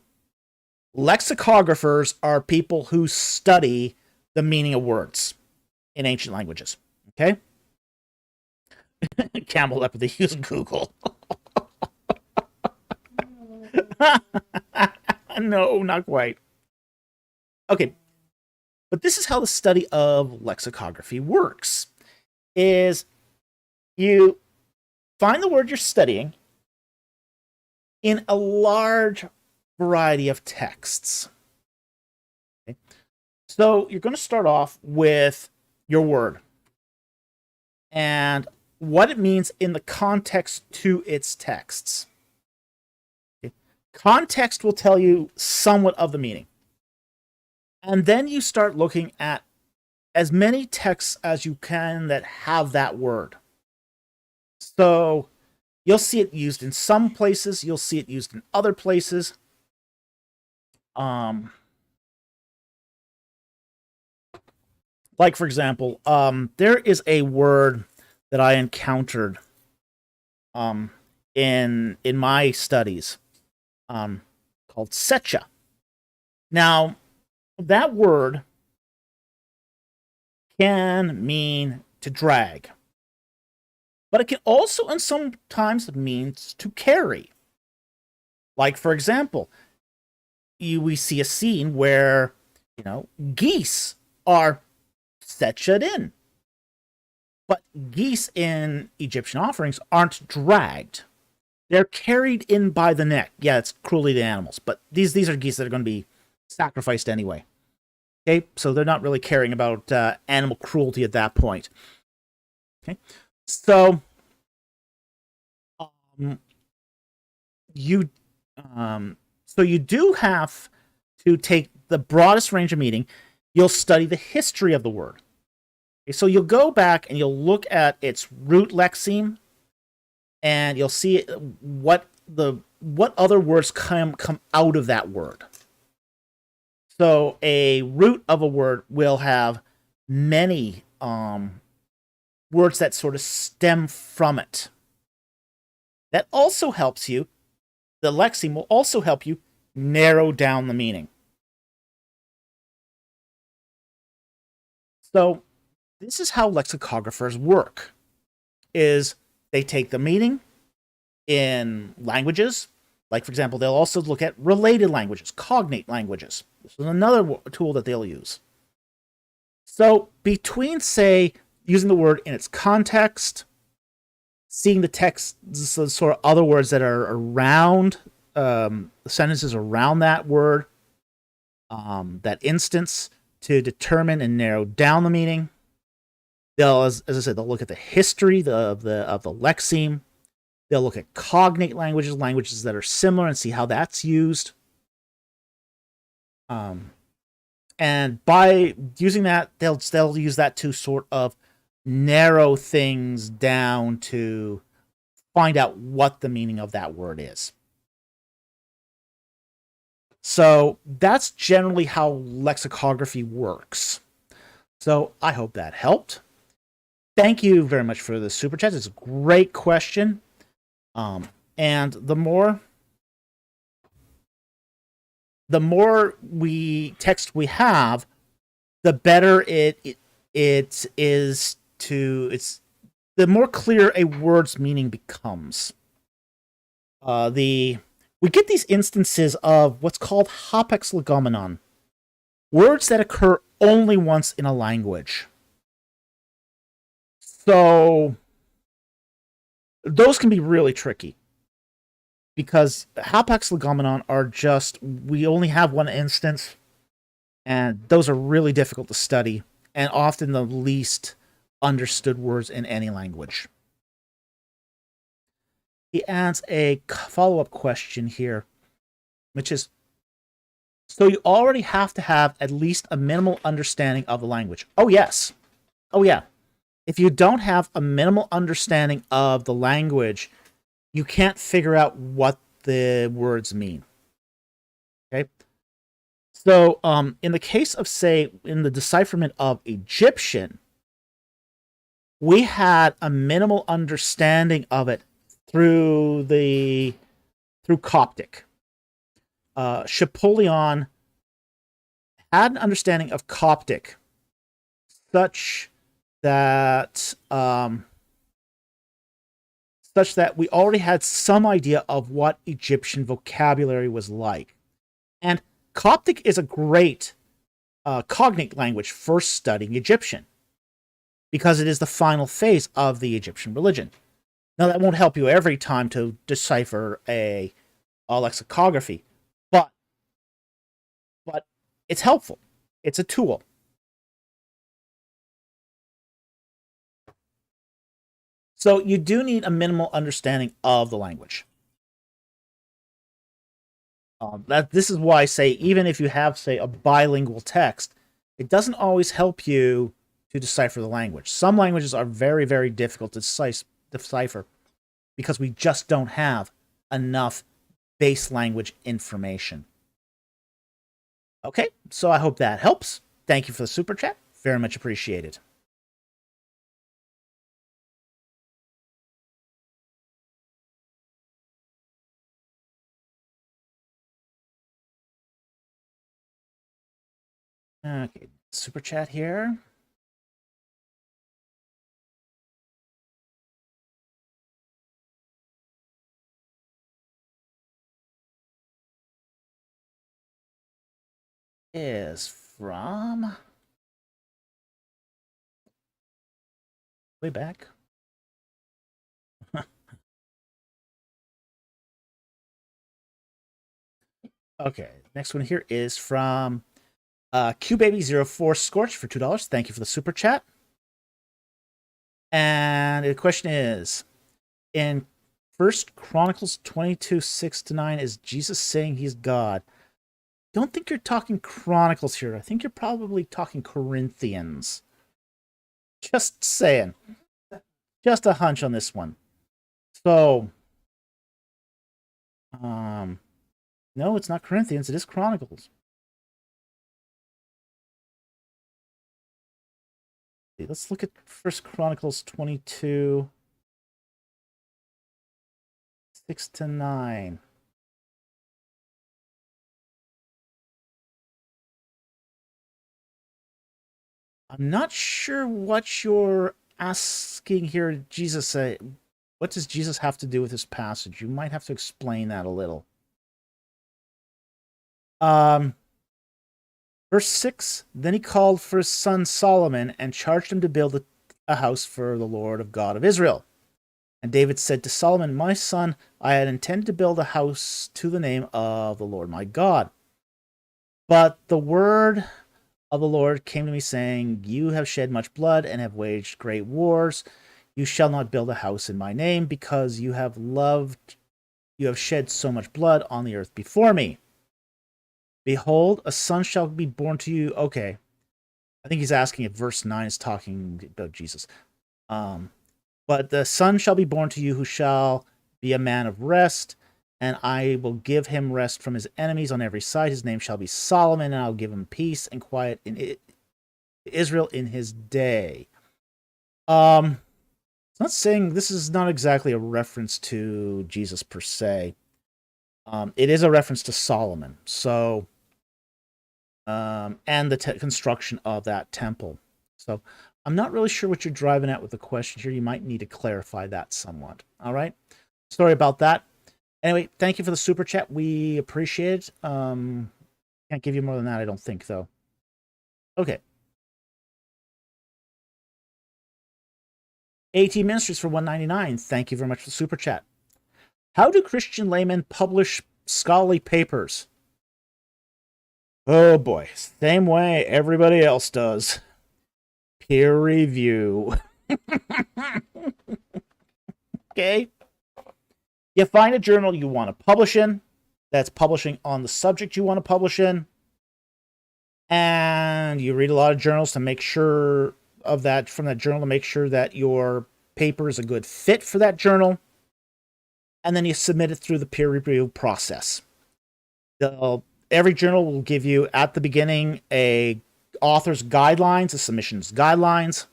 Lexicographers are people who study the meaning of words in ancient languages. Okay? Camel Leopard, use Google. No, not quite. Okay. But this is how the study of lexicography works. Is you find the word you're studying in a large variety of texts. Okay? So you're going to start off with your word and what it means in the context to its texts. Okay? Context will tell you somewhat of the meaning. And then you start looking at as many texts as you can that have that word. So you'll see it used in some places, you'll see it used in other places. Like, for example, there is a word that I encountered in my studies called secha. Now, that word can mean to drag, but it can also and sometimes means to carry. Like, for example, we see a scene where, geese are setched in. But geese in Egyptian offerings aren't dragged. They're carried in by the neck. Yeah, it's cruelty to animals, but these are geese that are going to be sacrificed anyway. Okay, so they're not really caring about animal cruelty at that point. Okay, so you do have to take the broadest range of meaning. You'll study the history of the word. Okay, so you'll go back and you'll look at its root lexeme, and you'll see what other words come out of that word. So a root of a word will have many words that sort of stem from it. That also helps you. The lexeme will also help you narrow down the meaning. So this is how lexicographers work. Is they take the meaning in languages. Like, for example, they'll also look at related languages, cognate languages. This is another tool that they'll use. So between, say, using the word in its context, seeing the text, so sort of other words that are around, sentences around that word, that instance, to determine and narrow down the meaning. They'll, as I said, they'll look at the history of the lexeme. They'll look at cognate languages that are similar, and see how that's used. And by using that, they'll use that to sort of narrow things down to find out what the meaning of that word is. So that's generally how lexicography works. So I hope that helped. Thank you very much for the super chat. It's a great question. And the more text we have, the better it is to the more clear a word's meaning becomes. We get these instances of what's called hapax legomenon, words that occur only once in a language. So those can be really tricky, because hapax legomenon are just, we only have one instance, and those are really difficult to study, and often the least understood words in any language. He adds a follow-up question here, which is, so you already have to have at least a minimal understanding of the language. Oh, yes. Oh, yeah. If you don't have a minimal understanding of the language, you can't figure out what the words mean. Okay? So, in the case of, say, in the decipherment of Egyptian, we had a minimal understanding of it through Coptic. Champollion had an understanding of Coptic such that we already had some idea of what Egyptian vocabulary was like. And Coptic is a great cognate language for studying Egyptian, because it is the final phase of the Egyptian religion. Now, that won't help you every time to decipher a lexicography, but it's helpful. It's a tool. So you do need a minimal understanding of the language. This is why I say, even if you have, say, a bilingual text, it doesn't always help you to decipher the language. Some languages are very, very difficult to decipher because we just don't have enough base language information. Okay, so I hope that helps. Thank you for the super chat. Very much appreciated. Okay, super chat here. is from way back. Okay, next one here is from QBaby04 Scorch for $2. Thank you for the super chat. And the question is, in First Chronicles 22:6-9, is Jesus saying he's God? Don't think you're talking Chronicles here. I think you're probably talking Corinthians. Just saying. Just a hunch on this one. So, no, it's not Corinthians. It is Chronicles. Let's look at First Chronicles 22:6-9. I'm not sure what you're asking here. Jesus, what does Jesus have to do with this passage? You might have to explain that a little. Verse 6, then he called for his son Solomon and charged him to build a house for the Lord of God of Israel. And David said to Solomon, my son, I had intended to build a house to the name of the Lord my God. But the word of the Lord came to me, saying, you have shed much blood and have waged great wars. You shall not build a house in my name, because you have shed so much blood on the earth before me. Behold, a son shall be born to you. Okay. I think he's asking if verse 9 is talking about Jesus. But the son shall be born to you who shall be a man of rest, and I will give him rest from his enemies on every side. His name shall be Solomon, and I'll give him peace and quiet in Israel in his day. It's not saying, this is not exactly a reference to Jesus per se. It is a reference to Solomon. So, and the construction of that temple. So I'm not really sure what you're driving at with the question here. You might need to clarify that somewhat. All right. Sorry about that. Anyway, thank you for the super chat. We appreciate it. Can't give you more than that, I don't think, though. Okay. AT Ministries for $1.99. Thank you very much for the super chat. How do Christian laymen publish scholarly papers? Oh boy, same way everybody else does. Peer review. Okay. You find a journal you want to publish in, that's publishing on the subject you want to publish in, and you read a lot of journals to make sure of that, from that journal, to make sure that your paper is a good fit for that journal, and then you submit it through the peer review process. Every journal will give you at the beginning a author's guidelines, a submissions guidelines,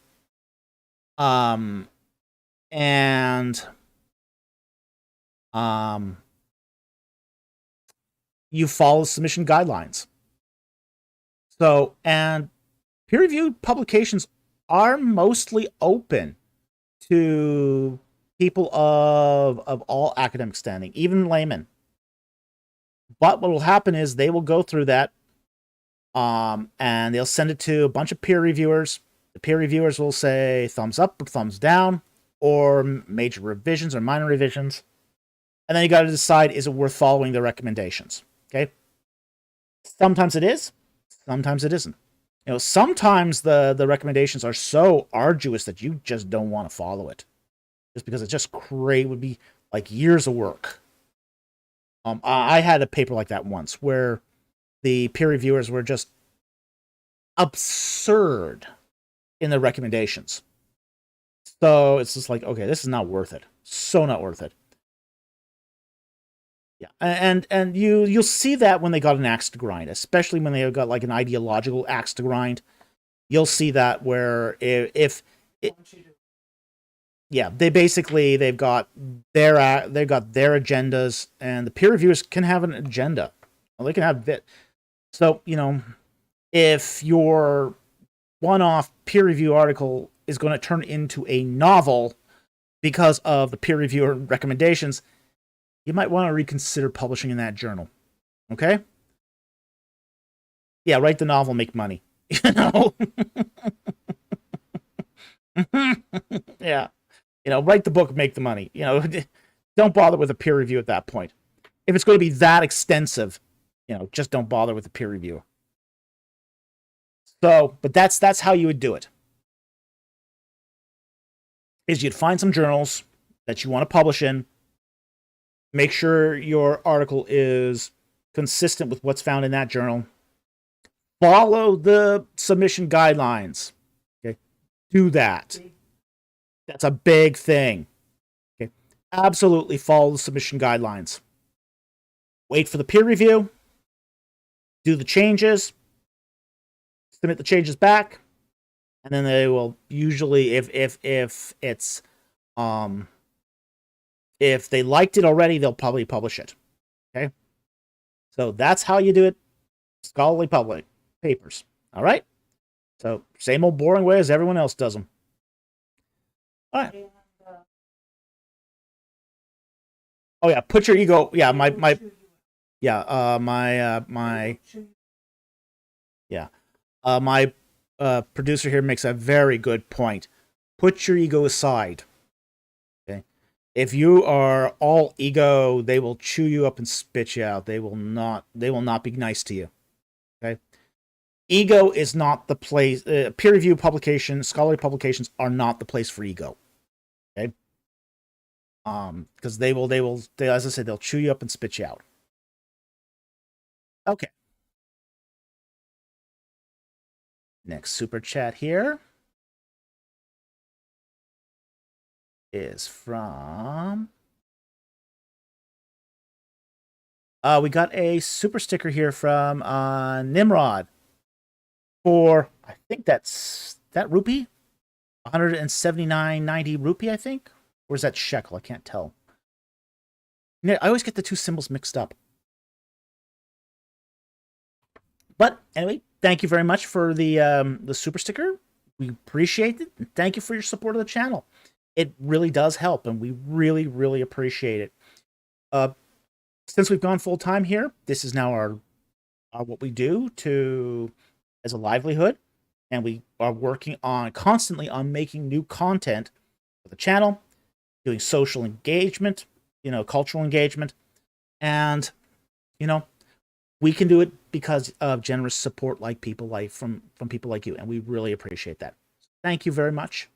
you follow submission guidelines. So, and peer-reviewed publications are mostly open to people of all academic standing, even laymen. But what will happen is they will go through that, and they'll send it to a bunch of peer reviewers. The peer reviewers will say thumbs up or thumbs down, or major revisions or minor revisions. And then you got to decide, is it worth following the recommendations? Okay. Sometimes it is, sometimes it isn't. You know, sometimes the recommendations are so arduous that you just don't want to follow it, just because it's just crazy. It would be like years of work. I had a paper like that once where the peer reviewers were just absurd in their recommendations. So it's just like, okay, this is not worth it. So not worth it. Yeah, and you'll see that when they got an axe to grind, especially when they got like an ideological axe to grind. You'll see that where yeah, they've got their agendas, and the peer reviewers can have an agenda. Well, they can have that. So, you know, if your one-off peer review article is going to turn into a novel because of the peer reviewer recommendations, you might want to reconsider publishing in that journal. Okay? Yeah, write the novel, make money. You know? Yeah. You know, write the book, make the money. You know, don't bother with a peer review at that point. If it's going to be that extensive, you know, just don't bother with the peer review. So, but that's how you would do it. Is you'd find some journals that you want to publish in. Make sure your article is consistent with what's found in that journal. Follow the submission guidelines. Okay, do that. That's a big thing. Okay, absolutely follow the submission guidelines. Wait for the peer review. Do the changes. Submit the changes back, and then they will usually, if it's if they liked it already, they'll probably publish it. Okay, so that's how you do it. Scholarly public papers. All right. So same old boring way as everyone else does them. All right. Oh yeah, put your ego. Yeah, my producer here makes a very good point. Put your ego aside. Okay, if you are all ego, they will chew you up and spit you out. They will not be nice to you. Okay, ego is not the place. Peer review publications, scholarly publications are not the place for ego. Okay, because they as I said, they'll chew you up and spit you out. Okay. Next super chat here is from... we got a super sticker here from Nimrod for, I think that rupee? 179.90 rupee, I think? Or is that shekel? I can't tell. I always get the two symbols mixed up. But anyway, thank you very much for the super sticker. We appreciate it. And thank you for your support of the channel. It really does help, and we really, really appreciate it. Since we've gone full time here, this is now our what we do as a livelihood, and we are working constantly on making new content for the channel, doing social engagement, cultural engagement, and we can do it because of generous support from people like you, and we really appreciate that. Thank you very much.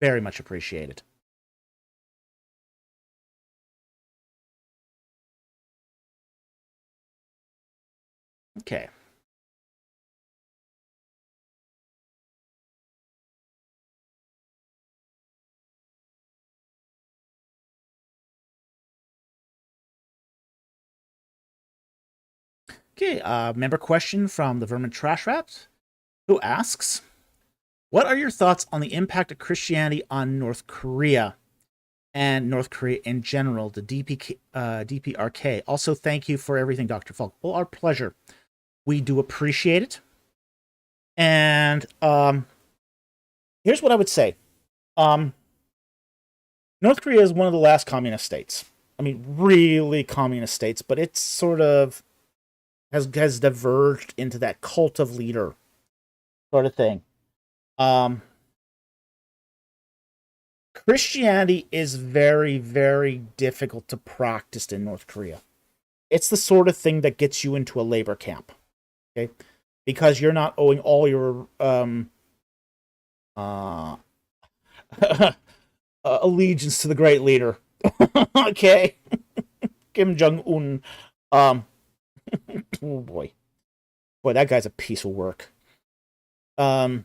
Very much appreciated. Okay. Okay, member question from the Vermin Trash Rat, who asks, what are your thoughts on the impact of Christianity on North Korea and North Korea in general, the DPRK? Also, thank you for everything, Dr. Falk. Well, our pleasure. We do appreciate it. And here's what I would say. North Korea is one of the last communist states. I mean, really communist states, but it's sort of has diverged into that cult of leader sort of thing. Christianity is very, very difficult to practice in North Korea. It's the sort of thing that gets you into a labor camp, okay? Because you're not owing all your allegiance to the great leader, okay? Kim Jong-un. Oh boy, that guy's a piece of work. I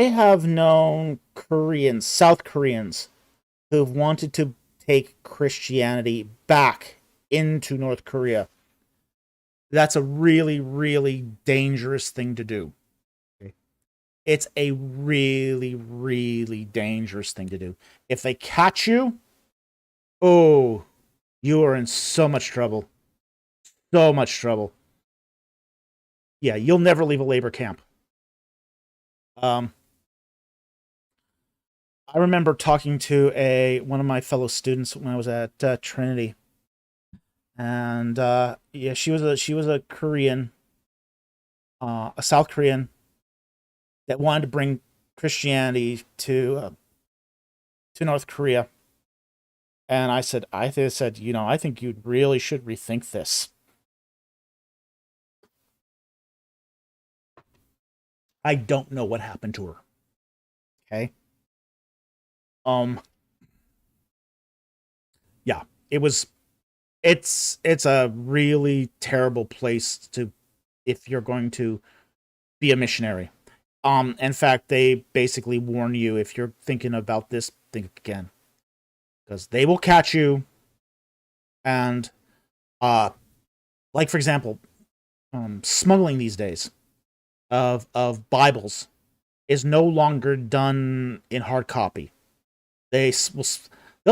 have known South Koreans who've wanted to take Christianity back into North Korea. That's a really, really dangerous thing to do. It's a really, really dangerous thing to do. If they catch you, oh, you are in so much trouble. So much trouble. Yeah, you'll never leave a labor camp. I remember talking to one of my fellow students when I was at Trinity, and yeah, she was a Korean, a South Korean that wanted to bring Christianity to North Korea. And I said, I think you really should rethink this. I don't know what happened to her. Okay. Yeah, it's a really terrible place to, if you're going to be a missionary. In fact, they basically warn you, if you're thinking about this, think again, because they will catch you. And like, for example, smuggling these days of Bibles is no longer done in hard copy. They'll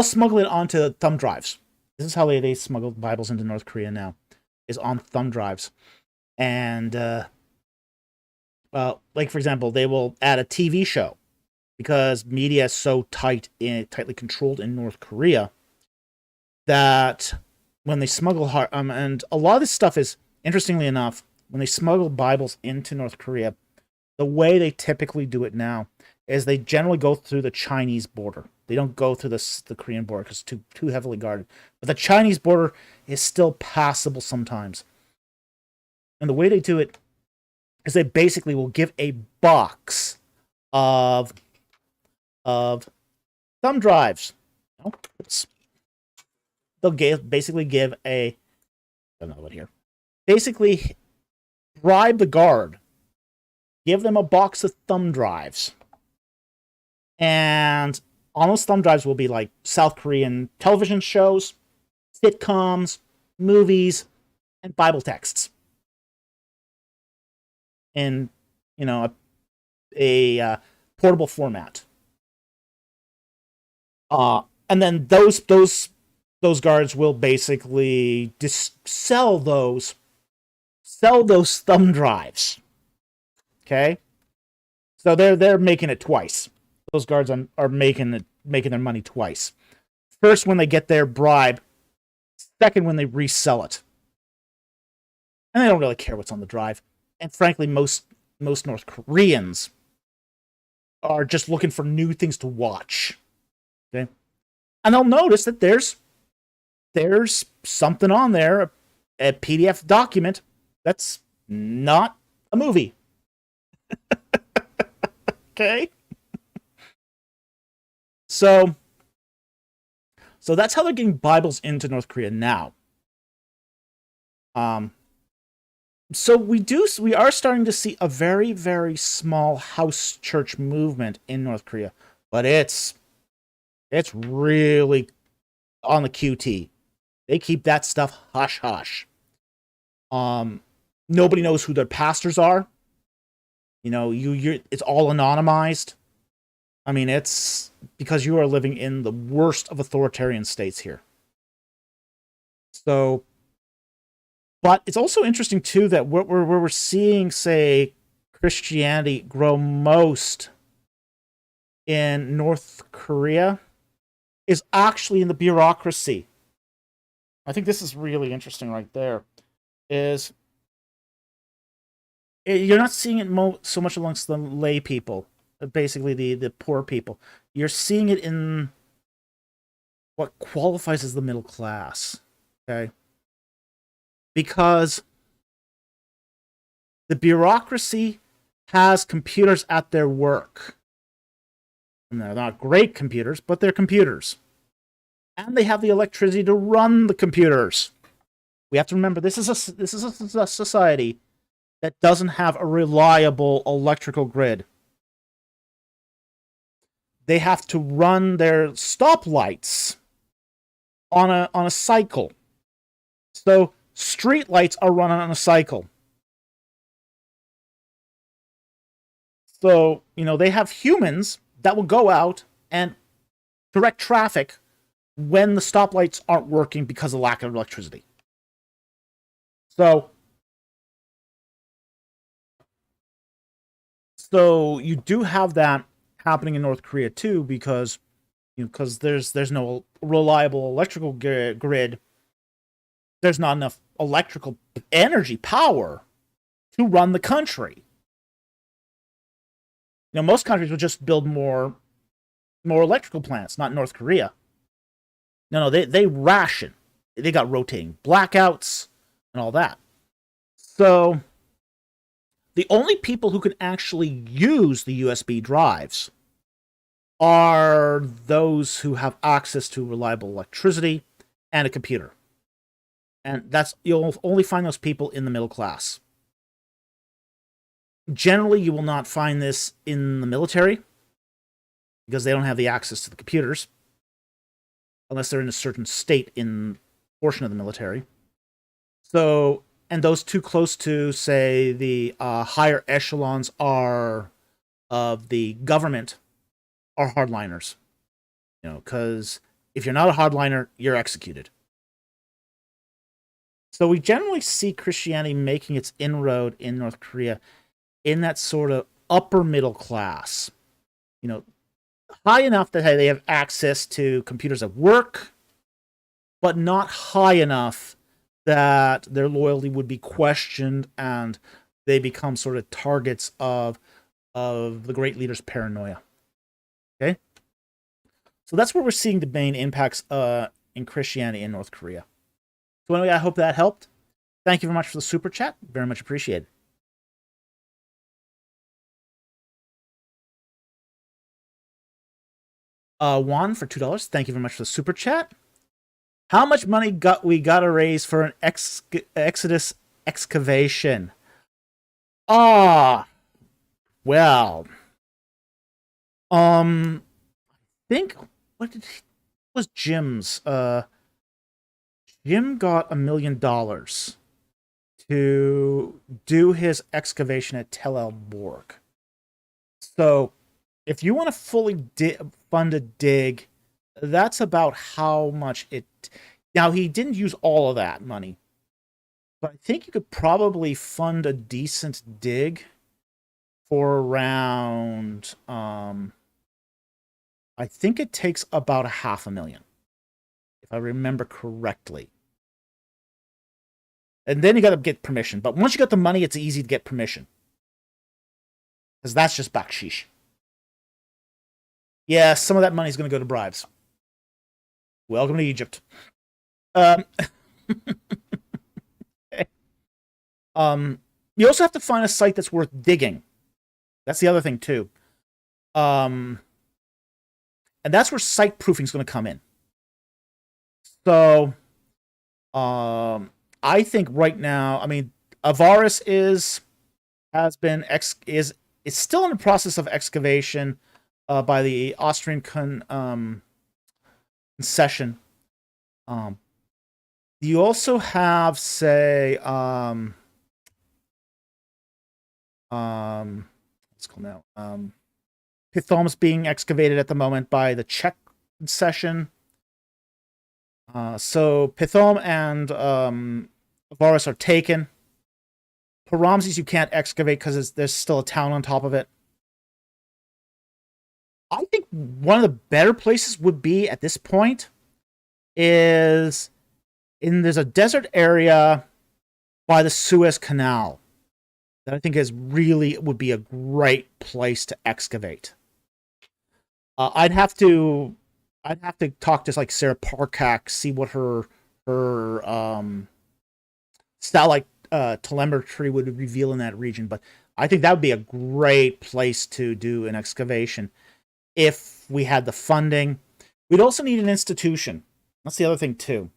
smuggle it onto thumb drives. This is how they smuggle Bibles into North Korea now, is on thumb drives. And like, for example, they will add a TV show, because media is so tightly controlled in North Korea, that when they smuggle and a lot of this stuff is, interestingly enough, when they smuggle Bibles into North Korea, the way they typically do it now is they generally go through the Chinese border. They don't go through the Korean border because it's too heavily guarded. But the Chinese border is still passable sometimes. And the way they do it is they basically will give a box of thumb drives. They'll basically give I don't know what here. Basically bribe the guard. Give them a box of thumb drives. And on those thumb drives will be like South Korean television shows, sitcoms, movies, and Bible texts. In, a portable format. And then those guards will basically sell those thumb drives. Okay, so they're making it twice. Those guards are making their money twice. First, when they get their bribe. Second, when they resell it. And they don't really care what's on the drive. And frankly, most North Koreans are just looking for new things to watch. Okay, and they'll notice that there's something on there, a PDF document that's not a movie. Okay. So that's how they're getting Bibles into North Korea now. So we are starting to see a very, very small house church movement in North Korea, but it's really on the QT. They keep that stuff hush hush. Nobody knows who their pastors are. It's all anonymized. I mean, it's because you are living in the worst of authoritarian states here. So, but it's also interesting too that where we're seeing, say, Christianity grow most in North Korea is actually in the bureaucracy. I think this is really interesting right there. You're not seeing it so much amongst the lay people, basically the poor people. You're seeing it in what qualifies as the middle class, okay? Because the bureaucracy has computers at their work. And they're not great computers, but they're computers. And they have the electricity to run the computers. We have to remember, this is a society that doesn't have a reliable electrical grid. They have to run their stoplights on a cycle. So street lights are run on a cycle. So, they have humans that will go out and direct traffic when the stoplights aren't working because of lack of electricity. So you do have that happening in North Korea too, because there's no reliable electrical grid. There's not enough electrical energy power to run the country. You know, most countries would just build more electrical plants, not North Korea. No, they ration. They got rotating blackouts and all that. So the only people who can actually use the USB drives are those who have access to reliable electricity and a computer. And you'll only find those people in the middle class. Generally, you will not find this in the military because they don't have the access to the computers unless they're in a certain state in portion of the military. So, and those too close to, say, the higher echelons of the government are hardliners. You know, because if you're not a hardliner, you're executed. So we generally see Christianity making its inroad in North Korea in that sort of upper middle class. You know, high enough that they have access to computers at work, but not high enough that their loyalty would be questioned and they become sort of targets of the great leader's paranoia. Okay? So that's where we're seeing the main impacts in Christianity in North Korea. So anyway, I hope that helped. Thank you very much for the super chat. Very much appreciated. Juan for $2. Thank you very much for the super chat. How much money we got to raise for an Exodus excavation? Well, I think what was Jim's? Jim got $1 million to do his excavation at Tel El Borg. So, if you want to fully fund a dig, that's about how much it... Now, he didn't use all of that money, but I think you could probably fund a decent dig for around... I think it takes about $500,000, if I remember correctly. And then you got to get permission. But once you got the money, it's easy to get permission. Because that's just bakshish. Yeah, some of that money is going to go to bribes. Welcome to Egypt. You also have to find a site that's worth digging. That's the other thing, too. And that's where site proofing is going to come in. So, I think right now, I mean, Avaris is still in the process of excavation by the Austrian concession. You also have, say, what's it called now? Pythom's being excavated at the moment by the Czech concession. So Pythom and Avaris are taken. Paramses you can't excavate because there's still a town on top of it. I think one of the better places would be at this point there's a desert area by the Suez Canal that I think would be a great place to excavate. I'd have to talk to like Sarah Parkak, see what her satellite telemetry would reveal in that region. But I think that would be a great place to do an excavation if we had the funding. We'd also need an institution. That's the other thing too.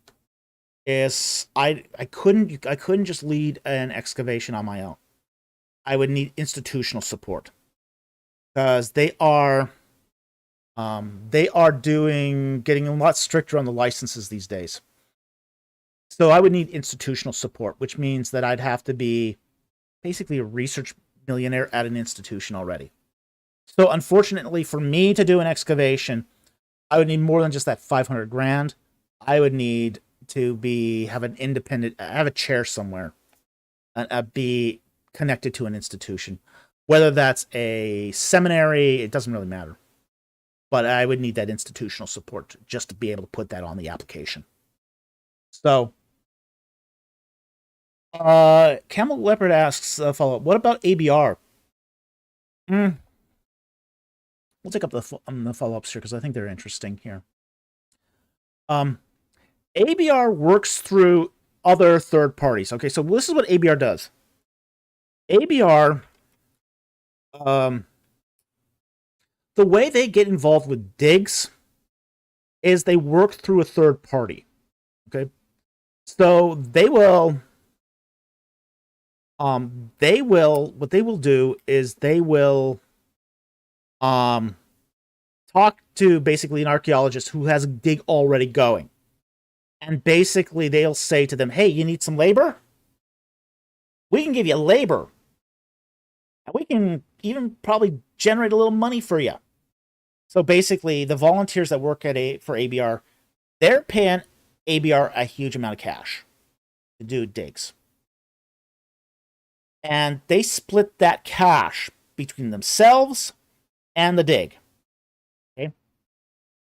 Is I couldn't just lead an excavation on my own. I would need institutional support because they are getting a lot stricter on the licenses these days. So I would need institutional support, which means that I'd have to be basically a research millionaire at an institution already. So unfortunately for me to do an excavation, I would need more than just that $500,000. I would need to have a chair somewhere and be connected to an institution. Whether that's a seminary, it doesn't really matter. But I would need that institutional support just to be able to put that on the application. So, Camel Leopard asks, follow-up, what about ABR? We'll take up the follow-ups here because I think they're interesting here. ABR works through other third parties. Okay, so this is what ABR does. ABR, the way they get involved with digs is they work through a third party. Okay, so what they will do is they will talk to basically an archaeologist who has a dig already going. And basically they'll say to them, hey, you need some labor? We can give you labor. And we can even probably generate a little money for you. So basically the volunteers that work for ABR, they're paying ABR a huge amount of cash to do digs. And they split that cash between themselves and the dig. Okay,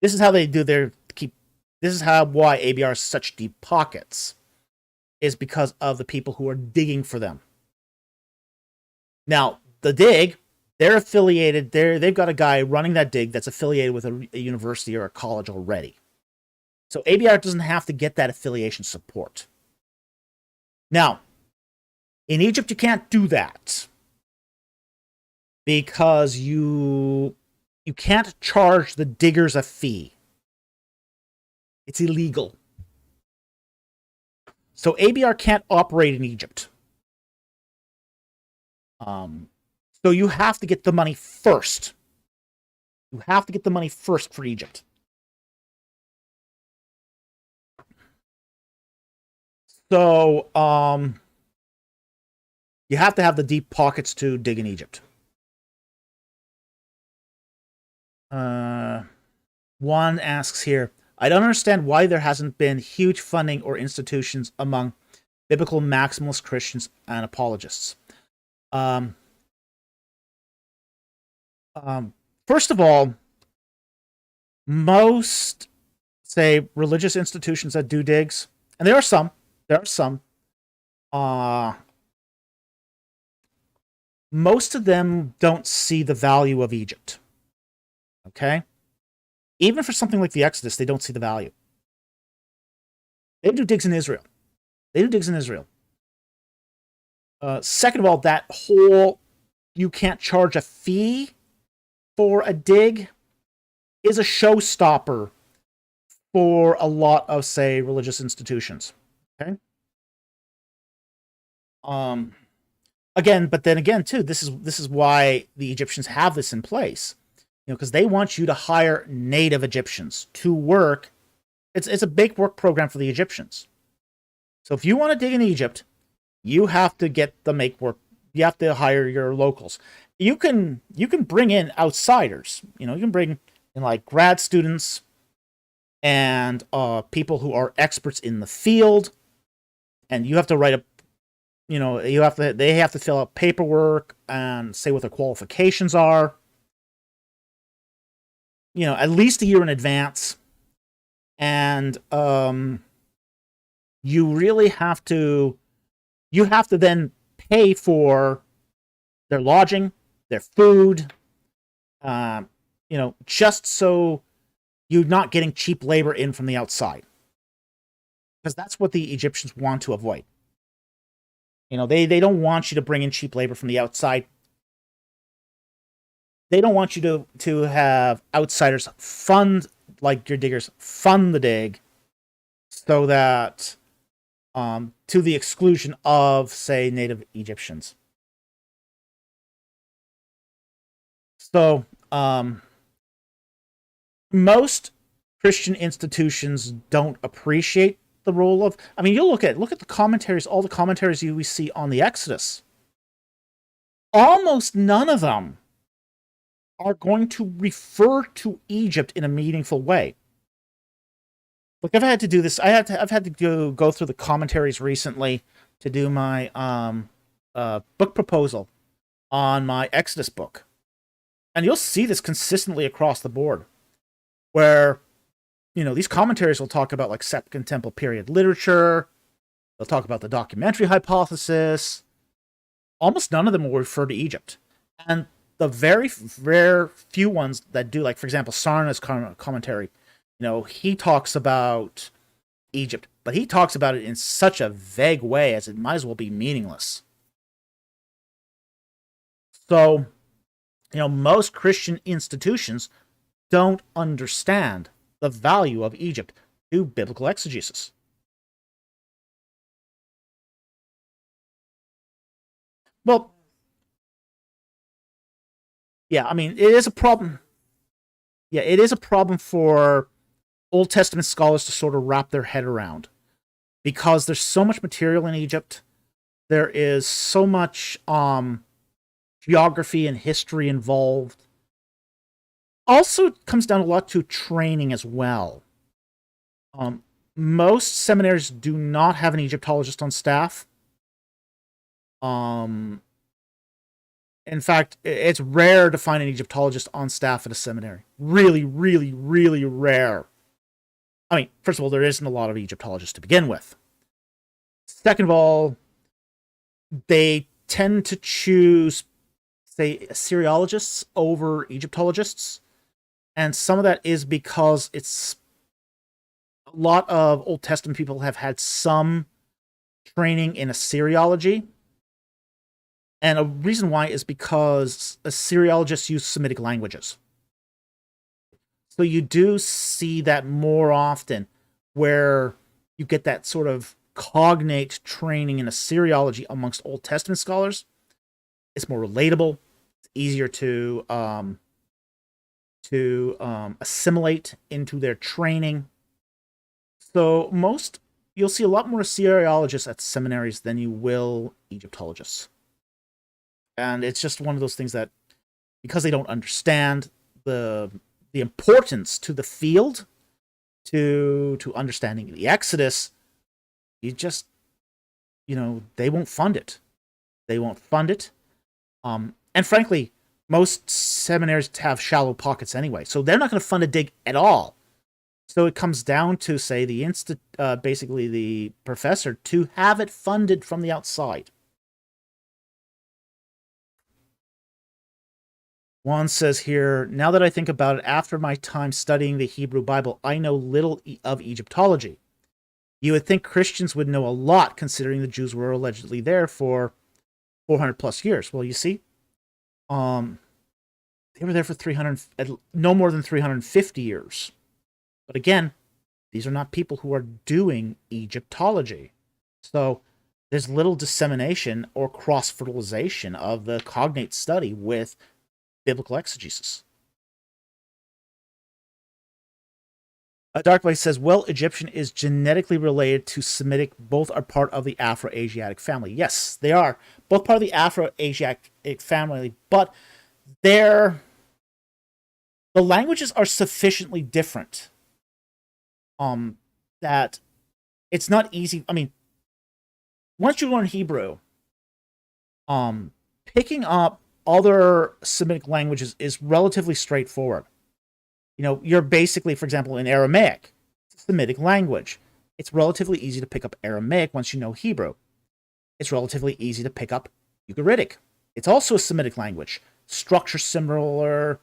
this is how they do their keep. This is why ABR has such deep pockets, is because of the people who are digging for them. Now the dig, they're affiliated. They've got a guy running that dig that's affiliated with a university or a college already. So ABR doesn't have to get that affiliation support. Now, in Egypt, you can't do that because you can't charge the diggers a fee. It's illegal. So ABR can't operate in Egypt. So you have to get the money first. You have to get the money first for Egypt. So, you have to have the deep pockets to dig in Egypt. One asks here, I don't understand why there hasn't been huge funding or institutions among biblical maximalist Christians and apologists. First of all, most, say, religious institutions that do digs, and there are some, most of them don't see the value of Egypt. Okay? Even for something like the Exodus, they don't see the value. They do digs in Israel. Second of all, that whole you can't charge a fee for a dig is a showstopper for a lot of, say, religious institutions. Okay? Again, but then again, too, this is why the Egyptians have this in place. Because they want you to hire native Egyptians to work. It's a big work program for the Egyptians. So if you want to dig in Egypt, you have to get the make work. You have to hire your locals. You can bring in outsiders. You can bring in like grad students and people who are experts in the field, and you have to write they have to fill out paperwork and say what their qualifications are. At least a year in advance. And you really have to then pay for their lodging, their food, just so you're not getting cheap labor in from the outside. Because that's what the Egyptians want to avoid. They don't want you to bring in cheap labor from the outside. They don't want you to have outsiders fund, like your diggers, fund the dig, so that to the exclusion of, say, native Egyptians. So most Christian institutions don't appreciate the role of. I mean, look at the commentaries, all the commentaries we see on the Exodus. Almost none of them are going to refer to Egypt in a meaningful way. Look, I've had to do this. I've had to go through the commentaries recently to do my book proposal on my Exodus book, and you'll see this consistently across the board, where these commentaries will talk about like Second Temple period literature, They'll talk about the documentary hypothesis. Almost none of them will refer to Egypt. And the very rare few ones that do, like, for example, Sarna's commentary, he talks about Egypt, but he talks about it in such a vague way as it might as well be meaningless. So, most Christian institutions don't understand the value of Egypt to biblical exegesis. Well, yeah, I mean, it is a problem. Yeah, it is a problem for Old Testament scholars to sort of wrap their head around, because there's so much material in Egypt. There is so much geography and history involved. Also, it comes down a lot to training as well. Most seminaries do not have an Egyptologist on staff. In fact, it's rare to find an Egyptologist on staff at a seminary. Really, really, really rare. I mean, first of all, there isn't a lot of Egyptologists to begin with. Second of all, they tend to choose, say, Assyriologists over Egyptologists. And some of that is because it's a lot of Old Testament people have had some training in Assyriology. And a reason why is because Assyriologists use Semitic languages. So you do see that more often, where you get that sort of cognate training in Assyriology amongst Old Testament scholars. It's more relatable. It's easier to assimilate into their training. So you'll see a lot more Assyriologists at seminaries than you will Egyptologists. And it's just one of those things that, because they don't understand the importance to the field, to understanding the Exodus, you just, they won't fund it. They won't fund it. And frankly, most seminaries have shallow pockets anyway, so they're not going to fund a dig at all. So it comes down to, say, basically the professor to have it funded from the outside. Juan says here, now that I think about it, after my time studying the Hebrew Bible, I know little of Egyptology. You would think Christians would know a lot, considering the Jews were allegedly there for 400 plus years. Well, you see, they were there for no more than 350 years. But again, these are not people who are doing Egyptology. So there's little dissemination or cross-fertilization of the cognate study with biblical exegesis. Darklight says, well, Egyptian is genetically related to Semitic. Both are part of the Afro-Asiatic family. Yes, they are. Both part of the Afro-Asiatic family, but the languages are sufficiently different that it's not easy. I mean, once you learn Hebrew, picking up other Semitic languages is relatively straightforward. You're basically, for example, in Aramaic, it's a Semitic language. It's relatively easy to pick up Aramaic once you know Hebrew. It's relatively easy to pick up Ugaritic. It's also a Semitic language. Structure similar,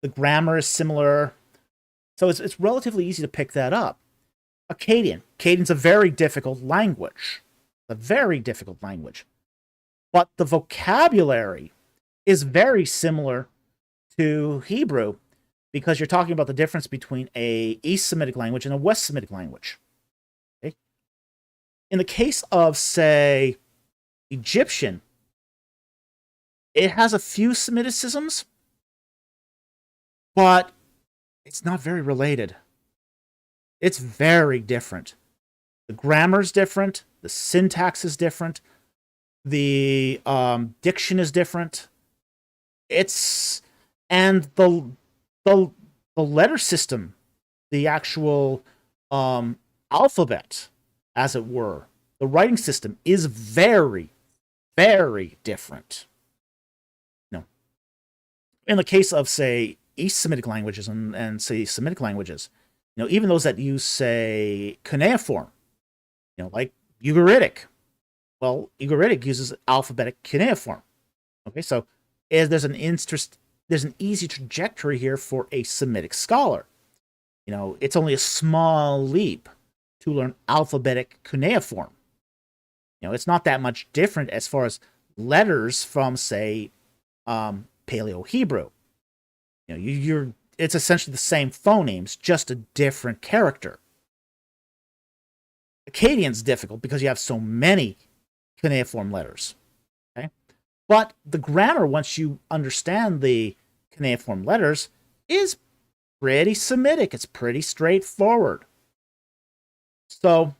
the grammar is similar. So it's relatively easy to pick that up. Akkadian's a very difficult language. A very difficult language. But the vocabulary is very similar to Hebrew, because you're talking about the difference between a East Semitic language and a West Semitic language. Okay? In the case of, say, Egyptian, it has a few Semiticisms, but it's not very related. It's very different. The grammar's different, the syntax is different, the diction is different. And the letter system, the actual alphabet, as it were, the writing system is very, very different. In the case of, say, East Semitic languages and say Semitic languages, even those that use, say, cuneiform, like Ugaritic. Well, Ugaritic uses alphabetic cuneiform. Okay, so there's an easy trajectory here for a Semitic scholar. It's only a small leap to learn alphabetic cuneiform. It's not that much different as far as letters from, say, Paleo-Hebrew. It's essentially the same phonemes, just a different character. Akkadian's difficult because you have so many cuneiform letters. Okay, but the grammar, once you understand the cuneiform letters, is pretty Semitic. It's pretty straightforward. So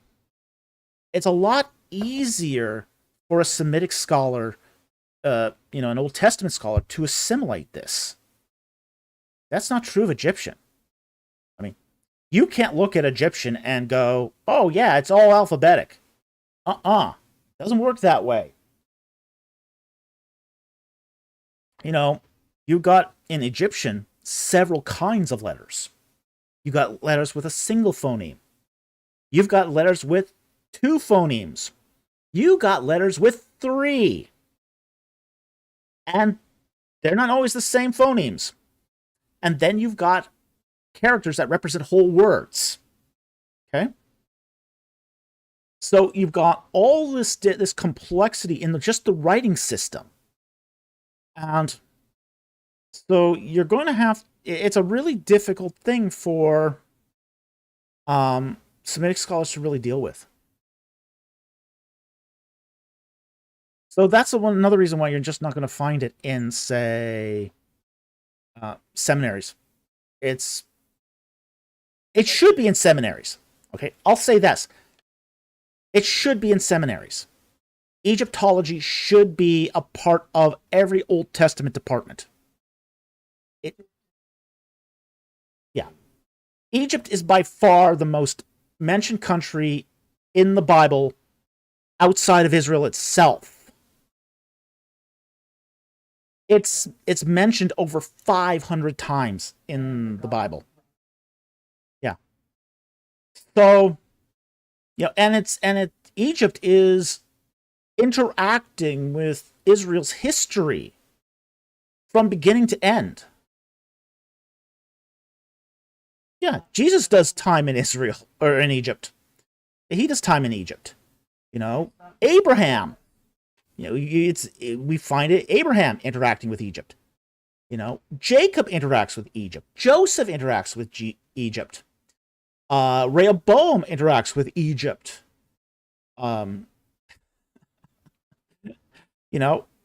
it's a lot easier for a Semitic scholar, an Old Testament scholar, to assimilate this. That's not true of Egyptian. I mean, you can't look at Egyptian and go, oh yeah, it's all alphabetic. Doesn't work that way. You got in Egyptian several kinds of letters. You got letters with a single phoneme. You've got letters with 2 phonemes. You got letters with 3. And they're not always the same phonemes. And then you've got characters that represent whole words. Okay? So you've got all this complexity in just the writing system. And so you're going to have... It's a really difficult thing for Semitic scholars to really deal with. So that's another reason why you're just not going to find it in, say, seminaries. It should be in seminaries. Okay, I'll say this. It should be in seminaries. Egyptology should be a part of every Old Testament department. Egypt is by far the most mentioned country in the Bible outside of Israel itself. It's mentioned over 500 times in the Bible. Yeah. So, Egypt is interacting with Israel's history from beginning to end. Yeah, Jesus does time in Israel, or in Egypt. He does time in Egypt. Abraham. We find it Abraham interacting with Egypt. Jacob interacts with Egypt. Joseph interacts with Egypt. Rehoboam interacts with Egypt.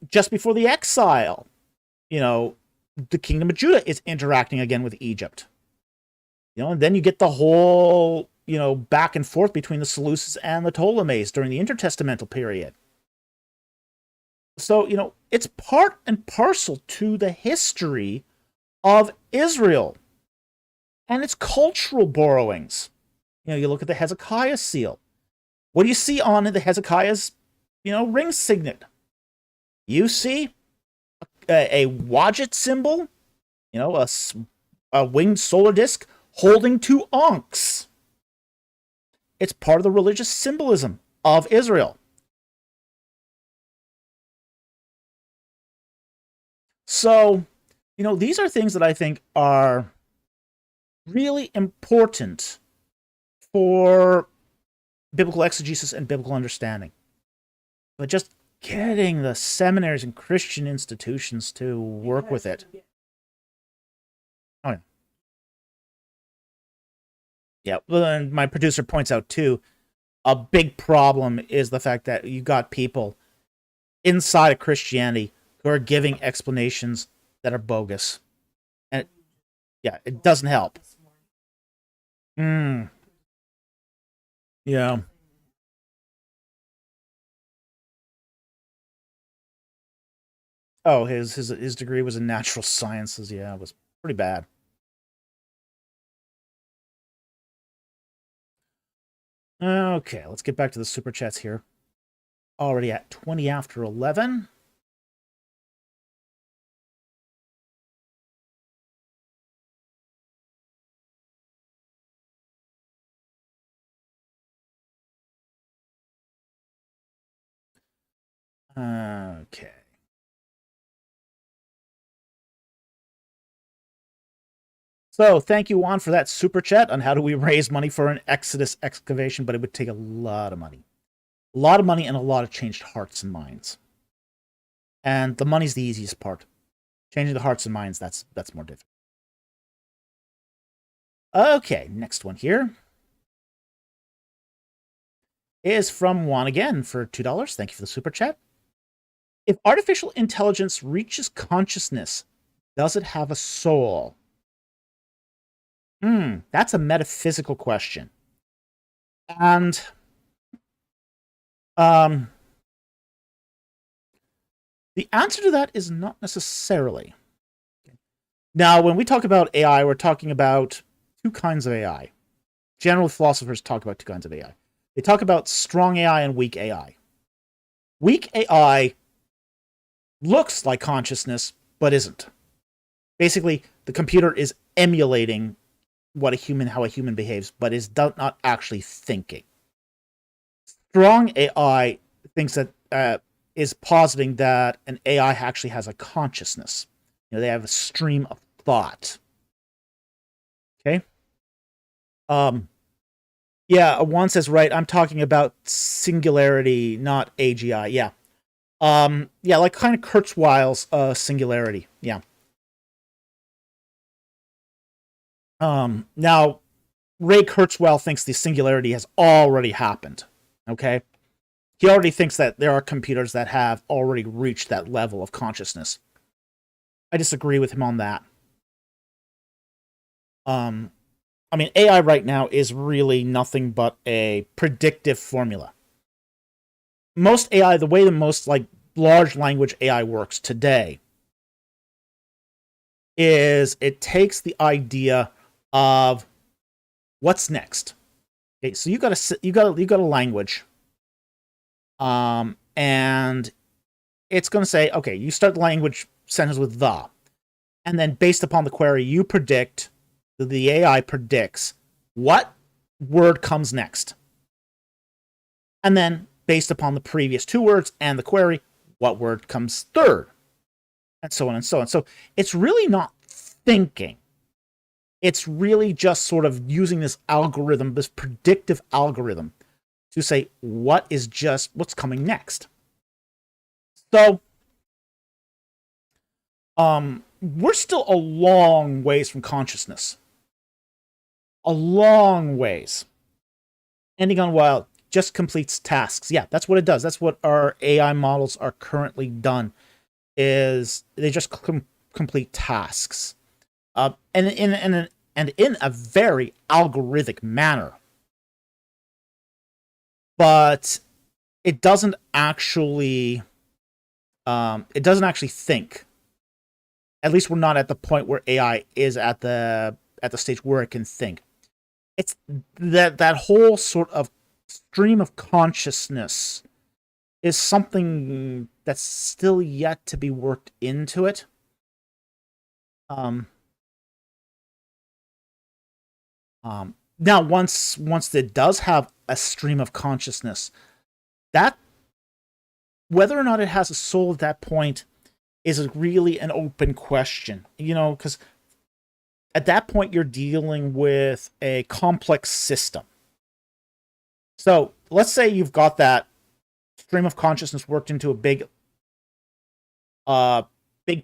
Just before the exile, the kingdom of Judah is interacting again with Egypt. And then you get the whole, back and forth between the Seleucids and the Ptolemies during the intertestamental period. So, it's part and parcel to the history of Israel and its cultural borrowings. You look at the Hezekiah seal. What do you see on the Hezekiah's, ring signet? You see a Wadjet symbol, a winged solar disk holding 2 ankhs. It's part of the religious symbolism of Israel. So, these are things that I think are really important for biblical exegesis and biblical understanding. But just getting the seminaries and Christian institutions to work with it. Oh, yeah. Yeah, well, and my producer points out, too, a big problem is the fact that you got people inside of Christianity who are giving explanations that are bogus. And, it doesn't help. Yeah. Oh, his degree was in natural sciences. Yeah, it was pretty bad. Okay, let's get back to the super chats here. Already at 20 after 11. Okay. So thank you, Juan, for that super chat on how do we raise money for an Exodus excavation, but it would take a lot of money. A lot of money and a lot of changed hearts and minds. And the money's the easiest part. Changing the hearts and minds, that's more difficult. Okay, next one here is from Juan again for $2. Thank you for the super chat. If artificial intelligence reaches consciousness, does it have a soul? That's a metaphysical question. And the answer to that is not necessarily. Now, when we talk about AI, we're talking about two kinds of AI. General philosophers talk about two kinds of AI. They talk about strong AI and weak AI. Weak AI looks like consciousness, but isn't. Basically, the computer is emulating how a human behaves, but is not actually thinking. Strong AI thinks that is positing that an AI actually has a consciousness. They have a stream of thought. Okay. Yeah, one says right. I'm talking about singularity, not AGI. Yeah. Yeah, like kind of Kurzweil's singularity. Yeah. Now, Ray Kurzweil thinks the singularity has already happened. Okay? He already thinks that there are computers that have already reached that level of consciousness. I disagree with him on that. I mean, AI right now is really nothing but a predictive formula. Most AI, the way the most large language AI works today, is it takes the idea of what's next. Okay, so you got a language, and it's going to say, okay, you start the language sentence with the, and then based upon the query, the AI predicts what word comes next, and then based upon the previous two words and the query, what word comes third, and so on and so on. So it's really not thinking. It's really just sort of using this algorithm, this predictive algorithm, to say what's coming next. So, we're still a long ways from consciousness. A long ways. Ending on while just completes tasks. Yeah, that's what it does. That's what our AI models are currently done. Is they just complete tasks, and in a very algorithmic manner. But it doesn't actually think. At least we're not at the point where AI is at the stage where it can think. It's that whole sort of stream of consciousness is something that's still yet to be worked into it. Now, once it does have a stream of consciousness, that whether or not it has a soul at that point is really an open question. Because at that point you're dealing with a complex system. So let's say you've got that stream of consciousness worked into a big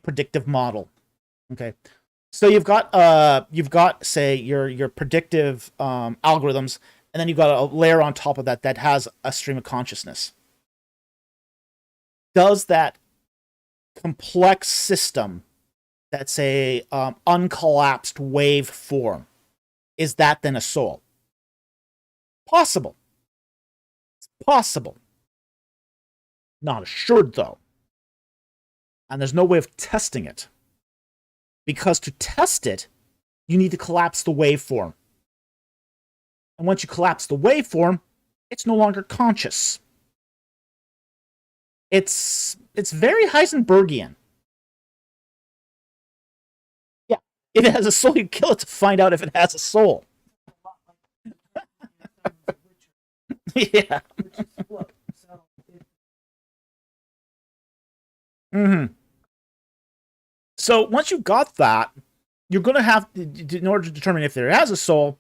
predictive model. Okay. So you've got say your predictive algorithms, and then you've got a layer on top of that has a stream of consciousness. Does that complex system, that's a uncollapsed wave form, is that then a soul? Possible. It's possible. Not assured, though. And there's no way of testing it. Because to test it, you need to collapse the waveform. And once you collapse the waveform, it's no longer conscious. It's very Heisenbergian. Yeah, if it has a soul, you kill it to find out if it has a soul. Yeah. Mm-hmm. So once you've got that, you're going to have, in order to determine if there has a soul,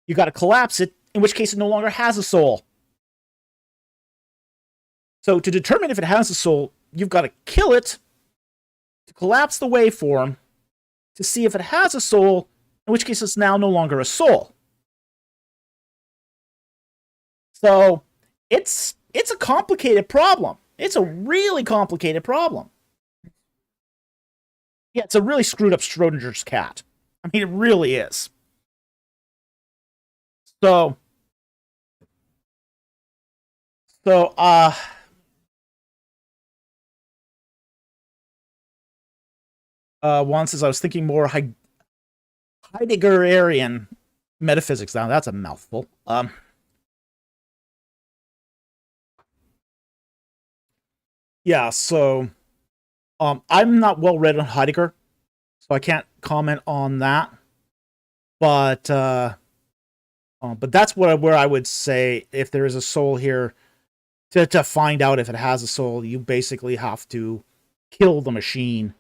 you got to collapse it, in which case it no longer has a soul. So to determine if it has a soul, you've got to kill it, to collapse the waveform, to see if it has a soul, in which case it's now no longer a soul. So it's a complicated problem. It's a really complicated problem. Yeah, it's a really screwed up Schrodinger's cat. I mean, it really is. So, so, Juan says, I was thinking more Heideggerian metaphysics. Now, that's a mouthful. Yeah, so, I'm not well read on Heidegger, so I can't comment on that. But that's where I would say if there is a soul here, to find out if it has a soul, you basically have to kill the machine.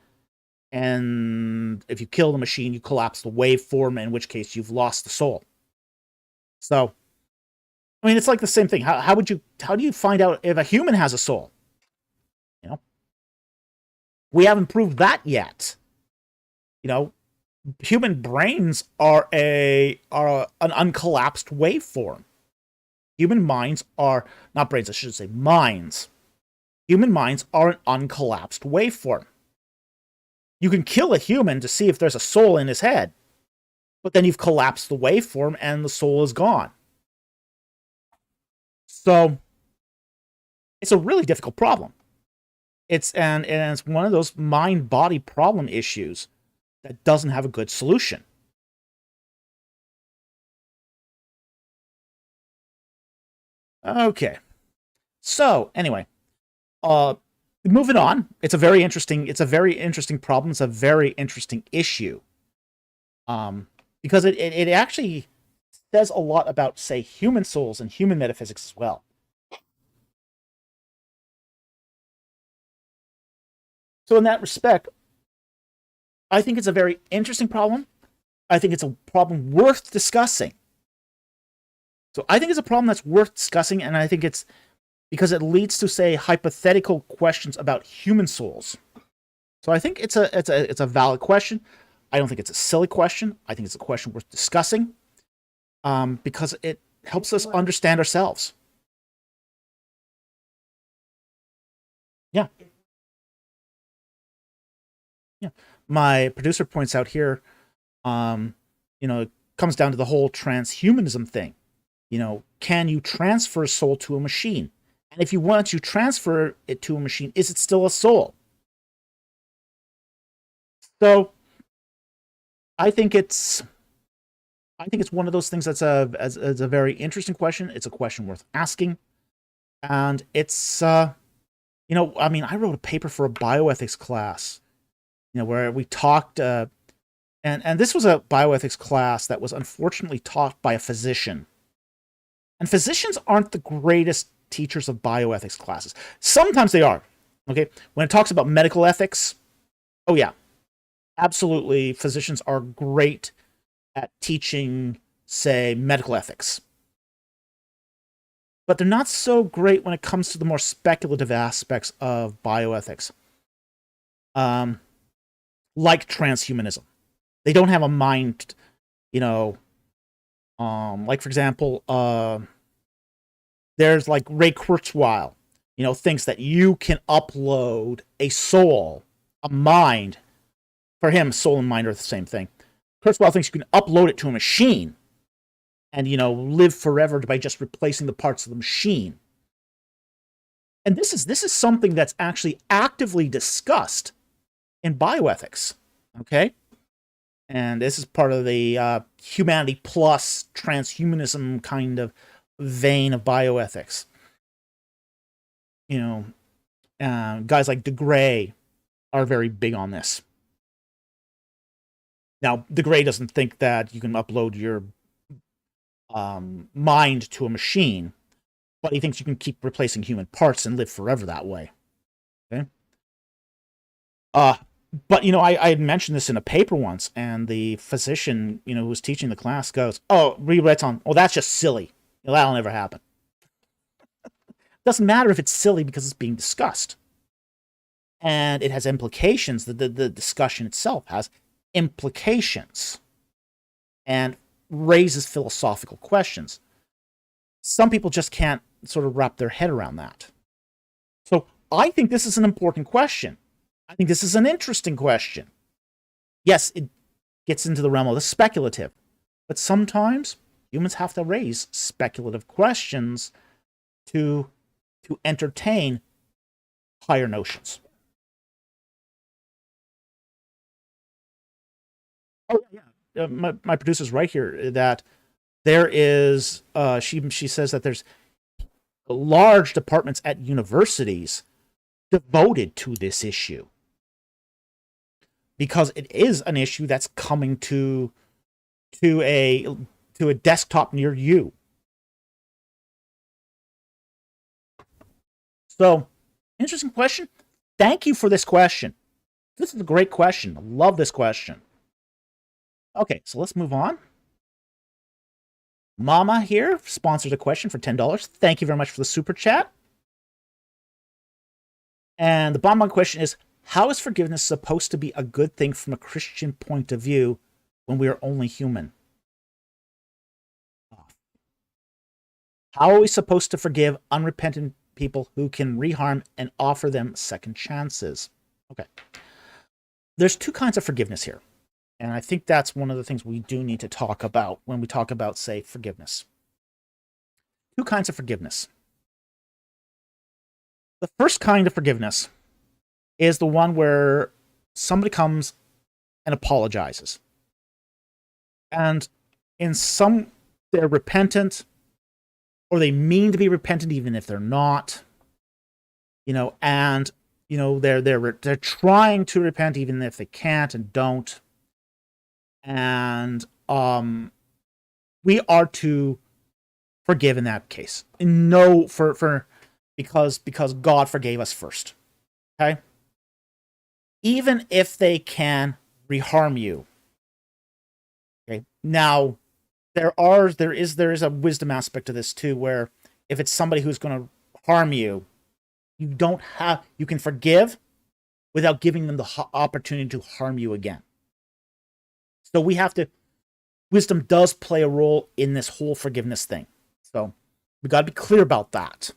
And if you kill the machine, you collapse the waveform, in which case you've lost the soul. So, I mean, it's like the same thing. How do you find out if a human has a soul? You know, we haven't proved that yet. You know, human brains are an uncollapsed waveform. Human minds are not brains. I should say minds. Human minds are an uncollapsed waveform. You can kill a human to see if there's a soul in his head, but then you've collapsed the waveform and the soul is gone. So it's a really difficult problem. It's one of those mind-body problem issues that doesn't have a good solution. Okay. So anyway, moving on. It's a very interesting problem. It's a very interesting issue. Because it actually says a lot about, say, human souls and human metaphysics as well. So in that respect, I think it's a very interesting problem. I think it's a problem worth discussing. So I think it's a problem that's worth discussing, and I think it's because it leads to, say, hypothetical questions about human souls. So I think it's a valid question. I don't think it's a silly question. I think it's a question worth discussing, because it helps us understand ourselves. Yeah. Yeah. My producer points out here, it comes down to the whole transhumanism thing. Can you transfer a soul to a machine? And if you want to transfer it to a machine, is it still a soul? So I think it's one of those things that's a very interesting question. It's a question worth asking. And it's, I wrote a paper for a bioethics class, where we talked, and this was a bioethics class that was unfortunately taught by a physician. And physicians aren't the greatest teachers of bioethics classes. Sometimes they are. Okay, when it talks about medical ethics, oh yeah, absolutely, physicians are great at teaching, say, medical ethics. But they're not so great when it comes to the more speculative aspects of bioethics. Like transhumanism. They don't have a mind, like, for example, there's like Ray Kurzweil, thinks that you can upload a soul, a mind. For him, soul and mind are the same thing. Kurzweil thinks you can upload it to a machine and, live forever by just replacing the parts of the machine. And this is something that's actually actively discussed in bioethics, okay? And this is part of the humanity plus transhumanism kind of vein of bioethics. Guys like De Grey are very big on this. Now, De Grey doesn't think that you can upload your mind to a machine, but he thinks you can keep replacing human parts and live forever that way. Okay? But, I had mentioned this in a paper once, and the physician, who was teaching the class goes, oh, rewrites on, oh, that's just silly. That'll never happen. Doesn't matter if it's silly because it's being discussed. And it has implications. The discussion itself has implications and raises philosophical questions. Some people just can't sort of wrap their head around that. So I think this is an important question. I think this is an interesting question. Yes, it gets into the realm of the speculative, but sometimes humans have to raise speculative questions to entertain higher notions. Oh yeah, my producer's right here that there is. She says that there's large departments at universities devoted to this issue because it is an issue that's coming to a desktop near you. So, interesting question. Thank you for this question. This is a great question. I love this question. Okay, so let's move on. Mama here sponsors a question for $10. Thank you very much for the super chat. And the bottom line question is, how is forgiveness supposed to be a good thing from a Christian point of view when we are only human? How are we supposed to forgive unrepentant people who can reharm and offer them second chances? Okay. There's two kinds of forgiveness here. And I think that's one of the things we do need to talk about when we talk about, say, forgiveness. Two kinds of forgiveness. The first kind of forgiveness is the one where somebody comes and apologizes. And they're repentant, or they mean to be repentant even if they're not. And they're trying to repent even if they can't and don't. And we are to forgive in that case. No, because God forgave us first. Okay? Even if they can reharm you. Okay. Now, there is a wisdom aspect to this too, where if it's somebody who's going to harm you, you can forgive without giving them the opportunity to harm you again. So wisdom does play a role in this whole forgiveness thing. So we got to be clear about that.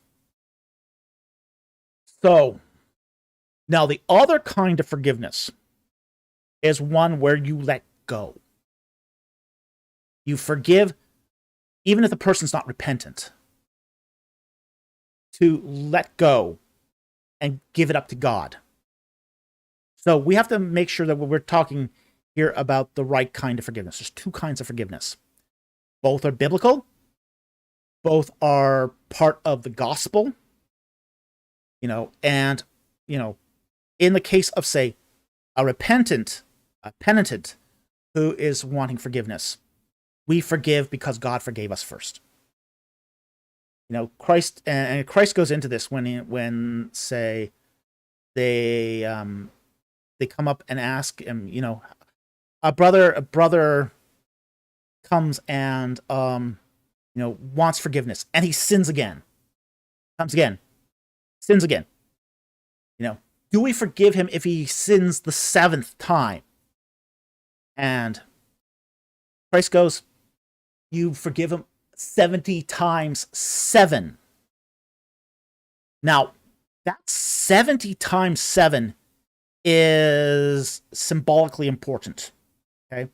So now the other kind of forgiveness is one where you let go. You forgive even if the person's not repentant. To let go and give it up to God. So we have to make sure that when we're talking here about the right kind of forgiveness, there's two kinds of forgiveness. Both are biblical. Both are part of the gospel. And in the case of, say, a penitent who is wanting forgiveness, we forgive because God forgave us first. Christ goes into this when say they come up and ask him, a brother comes and wants forgiveness, and he sins again, comes again, sins again. Do we forgive him if he sins the seventh time? And Christ goes, you forgive him 70 times 7. Now, that 70 times 7 is symbolically important. Okay?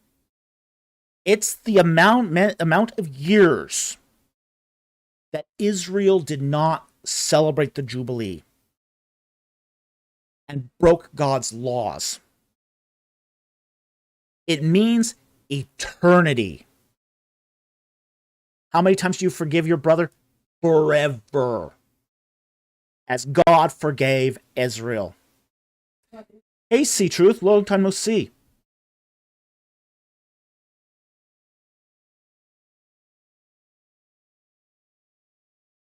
It's the amount of years that Israel did not celebrate the Jubilee and broke God's laws. It means eternity. How many times do you forgive your brother? Forever. As God forgave Israel. Hey, see truth, long time no see.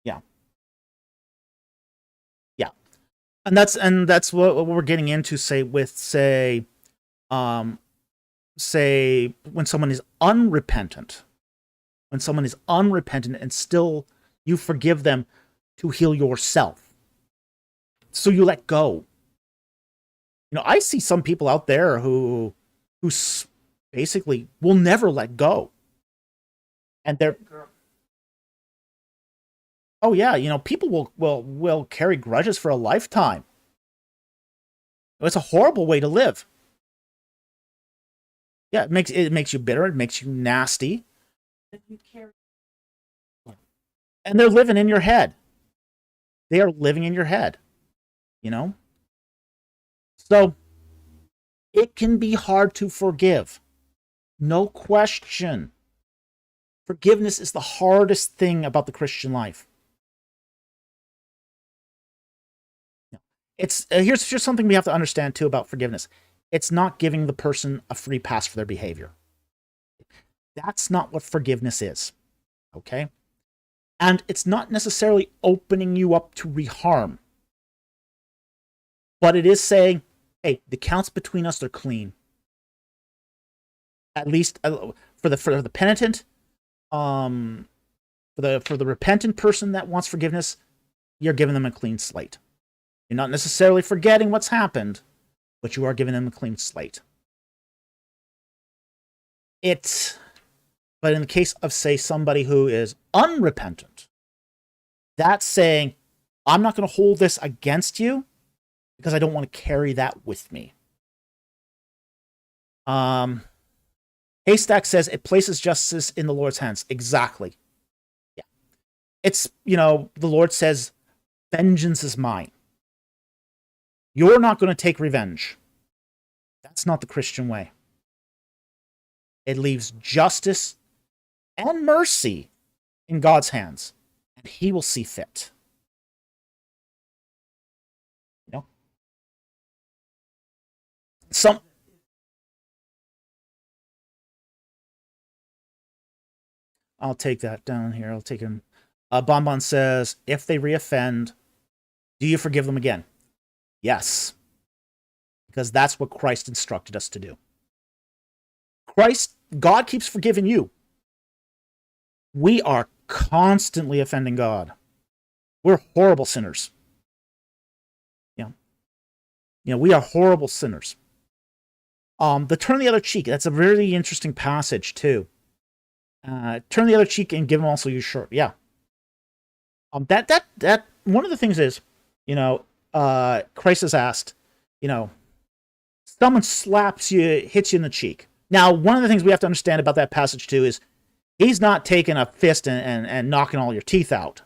Yeah. And that's what we're getting into, say, with um say when someone is unrepentant. When someone is unrepentant and still you forgive them to heal yourself. So you let go. You know, I see some people out there who basically will never let go. And they're, oh yeah, you know, people will carry grudges for a lifetime. It's a horrible way to live. Yeah, it makes you bitter, it makes you nasty. And they're living in your head. They are living in your head, you know? So it can be hard to forgive. No question. Forgiveness is the hardest thing about the Christian life. It's here's something we have to understand too about forgiveness. It's not giving the person a free pass for their behavior. That's not what forgiveness is. Okay? And it's not necessarily opening you up to reharm. But it is saying, hey, the counts between us are clean. At least for the penitent, for the repentant person that wants forgiveness, you're giving them a clean slate. You're not necessarily forgetting what's happened, but you are giving them a clean slate. But in the case of, say, somebody who is unrepentant, that's saying, I'm not going to hold this against you because I don't want to carry that with me. Haystack says it places justice in the Lord's hands. Exactly. Yeah. It's, you know, the Lord says, vengeance is mine. You're not going to take revenge. That's not the Christian way. It leaves justice and mercy in God's hands, and he will see fit. You know? I'll take that down here. I'll take him. Bonbon says, if they reoffend, do you forgive them again? Yes. Because that's what Christ instructed us to do. God keeps forgiving you. We are constantly offending God. We're horrible sinners. You know, we are horrible sinners. The turn the other cheek, that's a really interesting passage, too. Turn the other cheek and give them also your shirt. Yeah. That one of the things is, you know, Christ has asked, you know, someone slaps you, hits you in the cheek. Now, one of the things we have to understand about that passage too is he's not taking a fist and knocking all your teeth out.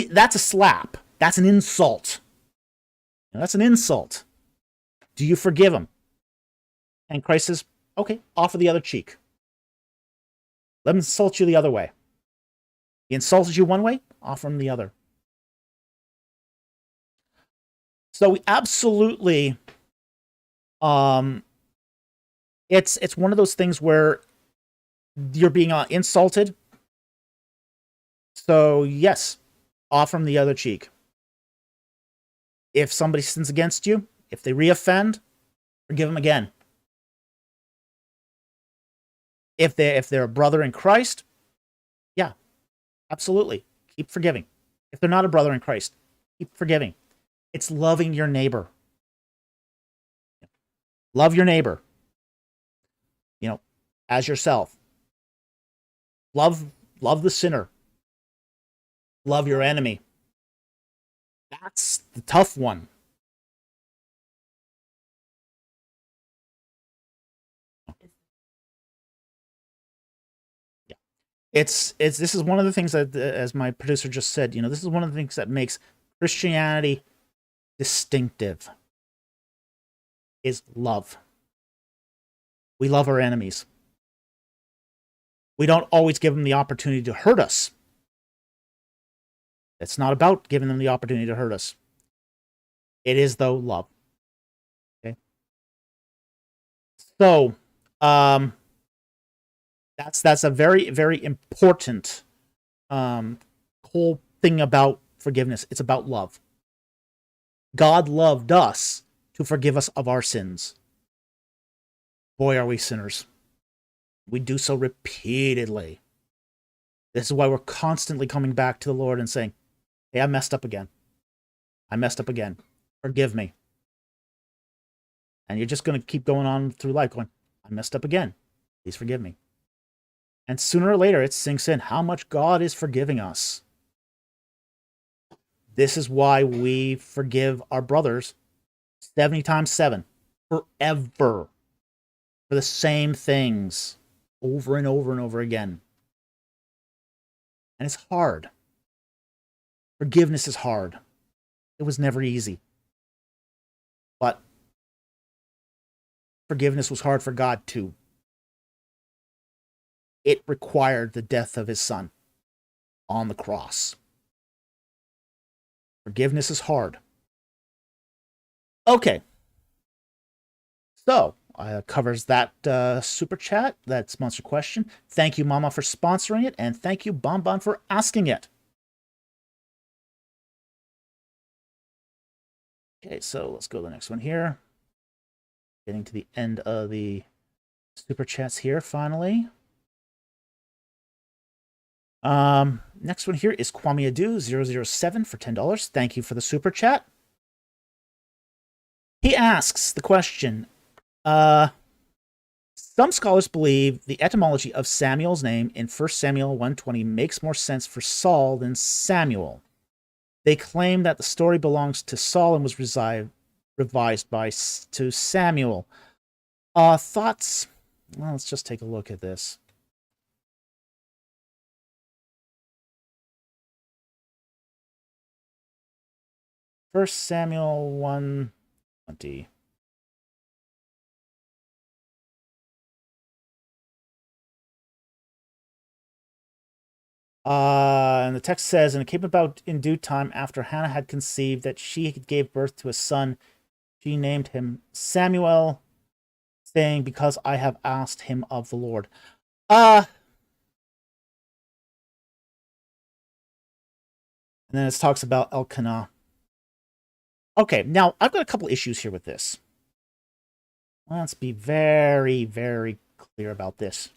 That's a slap. That's an insult. That's an insult. Do you forgive him? And Christ says, okay, offer the other cheek. Let him insult you the other way. He insulted you one way, offer him the other. So we absolutely, it's one of those things where you're being insulted. So yes, offer him the other cheek. If somebody sins against you, if they reoffend, forgive them again. If they're a brother in Christ, yeah, absolutely. Keep forgiving. If they're not a brother in Christ, keep forgiving. It's loving your neighbor. Love your neighbor. You know, as yourself. Love the sinner. Love your enemy. That's the tough one. This is one of the things that, as my producer just said, you know, this is one of the things that makes Christianity distinctive, is love. We love our enemies. We don't always give them the opportunity to hurt us. It's not about giving them the opportunity to hurt us. It is, though, love. Okay? So, that's a very, very important whole thing about forgiveness. It's about love. God loved us to forgive us of our sins. Boy, are we sinners. We do so repeatedly. This is why we're constantly coming back to the Lord and saying, hey, I messed up again. I messed up again. Forgive me. And you're just going to keep going on through life going, I messed up again. Please forgive me. And sooner or later, it sinks in how much God is forgiving us. This is why we forgive our brothers 70 times 7. Forever. For the same things. Over and over and over again. And it's hard. Forgiveness is hard. It was never easy. But forgiveness was hard for God too. It required the death of his son on the cross. Forgiveness is hard. Okay. So, covers that super chat, that sponsor question. Thank you, Mama, for sponsoring it, and thank you, Bonbon, for asking it. Okay, so let's go to the next one here. Getting to the end of the super chats here, finally. Next one here is Kwame Adu 007 for $10. Thank you for the super chat. He asks the question, some scholars believe the etymology of Samuel's name in 1 Samuel 1:20 makes more sense for Saul than Samuel. They claim that the story belongs to Saul and was revised to Samuel. Thoughts? Well, let's just take a look at this. First Samuel 1:20. And the text says, and it came about in due time after Hannah had conceived that she gave birth to a son. She named him Samuel, saying, because I have asked him of the Lord. And then it talks about Elkanah. Okay, now I've got a couple issues here with this. Let's be very, very clear about this.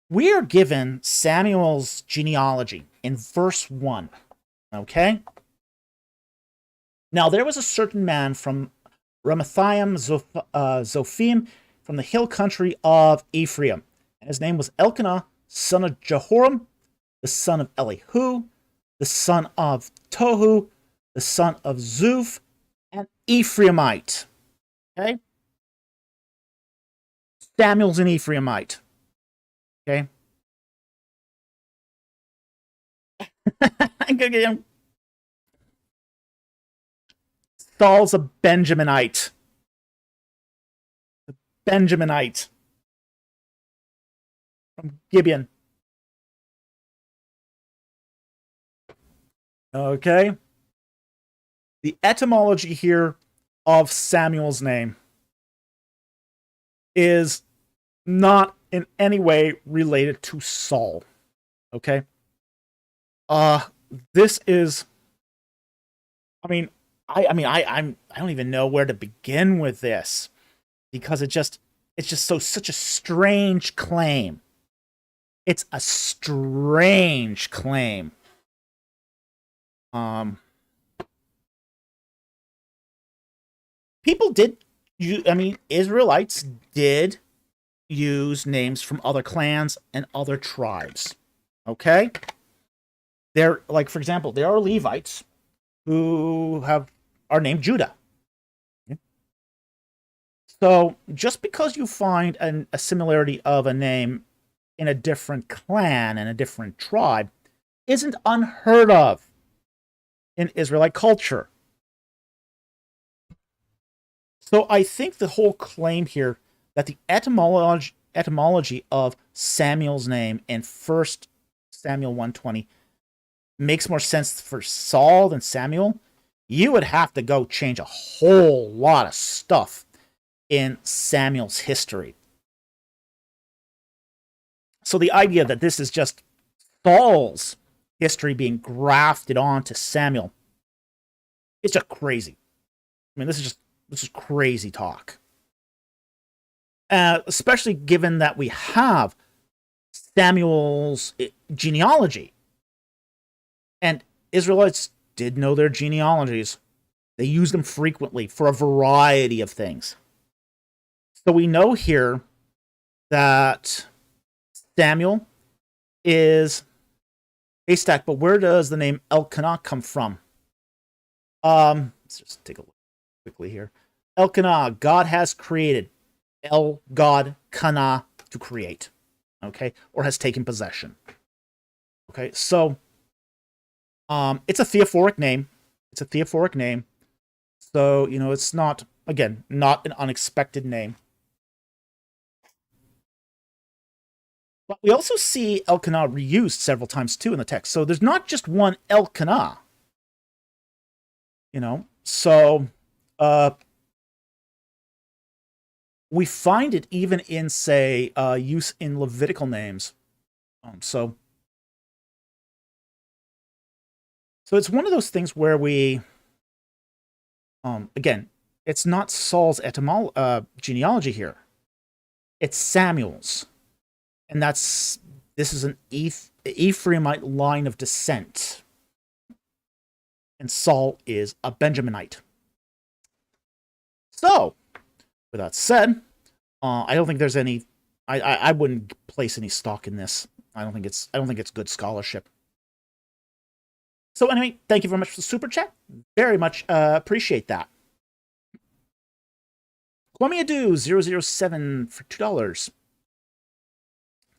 We are given Samuel's genealogy in verse 1, okay? Now, there was a certain man from Ramathaim Zophim from the hill country of Ephraim, and his name was Elkanah, son of Jehoram, the son of Elihu, the son of Tohu, the son of Zuph, an Ephraimite. Okay? Samuel's an Ephraimite. Okay? I'm gonna get him. Saul's a Benjaminite. A Benjaminite. From Gibeon. Okay? The etymology here of Samuel's name is not in any way related to Saul. Okay? This is, I don't even know where to begin with this, because it's just such a strange claim. It's a strange claim. People did, Israelites did use names from other clans and other tribes. Okay? They're, like, for example, there are Levites who are named Judah. Okay? So, just because you find a similarity of a name in a different clan and a different tribe isn't unheard of in Israelite culture. So I think the whole claim here that the etymology of Samuel's name in 1 Samuel 1:20 makes more sense for Saul than Samuel, you would have to go change a whole lot of stuff in Samuel's history. So the idea that this is just Saul's history being grafted onto Samuel It's just crazy. I mean, this is crazy talk. Especially given that we have Samuel's genealogy. And Israelites did know their genealogies. They used them frequently for a variety of things. So we know here that Samuel is a stack, but where does the name Elkanah come from? Let's just take a look quickly here. Elkanah, God has created. El, God, Kana, to create. Okay? Or has taken possession. Okay, so it's a theophoric name. It's a theophoric name. So, you know, it's not, again, not an unexpected name. But we also see Elkanah reused several times, too, in the text. So there's not just one Elkanah. You know, so we find it even in, say, use in Levitical names. So it's one of those things where we, again, it's not Saul's genealogy here. It's Samuel's. And this is an Ephraimite line of descent. And Saul is a Benjaminite. So, with that said, I don't think there's any. I wouldn't place any stock in this. I don't think it's good scholarship. So anyway, thank you very much for the super chat. Very much appreciate that. Kwamiadu007 for $2.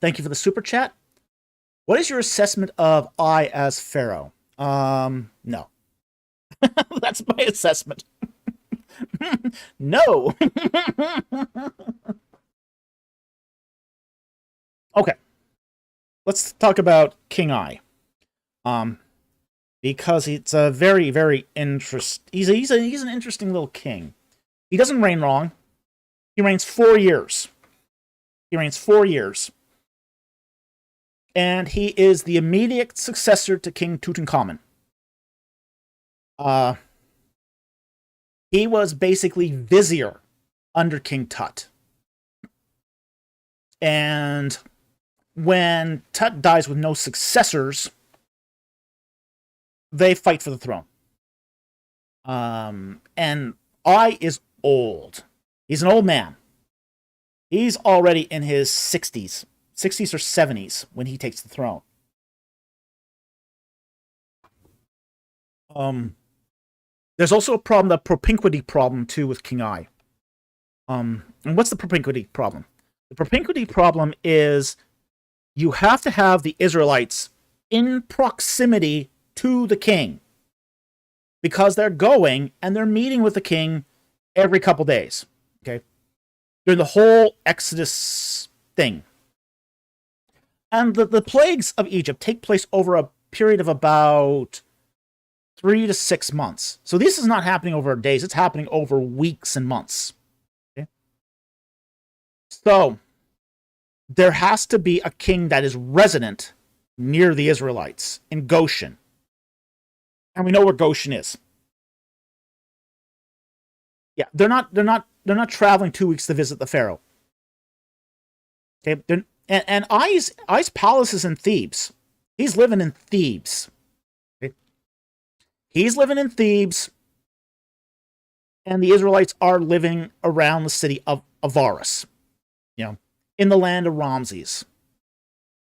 Thank you for the super chat. What is your assessment of I as Pharaoh? No. That's my assessment. No. Okay. Let's talk about King I. Because it's a very, very interesting. He's an interesting little king. He doesn't reign long. He reigns 4 years. And he is the immediate successor to King Tutankhamun. He was basically vizier under King Tut. And when Tut dies with no successors, they fight for the throne. And I is old. He's an old man. He's already in his 60s or 70s when he takes the throne. There's also a problem, the propinquity problem, too, with King I. And what's the propinquity problem? The propinquity problem is you have to have the Israelites in proximity to the king. Because they're going and they're meeting with the king every couple days. Okay? During the whole Exodus thing. And the plagues of Egypt take place over a period of about 3 to 6 months. So this is not happening over days. It's happening over weeks and months. Okay? So there has to be a king that is resident near the Israelites in Goshen. And we know where Goshen is. Yeah, they're not traveling 2 weeks to visit the Pharaoh. Okay, and I's palace is in Thebes. He's living in Thebes. Okay? He's living in Thebes, and the Israelites are living around the city of Avaris, you know, in the land of Ramses.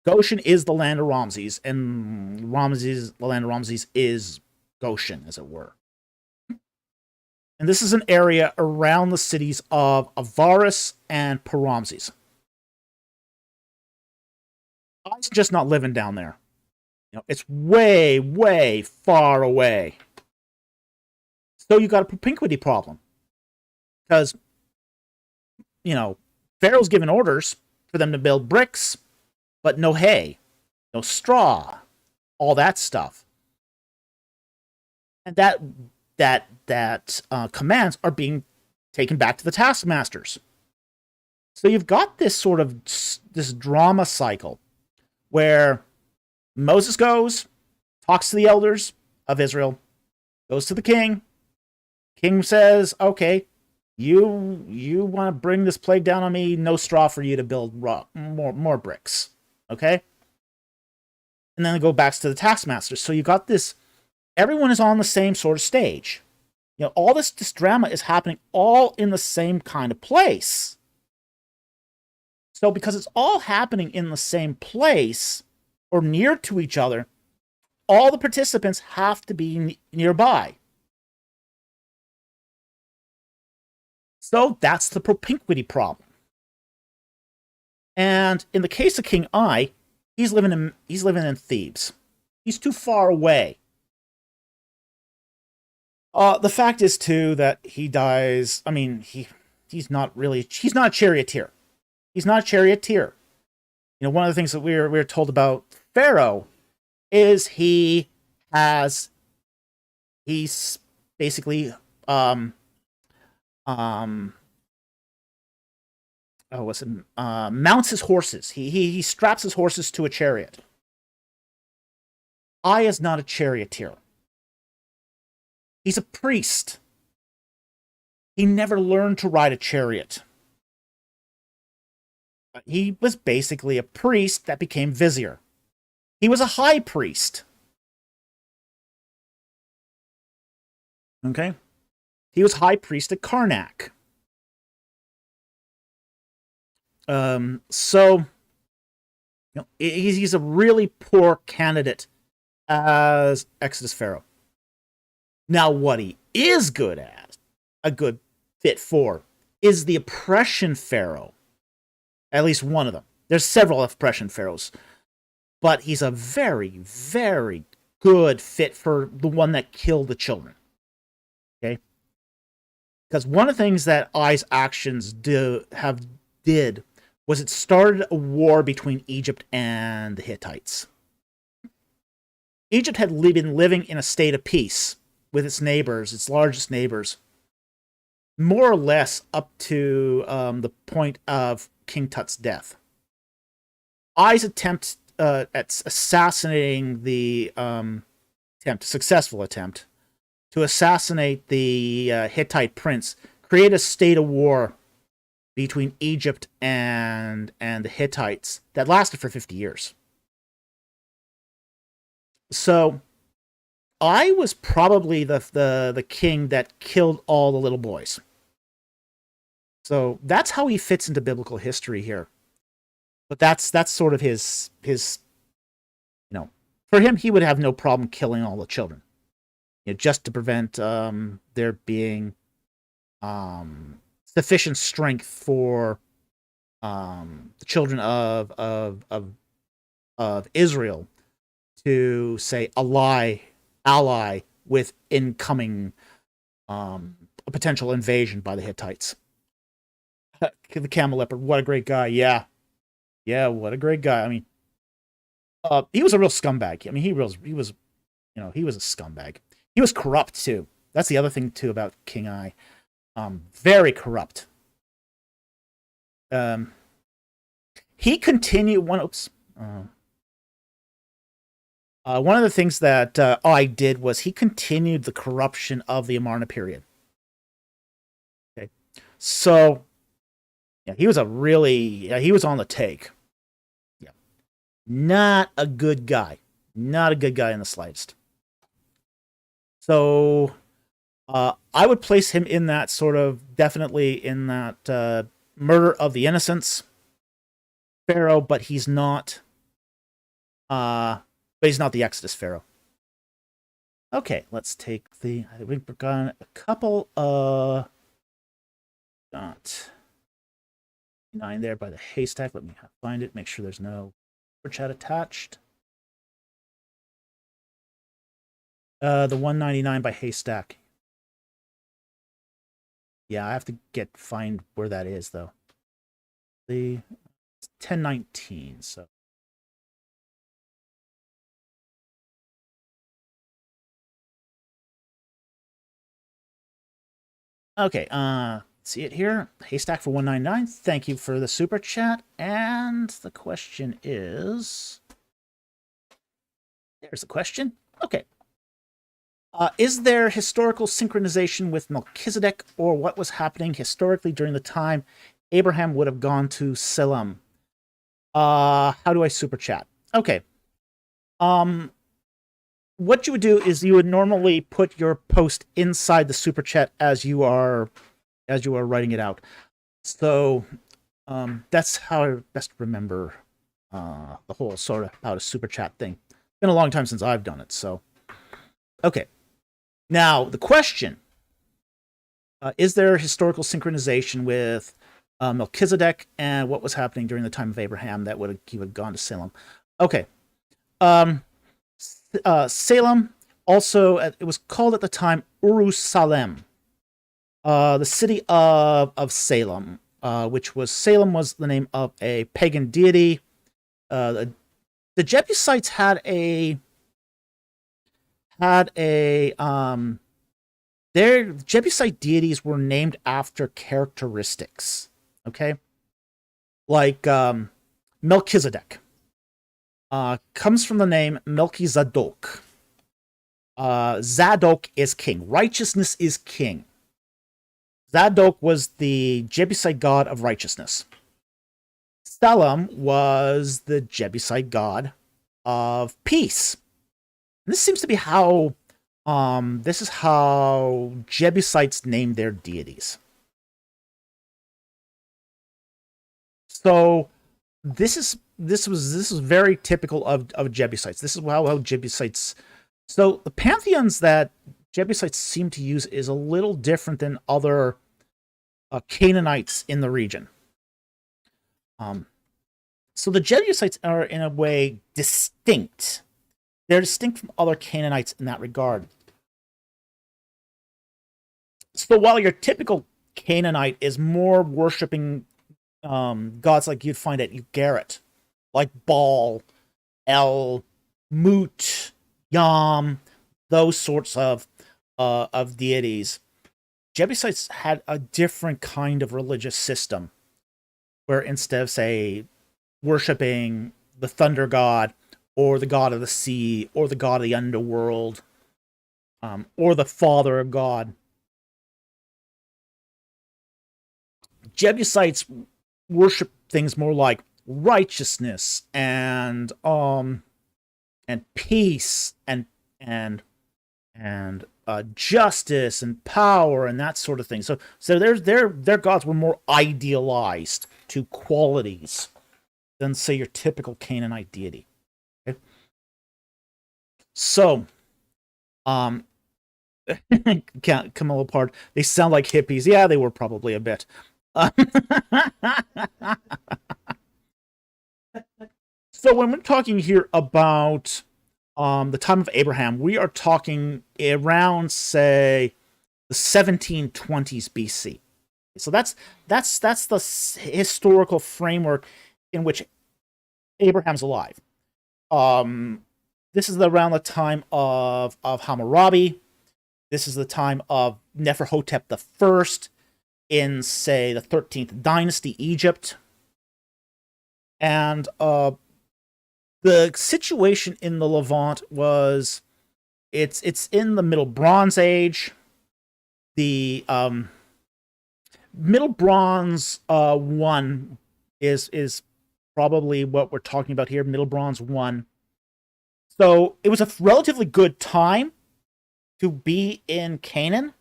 Goshen is the land of Ramses, and the land of Ramses is Goshen, as it were. And this is an area around the cities of Avaris and Paramses. I's just not living down there. You know, it's way, way far away. So you got a propinquity problem. Because, you know, Pharaoh's given orders for them to build bricks, but no hay, no straw, all that stuff. And that commands are being taken back to the taskmasters. So you've got this sort of this drama cycle where Moses goes, talks to the elders of Israel, goes to the king, King says, okay, you want to bring this plague down on me, no straw for you to build more bricks. Okay? And then it goes back to the taskmaster. So you got this, everyone is on the same sort of stage. You know, all this drama is happening all in the same kind of place. So because it's all happening in the same place or near to each other, all the participants have to be nearby. So that's the propinquity problem. And in the case of King I, he's living in Thebes. He's too far away. The fact is too that he dies. I mean, he's not a charioteer. He's not a charioteer. You know, one of the things that we're told about Pharaoh is he's basically mounts his horses. He straps his horses to a chariot. I is not a charioteer. He's a priest. He never learned to ride a chariot. He was basically a priest that became vizier. He was a high priest. Okay? He was high priest at Karnak. So, you know, he's a really poor candidate as Exodus Pharaoh. Now, what he is good at, a good fit for, is the oppression Pharaoh. At least one of them. There's several oppression pharaohs. But he's a very, very good fit for the one that killed the children. Okay? Because one of the things that I's actions did was it started a war between Egypt and the Hittites. Egypt had been living in a state of peace with its neighbors, its largest neighbors, more or less up to the point of King Tut's death. I's attempt at assassinating the successful attempt to assassinate the Hittite prince, create a state of war between Egypt and the Hittites that lasted for 50 years. So I was probably the king that killed all the little boys. So that's how he fits into biblical history here. But that's sort of his you know, for him, he would have no problem killing all the children. You know, just to prevent there being sufficient strength for the children of Israel to say ally with incoming a potential invasion by the Hittites. The camel leopard, what a great guy. Yeah, what a great guy. I mean, he was a real scumbag. I mean, he was a scumbag. He was corrupt too. That's the other thing too about King I. Very corrupt. He continued one of the things that I did was he continued the corruption of the Amarna period. Okay, so yeah, he was he was on the take. Yeah, not a good guy. Not a good guy in the slightest. So I would place him in that sort of, definitely in that murder of the innocents Pharaoh, but he's not the Exodus Pharaoh. Okay, let's take we've got a couple got 9 there by the haystack. Let me find it, make sure there's no chat attached. The 199 by haystack. Yeah, I have to find where that is though. It's 1019, so. Okay, see it here. Haystack for 199. Thank you for the super chat. And the question is, there's the question. Okay. Is there historical synchronization with Melchizedek, or what was happening historically during the time Abraham would have gone to Salem? How do I super chat? Okay. What you would do is you would normally put your post inside the super chat as you are writing it out. So that's how I best remember the whole sort of how to super chat thing. It's been a long time since I've done it, so okay. Now the question: is there historical synchronization with Melchizedek and what was happening during the time of Abraham that he would have gone to Salem? Okay. Salem, also, it was called at the time Salem, the city of Salem, Salem was the name of a pagan deity. The Jebusites their Jebusite deities were named after characteristics. Okay, like Melchizedek. Comes from the name Melchizedek. Zadok is king. Righteousness is king. Zadok was the Jebusite god of righteousness. Salem was the Jebusite god of peace. And this seems to be how Jebusites named their deities. So this is very typical of Jebusites. This is how Jebusites. So the pantheons that Jebusites seem to use is a little different than other Canaanites in the region. So the Jebusites are in a way distinct. They're distinct from other Canaanites in that regard. So while your typical Canaanite is more worshipping gods like you'd find at Ugarit, like Baal, El, Mut, Yam, those sorts of deities, Jebusites had a different kind of religious system, where instead of, say, worshipping the thunder god, or the god of the sea, or the god of the underworld, or the father of God, Jebusites worship things more like righteousness and peace and justice and power and that sort of thing. So their gods were more idealized to qualities than, say, your typical Canaanite deity. Okay? So, can't come a little apart. They sound like hippies. Yeah, they were probably a bit. So when we're talking here about the time of Abraham, we are talking around, say, the 1720s BC. So that's the historical framework in which Abraham's alive. This is around the time of Hammurabi. This is the time of Neferhotep I in, say, the 13th dynasty, Egypt. And the situation in the Levant was, it's in the Middle Bronze Age. The Middle Bronze 1 is probably what we're talking about here, Middle Bronze 1. So it was a relatively good time to be in Canaan.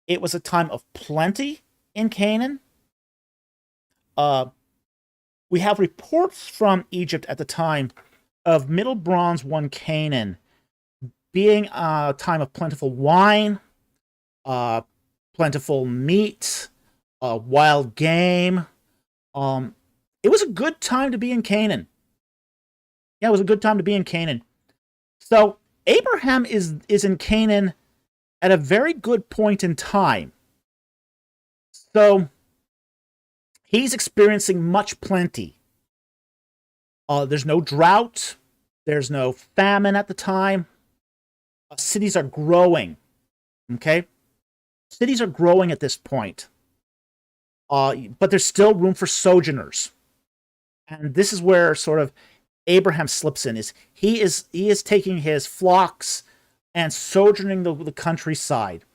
It was a time of plenty in Canaan. We have reports from Egypt at the time of Middle Bronze 1 Canaan being a time of plentiful wine, plentiful meat, wild game. It was a good time to be in Canaan. Yeah, it was a good time to be in Canaan. So Abraham is in Canaan at a very good point in time. So he's experiencing much plenty. There's no drought. There's no famine at the time. Cities are growing. Okay? Cities are growing at this point. But there's still room for sojourners. And this is where sort of Abraham slips in. He is taking his flocks and sojourning the countryside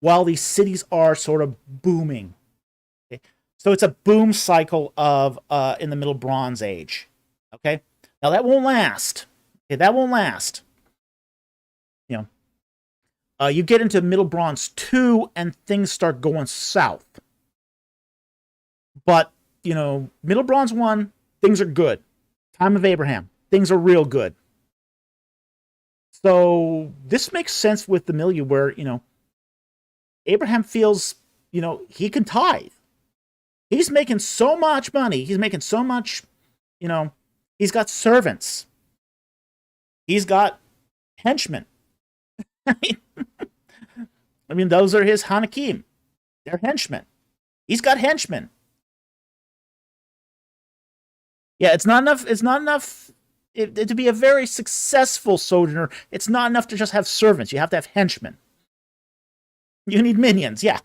while these cities are sort of booming. Okay? So it's a boom cycle of in the Middle Bronze Age. Okay, now that won't last. Okay, that won't last. You know, you get into Middle Bronze 2 and things start going south. But, you know, Middle Bronze 1, things are good. Time of Abraham, things are real good. So this makes sense with the milieu where, you know, Abraham feels, you know, he can tithe. He's making so much money. He's making so much, you know, he's got servants. He's got henchmen. I mean, those are his Hanakim. They're henchmen. He's got henchmen. Yeah, it's not enough. It's not enough to be a very successful sojourner. It's not enough to just have servants. You have to have henchmen. You need minions. Yeah.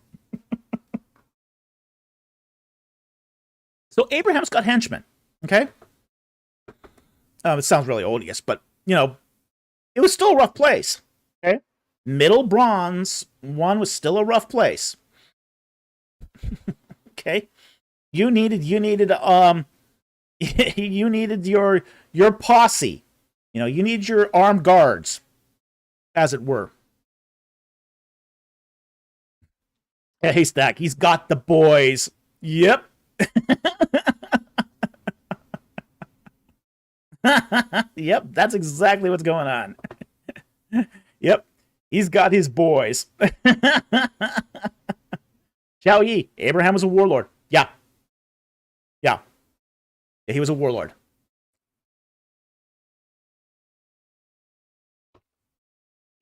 So Abraham's got henchmen. Okay. It sounds really odious, but you know, it was still a rough place. Okay. Middle Bronze 1 was still a rough place. Okay. You needed you needed your posse. You know, you need your armed guards, as it were. Yeah, Haystack, he's got the boys. Yep. Yep, that's exactly what's going on. Yep, he's got his boys. Xiao Yi, Abraham was a warlord. Yeah. Yeah. He was a warlord.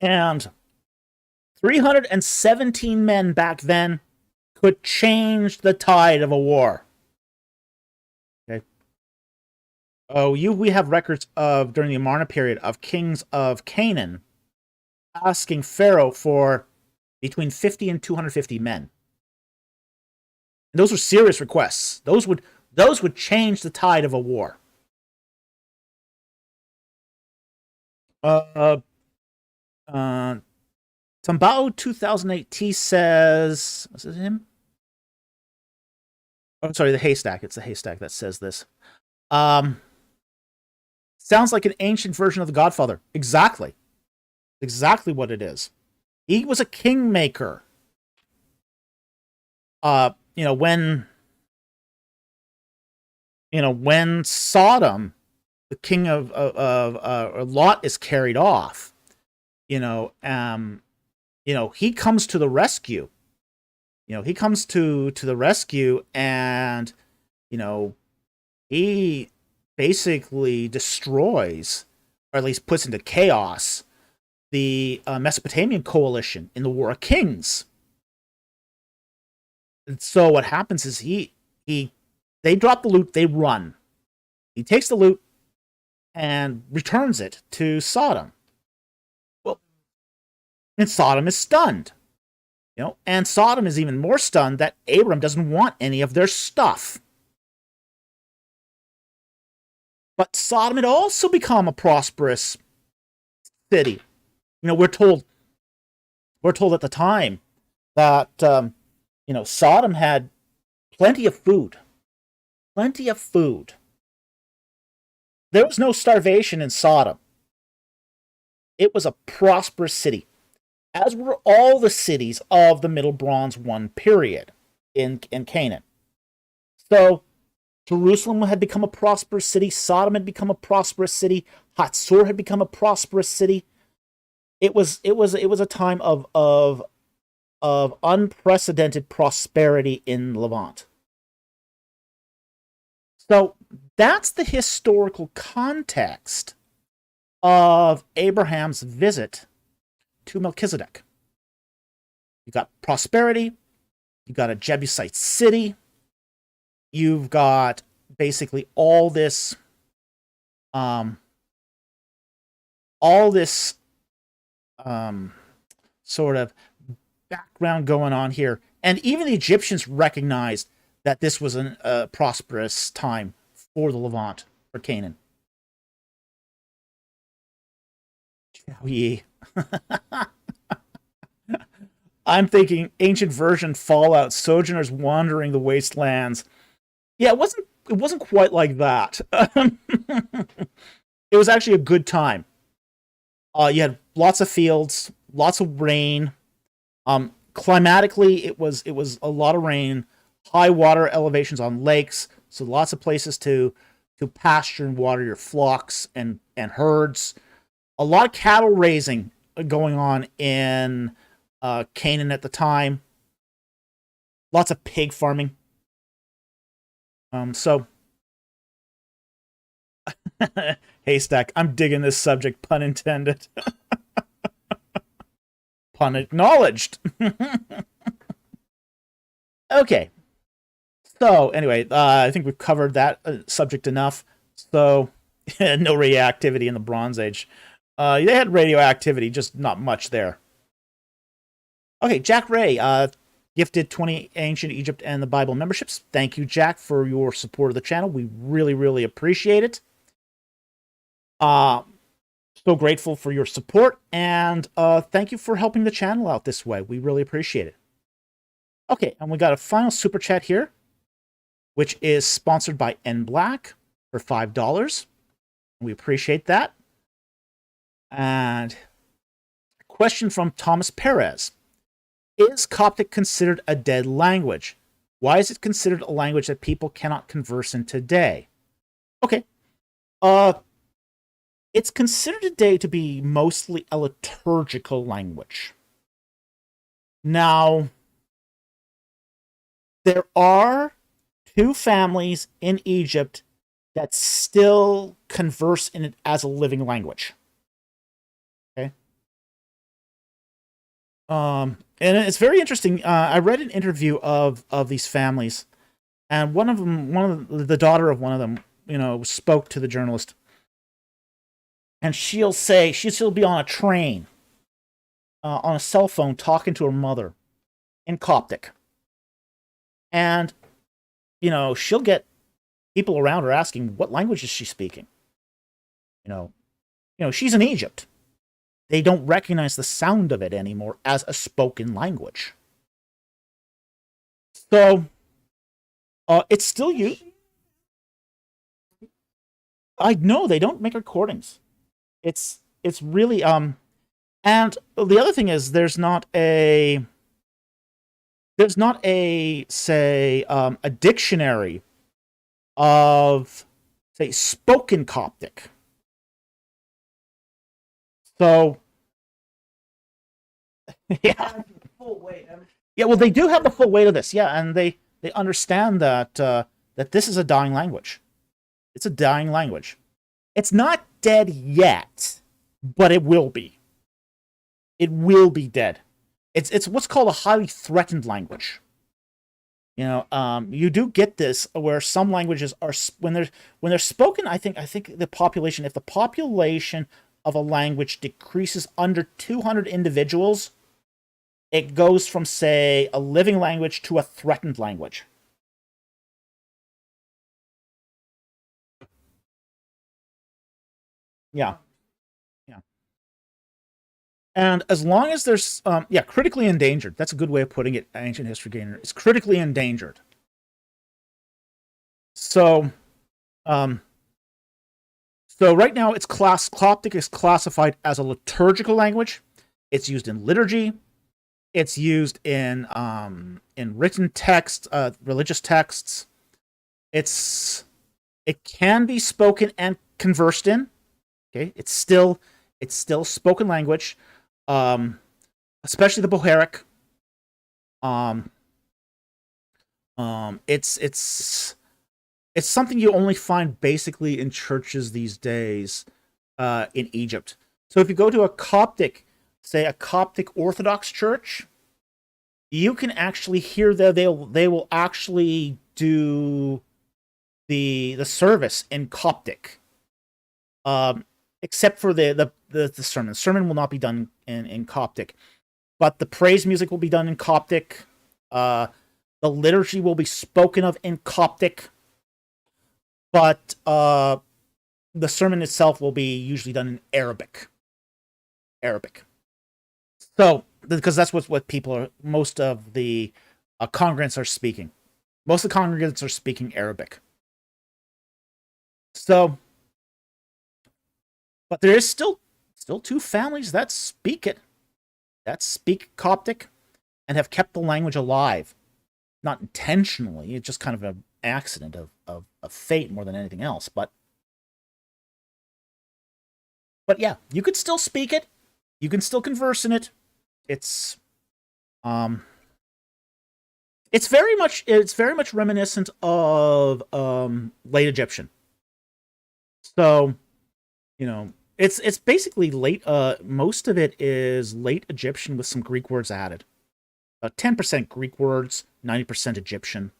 And 317 men back then could change the tide of a war. Okay. Oh, we have records of, during the Amarna period, of kings of Canaan asking Pharaoh for between 50 and 250 men. And those were serious requests. Those would change the tide of a war. Tambao 2008T says, is it him? Oh, sorry, the Haystack. It's the Haystack that says this. Sounds like an ancient version of the Godfather. Exactly. Exactly what it is. He was a kingmaker. You know, when Sodom, the king of Lot, is carried off, he comes to the rescue. He comes to the rescue, and he basically destroys, or at least puts into chaos, the Mesopotamian coalition in the War of Kings. And so what happens is they drop the loot, they run. He takes the loot and returns it to Sodom. Well, and Sodom is stunned. And Sodom is even more stunned that Abram doesn't want any of their stuff. But Sodom had also become a prosperous city. We're told at the time that Sodom had plenty of food. Plenty of food. There was no starvation in Sodom. It was a prosperous city, as were all the cities of the Middle Bronze 1 period in Canaan. So Jerusalem had become a prosperous city. Sodom had become a prosperous city. Hatzor had become a prosperous city. It was a time of unprecedented prosperity in Levant. So that's the historical context of Abraham's visit to Melchizedek. You got prosperity, you got a Jebusite city, you've got basically all this sort of background going on here. And even the Egyptians recognized that this was a prosperous time for the Levant, for Canaan. I'm thinking ancient version Fallout, sojourners wandering the wastelands. Yeah, it wasn't quite like that. It was actually a good time. You had lots of fields, lots of rain. Climatically, it was a lot of rain, high water elevations on lakes, so lots of places to pasture and water your flocks and herds. A lot of cattle raising going on in Canaan at the time. Lots of pig farming. So haystack. I'm digging this subject, pun intended. Pun acknowledged. Okay. So anyway, I think we've covered that subject enough. So no radioactivity in the Bronze Age. They had radioactivity, just not much there. Okay, Jack Ray gifted 20 Ancient Egypt and the Bible memberships. Thank you, Jack, for your support of the channel. We really, really appreciate it. So grateful for your support, and thank you for helping the channel out this way. We really appreciate it. Okay, and we got a final super chat here, which is sponsored by N Black for $5. We appreciate that. And question from Thomas Perez. Is Coptic considered a dead language? Why is it considered a language that people cannot converse in today? Okay. It's considered today to be mostly a liturgical language. Now, there are two family in Egypt that still converse in it as a living language. Okay. And it's very interesting. I read an interview of these families, and the daughter of one of them, spoke to the journalist, and she'll be on a train, on a cell phone, talking to her mother in Coptic, and she'll get people around her asking, what language is she speaking? She's in Egypt. They don't recognize the sound of it anymore as a spoken language. So, it's still used. I know they don't make recordings. It's really, and the other thing is there's not a dictionary of, say, spoken Coptic. So, yeah. Yeah, well, they do have the full weight of this, yeah, and they understand that that this is a dying language. It's a dying language. It's not dead yet, but it will be. It will be dead. It's what's called a highly threatened language. You do get this where some languages are when they're spoken. I think the population, if the population of a language decreases under 200 individuals, it goes from, say, a living language to a threatened language. Yeah. Yeah. And as long as there's, critically endangered. That's a good way of putting it, Ancient History Gainer. It's critically endangered. So, right now, Coptic is classified as a liturgical language. It's used in liturgy. It's used in written text, religious texts. It can be spoken and conversed in. Okay, it's still spoken language, especially the Bohairic. It's something you only find basically in churches these days, in Egypt. So if you go to a Coptic, say a Coptic Orthodox church, you can actually hear that they will actually do the service in Coptic, except for the sermon. The sermon will not be done in Coptic, but the praise music will be done in Coptic. The liturgy will be spoken of in Coptic. But the sermon itself will be usually done in Arabic. So, because that's what people are, most of the congregants are speaking. Most of the congregants are speaking Arabic. So, but there is still two families that speak it, that speak Coptic, and have kept the language alive. Not intentionally, it's just kind of an accident of fate more than anything else. But yeah, you could still speak it. You can still converse in it. It's very much reminiscent of late Egyptian. So, it's basically late. Most of it is late Egyptian with some Greek words added. 10% Greek words, 90% Egyptian.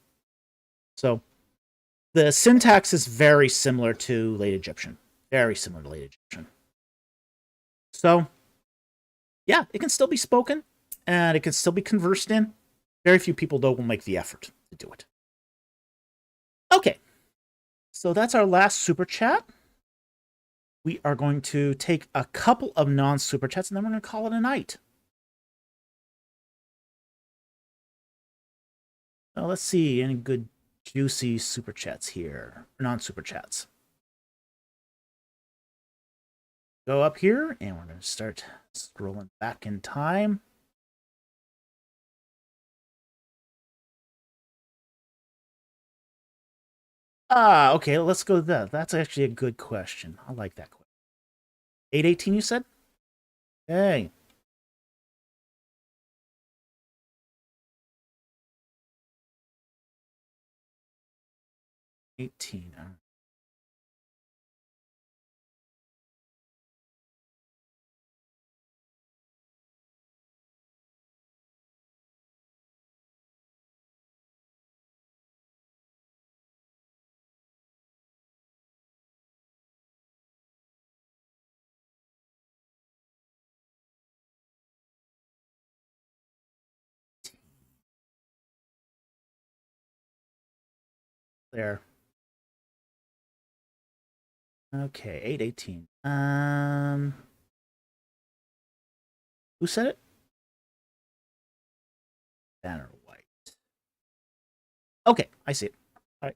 So the syntax is very similar to late Egyptian. Very similar to late Egyptian. So, yeah, it can still be spoken, and it can still be conversed in. Very few people, though, will make the effort to do it. Okay, so that's our last super chat. We are going to take a couple of non-super chats, and then we're going to call it a night. Well, let's see, any good juicy super chats here, non-super chats. Go up here, and we're going to start scrolling back in time. Okay, let's go to that. That's actually a good question. I like that question. 818, you said? Okay. $18. There. Okay, 818. Who said it? Banner White. Okay, I see it. All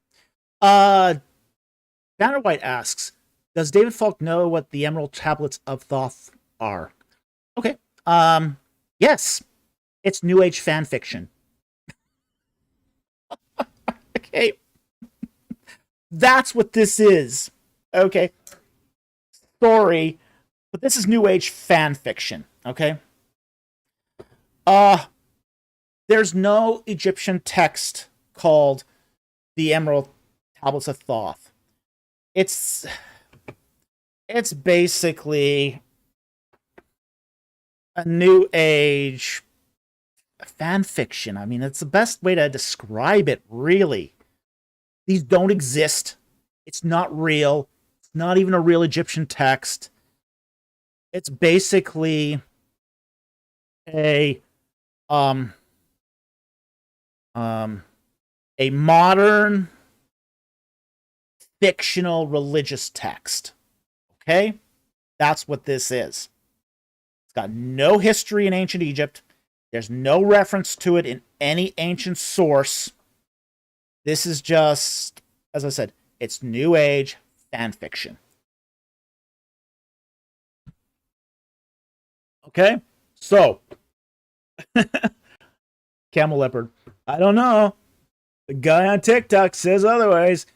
right. Banner White asks, does David Falk know what the Emerald Tablets of Thoth are? Okay. Yes. It's New Age fan fiction. Okay. That's what this is. Okay. Sorry, but this is New Age fan fiction. Okay. There's no Egyptian text called the Emerald Tablets of Thoth. It's basically a New Age fan fiction. I mean, it's the best way to describe it, really. These don't exist. It's not real. It's not even a real Egyptian text. It's basically a modern fictional religious text. Okay? That's what this is. It's got no history in ancient Egypt. There's no reference to it in any ancient source. This is just, as I said, it's New Age fan fiction. Okay? So, Camel Leopard. I don't know. The guy on TikTok says otherwise,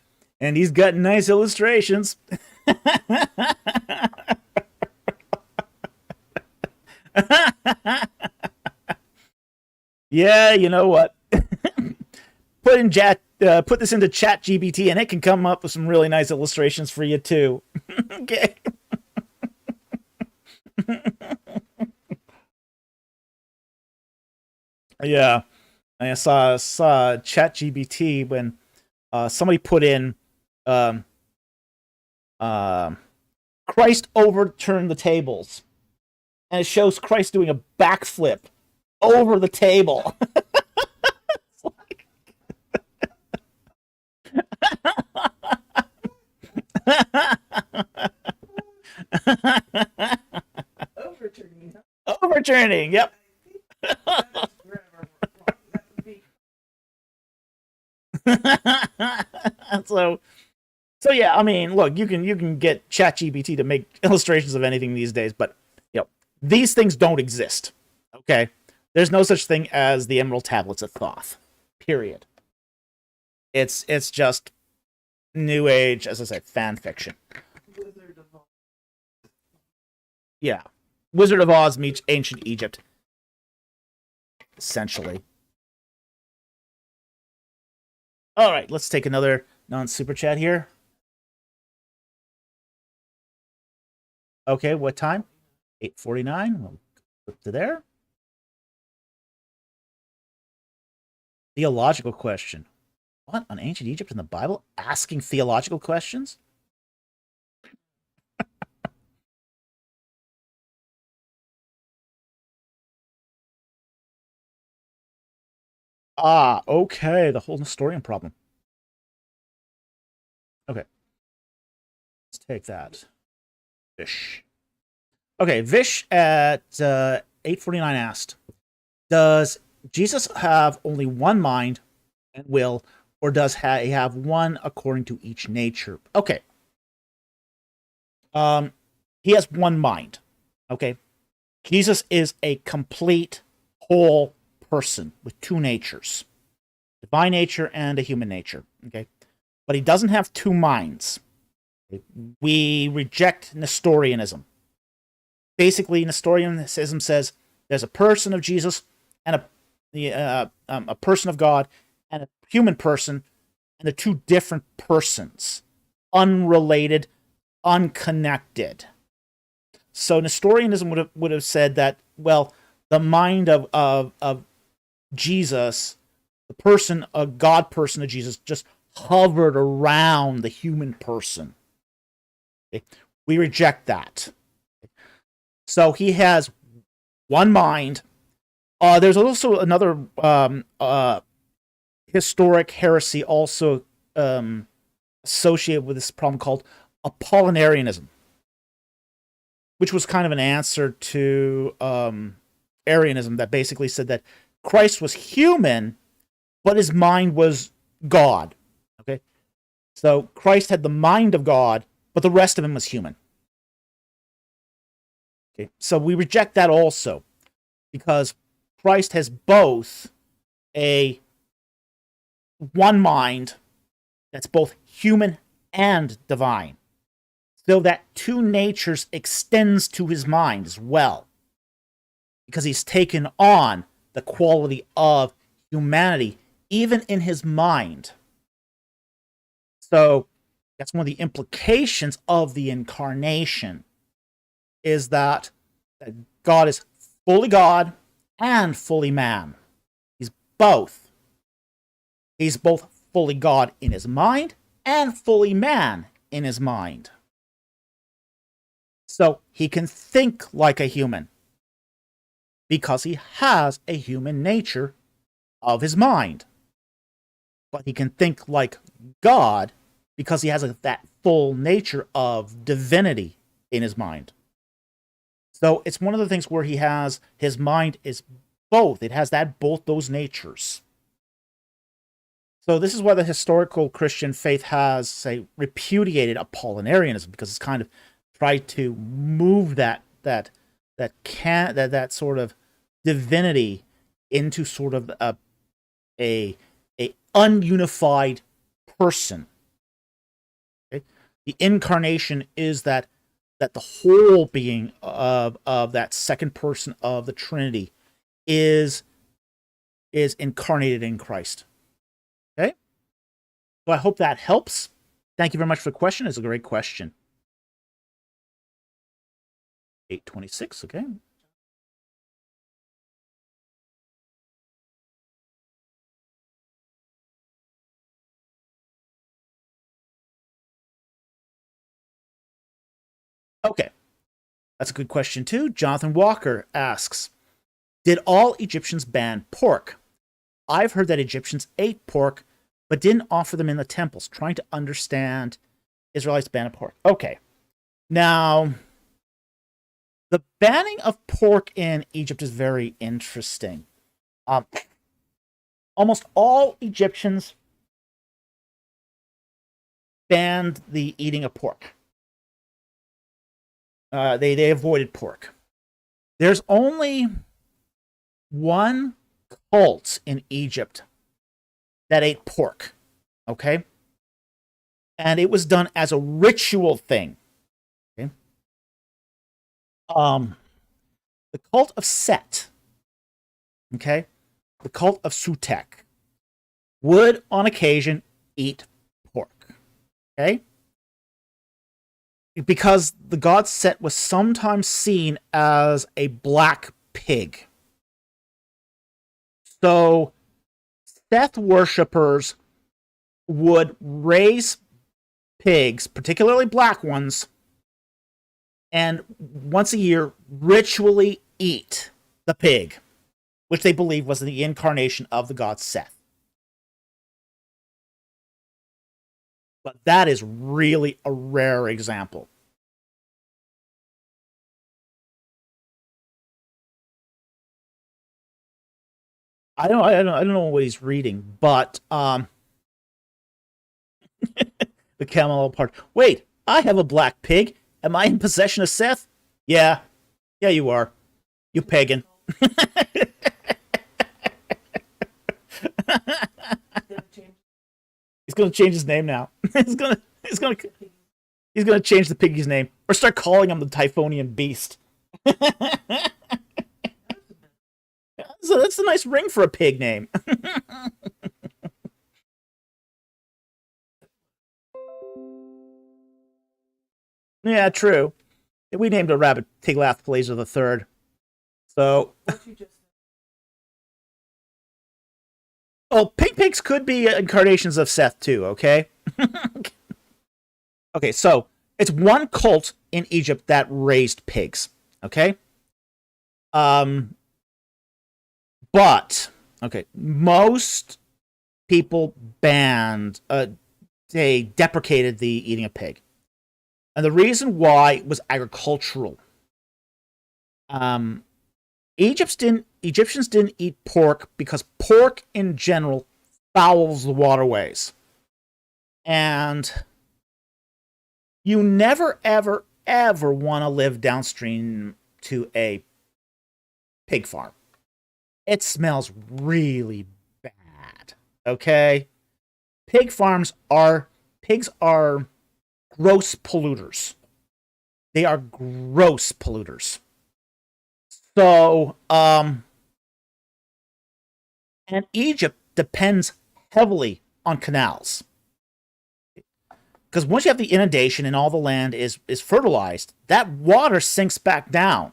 and he's got nice illustrations. Yeah, you know what? Put this into ChatGPT, and it can come up with some really nice illustrations for you too. Okay. Yeah, I saw ChatGPT when somebody put in Christ overturned the tables, and it shows Christ doing a backflip over the table. returning. Yep. so yeah, I mean, look, you can get ChatGPT to make illustrations of anything these days, but these things don't exist. Okay, there's no such thing as the Emerald Tablets of Thoth. Period. It's just New Age, as I said, fan fiction. Yeah, Wizard of Oz meets ancient Egypt, essentially. All right, let's take another non-super chat here. Okay, what time? 8:49. We'll flip to there. Theological question. What? On ancient Egypt in the Bible? Asking theological questions? Okay. The whole Nestorian problem. Okay. Let's take that. Vish. Okay, Vish at 8:49 asked, does Jesus have only one mind and will, or does he have one according to each nature? Okay. He has one mind. Okay. Jesus is a complete whole person with two natures, divine nature and a human nature. Okay. But he doesn't have two minds. We reject Nestorianism. Basically, Nestorianism says there's a person of Jesus and a person of God and a human person, and they're two different persons, unrelated, unconnected. So Nestorianism would have said that, well, the mind of Jesus, the person, a God person of Jesus, just hovered around the human person. Okay? We reject that. So he has one mind. There's also another historic heresy also associated with this problem called Apollinarianism, which was kind of an answer to Arianism that basically said that Christ was human, but his mind was God. Okay, so Christ had the mind of God, but the rest of him was human. Okay, so we reject that also, because Christ has both a one mind that's both human and divine. So that two natures extends to his mind as well, because he's taken on the quality of humanity, even in his mind. So that's one of the implications of the incarnation, is that God is fully God and fully man. He's both. He's both fully God in his mind and fully man in his mind. So he can think like a human because he has a human nature of his mind. But he can think like God because he has that full nature of divinity in his mind. So it's one of the things where he has, his mind is both. It has both those natures. So this is why the historical Christian faith has, say, repudiated Apollinarianism, because it's kind of tried to move that sort of divinity into sort of a ununified person. Okay? The incarnation is that the whole being of that second person of the Trinity is incarnated in Christ. Okay? So I hope that helps. Thank you very much for the question. It's a great question. 8:26, okay. Okay. That's a good question, too. Jonathan Walker asks, did all Egyptians ban pork? I've heard that Egyptians ate pork, but didn't offer them in the temples. Trying to understand Israelites ban of pork. Okay. Now, The banning of pork in Egypt is very interesting. Almost all Egyptians banned the eating of pork. They avoided pork. There's only one cult in Egypt that ate pork, okay? And it was done as a ritual thing. Okay? The cult of Set, okay? The cult of Sutek would, on occasion, eat pork, okay? Because the god Set was sometimes seen as a black pig. So, Seth worshippers would raise pigs, particularly black ones, and once a year ritually eat the pig, which they believed was the incarnation of the god Seth. But that is really a rare example. I don't know what he's reading, but the camel part. Wait, I have a black pig. Am I in possession of Seth? Yeah, you are. You pagan. He's gonna change his name now. he's gonna change the piggy's name, or start calling him the Typhonian Beast. So that's a nice ring for a pig name. Yeah, true. We named a rabbit Tiglath-Pileser III. So, pink pigs could be incarnations of Seth too. Okay. Okay, so it's one cult in Egypt that raised pigs. Okay. But okay, most people banned, they deprecated the eating of pig. And the reason why was agricultural. Egyptians didn't eat pork because pork in general fouls the waterways. And you never, ever, ever want to live downstream to a pig farm. It smells really bad, okay? Pigs are gross polluters. They are gross polluters. So, and Egypt depends heavily on canals. Because once you have the inundation and all the land is fertilized, that water sinks back down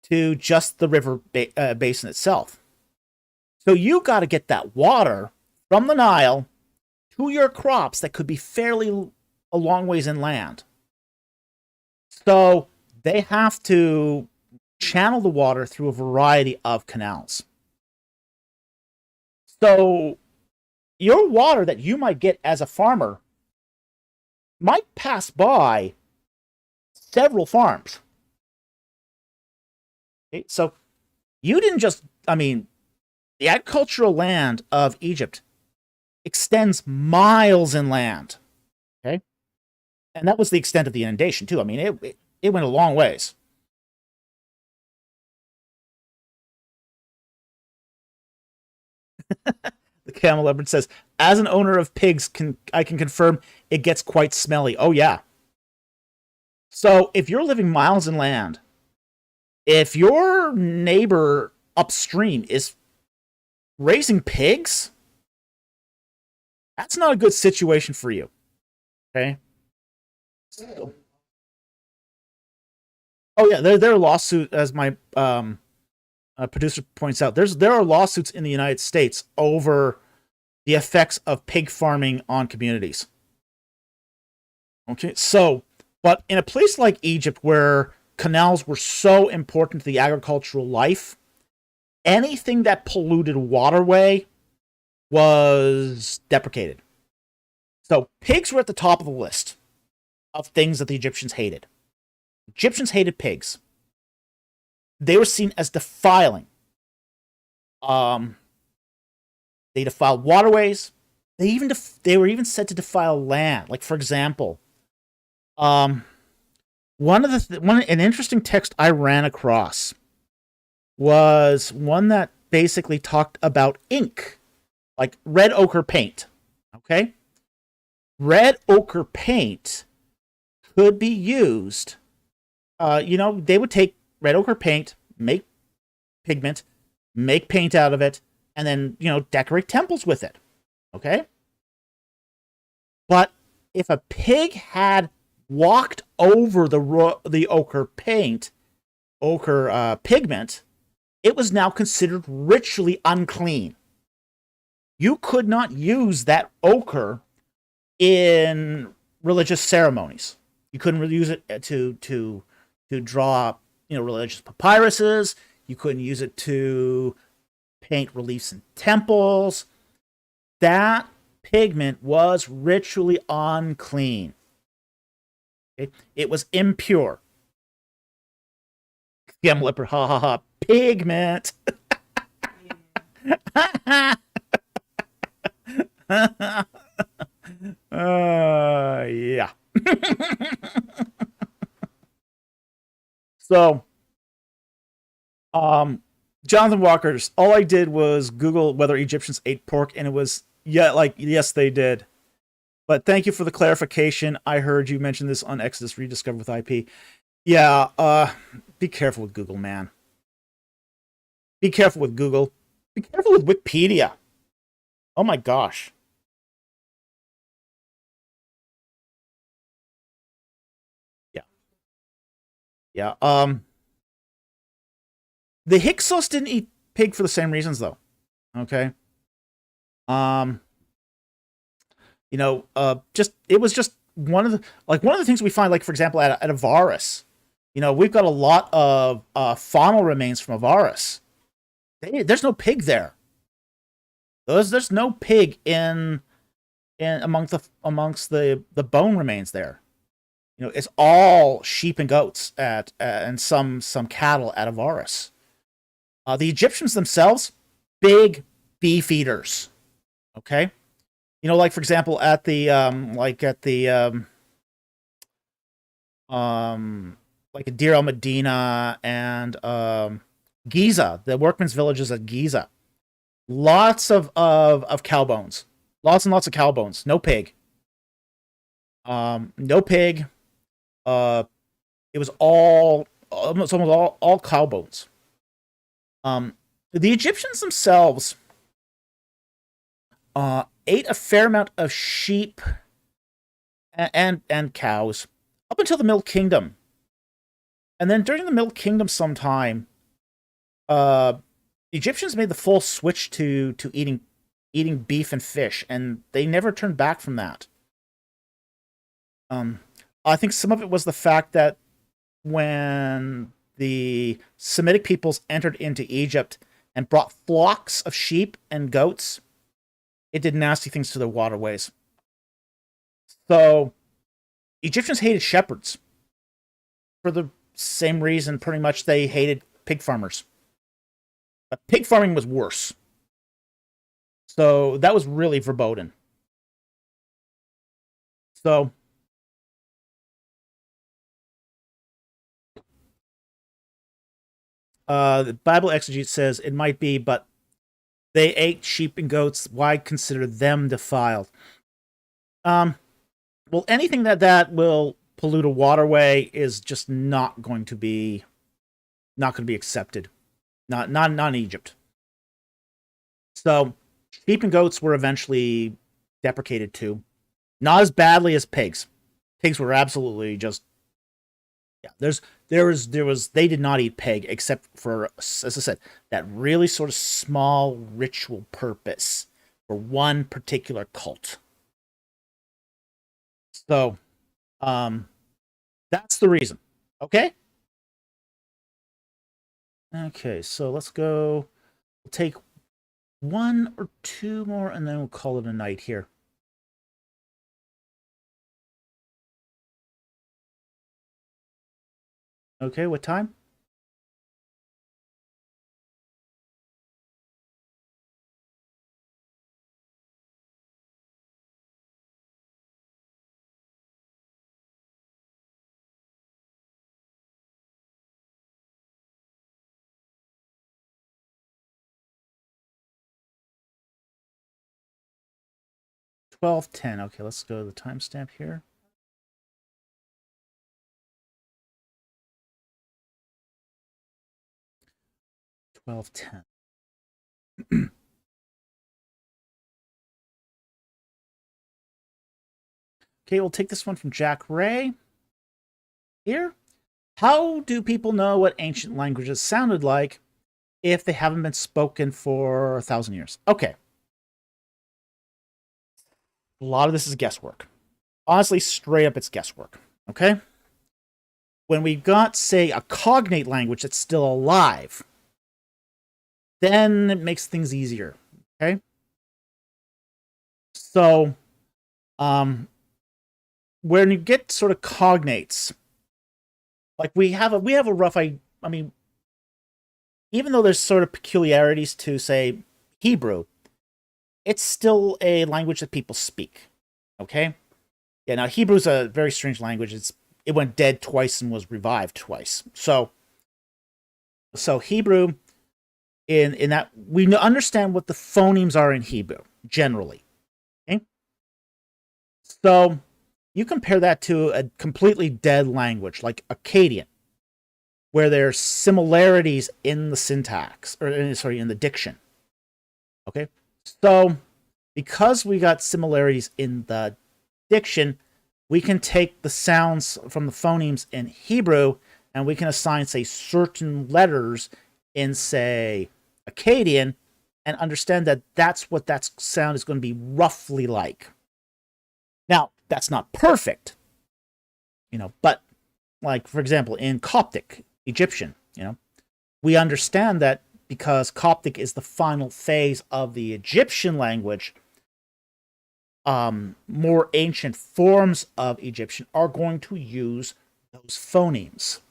to just the river basin itself. So you got to get that water from the Nile to your crops that could be fairly a long ways inland. So they have to channel the water through a variety of canals. So your water that you might get as a farmer might pass by several farms. Okay, so you didn't just, the agricultural land of Egypt extends miles inland. Okay? And that was the extent of the inundation, too. It went a long ways. The camel leopard says, as an owner of pigs, I can confirm it gets quite smelly. Oh, yeah. So if you're living miles inland, if your neighbor upstream is raising pigs, that's not a good situation for you. Okay? So, oh, yeah, there are lawsuits, as my producer points out. There are lawsuits in the United States over the effects of pig farming on communities. Okay, so, but in a place like Egypt where canals were so important to the agricultural life, anything that polluted waterway was deprecated. So pigs were at the top of the list of things that the Egyptians hated. Egyptians hated pigs. They were seen as defiling. They defiled waterways. They were even said to defile land. Like, for example, an interesting text I ran across was one that basically talked about ink, like red ochre paint. Okay, red ochre paint could be used. They would take red ochre paint, make pigment, make paint out of it, and then, decorate temples with it. Okay? But if a pig had walked over the ochre pigment, it was now considered ritually unclean. You could not use that ochre in religious ceremonies. You couldn't use it to draw, religious papyruses. You couldn't use it to paint reliefs in temples. That pigment was ritually unclean. Okay? It was impure. Scam leper, ha ha ha. Pigment. Yeah. So, Jonathan Walker's, all I did was Google whether Egyptians ate pork, and it was, yes, they did. But thank you for the clarification. I heard you mention this on Exodus Rediscovered with IP. Yeah, be careful with Google, man. Be careful with Google. Be careful with Wikipedia. Oh my gosh. Yeah. Yeah, the Hyksos didn't eat pig for the same reasons, though. Okay. It was just one of the things we find, like, for example, at Avaris. We've got a lot of faunal remains from Avaris. There's no pig there. There's no pig in amongst the bone remains there. It's all sheep and goats and some cattle at Avaris. The Egyptians themselves, big beef eaters. Okay, like, for example, at the like Deir el Medina and Giza, the workmen's villages at Giza. Lots of cow bones. Lots and lots of cow bones. No pig. No pig. It was almost all cow bones. The Egyptians themselves ate a fair amount of sheep and cows up until the Middle Kingdom. And then during the Middle Kingdom sometime, Egyptians made the full switch to eating beef and fish, and they never turned back from that. I think some of it was the fact that when the Semitic peoples entered into Egypt and brought flocks of sheep and goats, it did nasty things to their waterways. So, Egyptians hated shepherds for the same reason, pretty much, they hated pig farmers. But pig farming was worse. So, that was really verboten. So, the Bible exegete says it might be, but they ate sheep and goats. Why consider them defiled? Well, anything that will pollute a waterway is just not going to be accepted. Not in Egypt. So, sheep and goats were eventually deprecated too. Not as badly as pigs. Pigs were absolutely just, yeah. They did not eat pig except for, as I said, that really sort of small ritual purpose for one particular cult. So, that's the reason. Okay? Okay, so let's go. We'll take one or two more, and then we'll call it a night here. Okay, what time? $12:10. Okay, let's go to the timestamp here. $12:10. Okay, we'll take this one from Jack Ray. Here. How do people know what ancient languages sounded like if they haven't been spoken for 1,000 years? Okay. A lot of this is guesswork. Honestly, straight up, it's guesswork. Okay? When we've got, say, a cognate language that's still alive, then it makes things easier. Okay? So, when you get sort of cognates, like we have a rough I mean, even though there's sort of peculiarities to, say, Hebrew, it's still a language that people speak. Okay? Yeah, now Hebrew's a very strange language. It went dead twice and was revived twice. So Hebrew, in that we understand what the phonemes are in Hebrew generally. Okay? So you compare that to a completely dead language like Akkadian, where there's similarities in the syntax, or in the diction. Okay, so because we got similarities in the diction, we can take the sounds from the phonemes in Hebrew and we can assign, say, certain letters in, say, Akkadian, and understand that that's what that sound is going to be roughly like. Now, that's not perfect, but like, for example, in Coptic Egyptian, we understand that because Coptic is the final phase of the Egyptian language, more ancient forms of Egyptian are going to use those phonemes.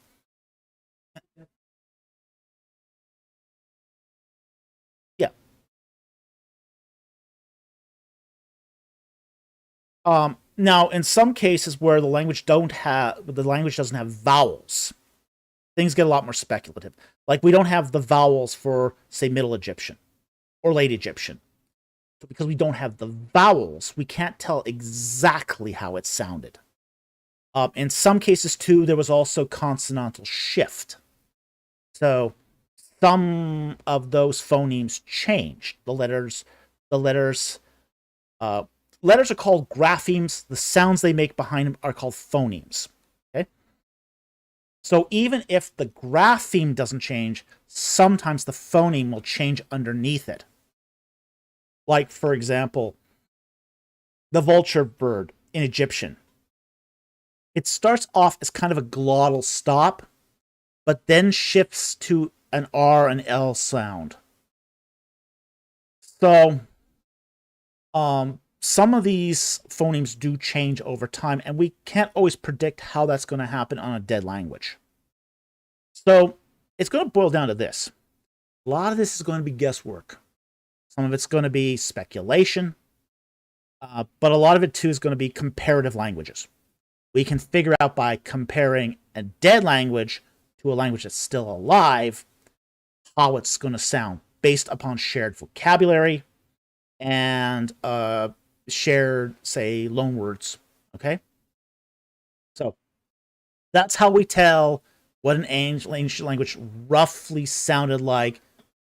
Yeah. Now, in some cases where the language doesn't have vowels, things get a lot more speculative. Like, we don't have the vowels for, say, Middle Egyptian or Late Egyptian. So because we don't have the vowels, we can't tell exactly how it sounded. In some cases, too, there was also consonantal shift. So some of those phonemes changed. Letters are called graphemes. The sounds they make behind them are called phonemes. Okay. So even if the grapheme doesn't change, sometimes the phoneme will change underneath it. Like, for example, the vulture bird in Egyptian. It starts off as kind of a glottal stop, but then shifts to an R and L sound. So, some of these phonemes do change over time, and we can't always predict how that's going to happen on a dead language. So, it's going to boil down to this. A lot of this is going to be guesswork. Some of it's going to be speculation, but a lot of it, too, is going to be comparative languages. We can figure out by comparing a dead language to a language that's still alive how it's going to sound based upon shared vocabulary and shared, say, loanwords. Okay? So that's how we tell what an ancient language roughly sounded like,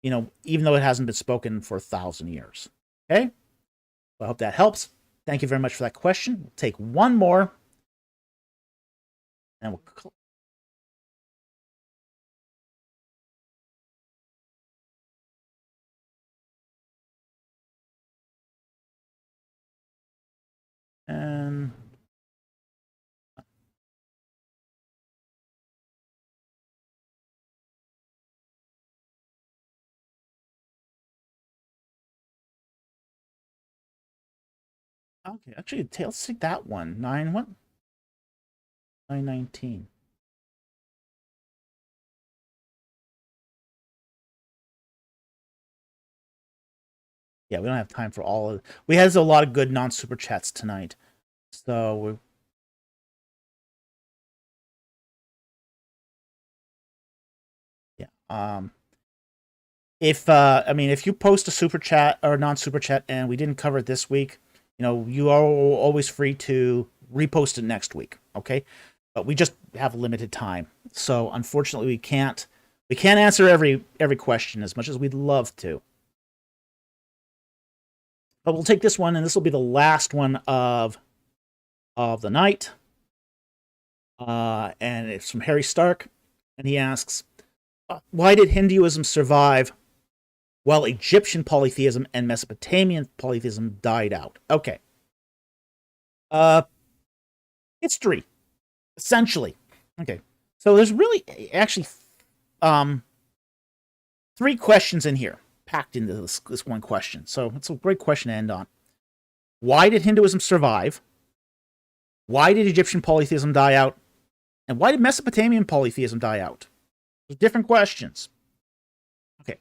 even though it hasn't been spoken for 1,000 years. Okay? So I hope that helps. Thank you very much for that question. We'll take one more. And we'll... And... Okay, actually, let's take that one. 9 what? 919. Yeah, we don't have time for all of. We had a lot of good non-super chats tonight, so yeah. If you post a super chat or non-super chat and we didn't cover it this week, you are always free to repost it next week. Okay, but we just have limited time, so unfortunately we can't answer every question as much as we'd love to. But we'll take this one, and this will be the last one of the night. And it's from Harry Stark, and he asks, why did Hinduism survive while Egyptian polytheism and Mesopotamian polytheism died out? Okay. History, essentially. Okay. So there's really actually 3 questions in here packed into this one question. So it's a great question to end on. Why did Hinduism survive? Why did Egyptian polytheism die out? And why did Mesopotamian polytheism die out? Those different questions. Okay.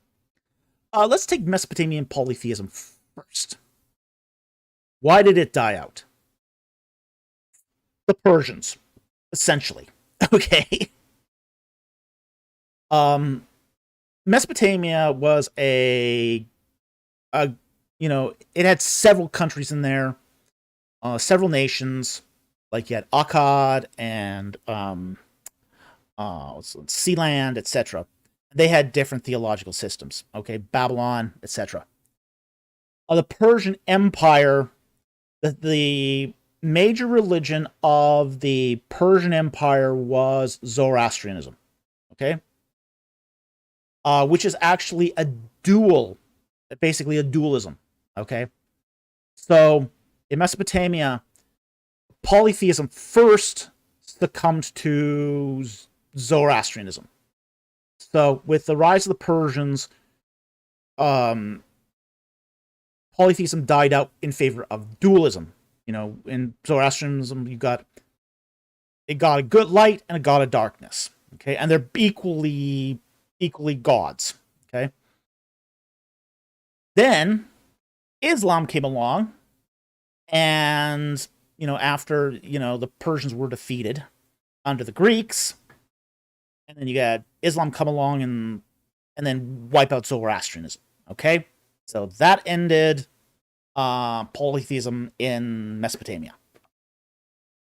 Let's take Mesopotamian polytheism first. Why did it die out? The Persians, essentially. Okay. Mesopotamia was it had several countries in there, several nations. Like you had Akkad and Sealand, etc. They had different theological systems. Okay, Babylon, etc. The Persian Empire, the major religion of the Persian Empire was Zoroastrianism. Okay, which is actually basically a dualism. Okay, so in Mesopotamia, polytheism first succumbed to Zoroastrianism. So with the rise of the Persians, polytheism died out in favor of dualism. In Zoroastrianism, you got a god of good light and a god of darkness. Okay, and they're equally gods. Okay. Then Islam came along, and after the Persians were defeated under the Greeks, and then you got Islam come along and then wipe out Zoroastrianism. Okay, so that ended polytheism in Mesopotamia.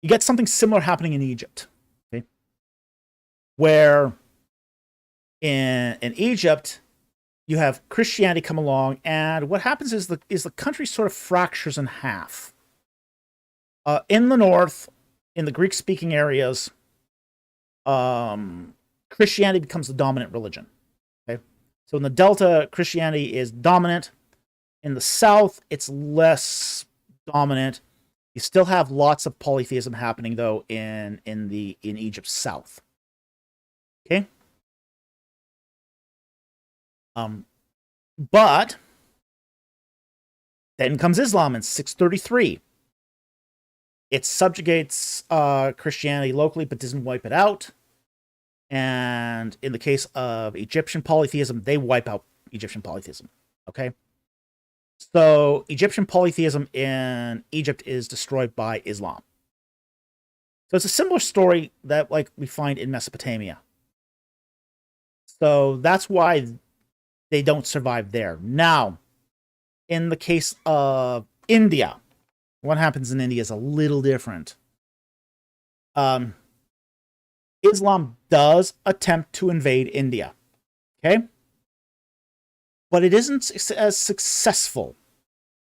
You get something similar happening in Egypt. Okay, where in Egypt you have Christianity come along, and what happens is the country sort of fractures in half. In the north, in the Greek-speaking areas, Christianity becomes the dominant religion. Okay, so in the Delta, Christianity is dominant. In the south, it's less dominant. You still have lots of polytheism happening, though, in Egypt's south. Okay, but then comes Islam in 633. It subjugates Christianity locally, but doesn't wipe it out. And in the case of Egyptian polytheism, they wipe out Egyptian polytheism. Okay? So Egyptian polytheism in Egypt is destroyed by Islam. So it's a similar story that like we find in Mesopotamia. So that's why they don't survive there. Now, in the case of India, what happens in India is a little different. Islam does attempt to invade India, okay? But it isn't as successful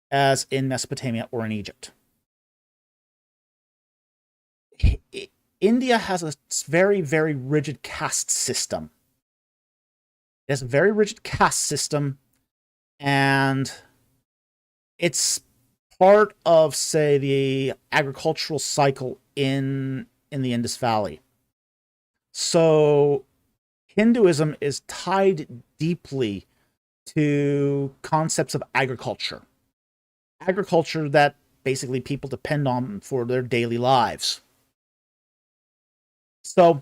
as in Mesopotamia or in Egypt. India has a very, very rigid caste system. It has a very rigid caste system, and it's part of, say, the agricultural cycle in the Indus Valley. So Hinduism is tied deeply to concepts of agriculture. Agriculture that basically people depend on for their daily lives. So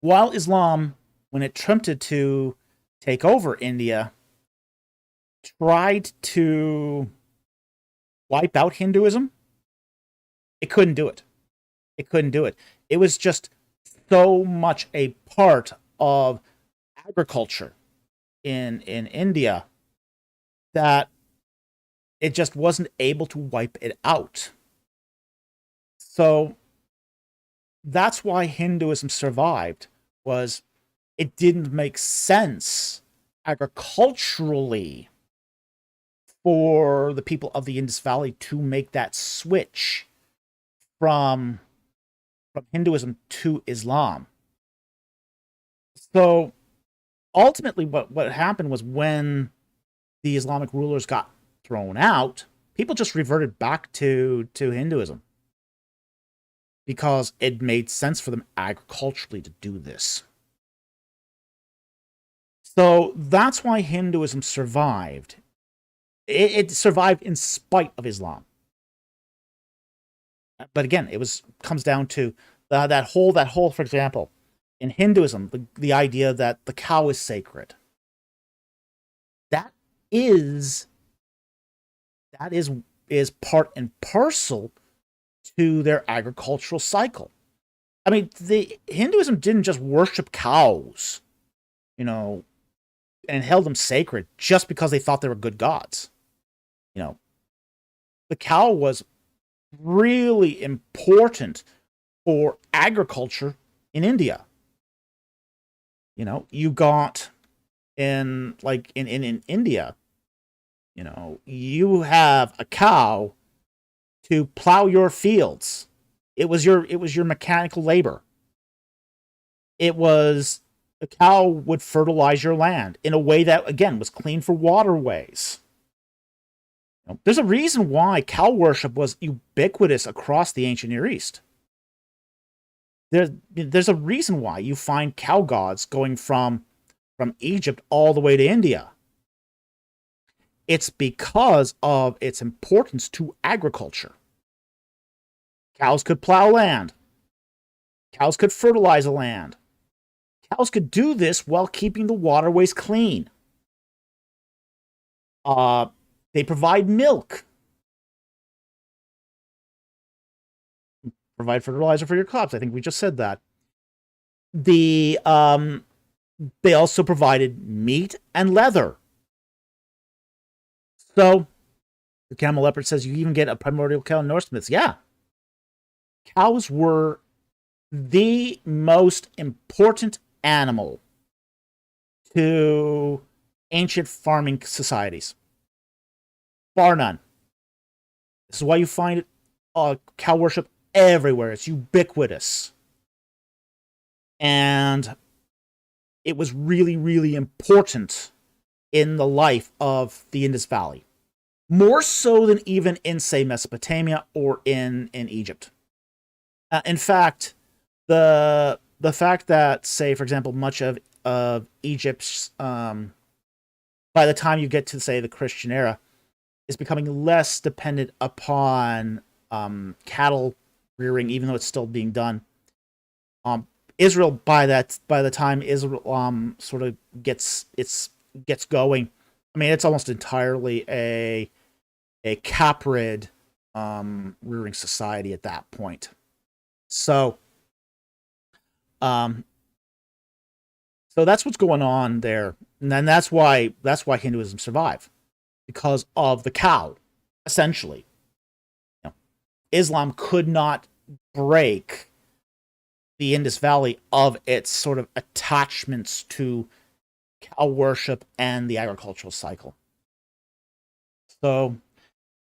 while Islam, when it attempted to take over India, tried to wipe out Hinduism, it couldn't do it. It couldn't do it. It was just so much a part of agriculture in India that it just wasn't able to wipe it out. So that's why Hinduism survived, was it didn't make sense agriculturally for the people of the Indus Valley to make that switch from Hinduism to Islam. So ultimately what happened was, when the Islamic rulers got thrown out, people just reverted back to Hinduism, because it made sense for them agriculturally to do this. So that's why Hinduism survived. It survived in spite of Islam. But again, comes down to that whole, for example, in Hinduism, the idea that the cow is sacred. That is part and parcel to their agricultural cycle. I mean, Hinduism didn't just worship cows, and held them sacred just because they thought they were good gods. The cow was really important for agriculture in India. You got in India, you have a cow to plow your fields. It was your mechanical labor. The cow would fertilize your land in a way that, again, was clean for waterways. There's a reason why cow worship was ubiquitous across the ancient Near East. There's a reason why you find cow gods going from Egypt all the way to India. It's because of its importance to agriculture. Cows could plow land. Cows could fertilize a land. Cows could do this while keeping the waterways clean. They provide milk. Provide fertilizer for your crops. I think we just said that. They also provided meat and leather. So, the Camel Leopard says you even get a primordial cow in Norse myths. Yeah. Cows were the most important animal to ancient farming societies. Bar none. This is why you find cow worship everywhere. It's ubiquitous. And it was really, really important in the life of the Indus Valley. More so than even in, say, Mesopotamia or in Egypt. In fact, the fact that, say, for example, much of Egypt's, by the time you get to, say, the Christian era, is becoming less dependent upon cattle rearing, even though it's still being done. Israel, by the time Israel sort of gets going, I mean, it's almost entirely a caprid rearing society at that point. So that's what's going on there, and then that's why Hinduism survived, because of the cow, essentially. Islam could not break the Indus Valley of its sort of attachments to cow worship and the agricultural cycle. So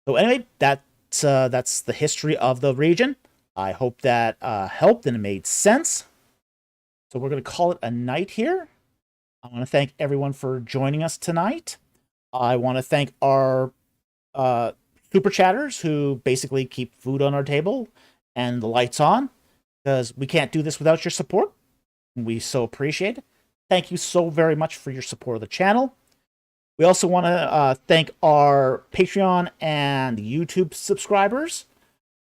anyway, that's the history of the region. I hope that helped and it made sense. So we're going to call it a night here. I want to thank everyone for joining us tonight. I want to thank our super chatters who basically keep food on our table and the lights on, because we can't do this without your support. We so appreciate it. Thank you so very much for your support of the channel. We also want to thank our Patreon and YouTube subscribers.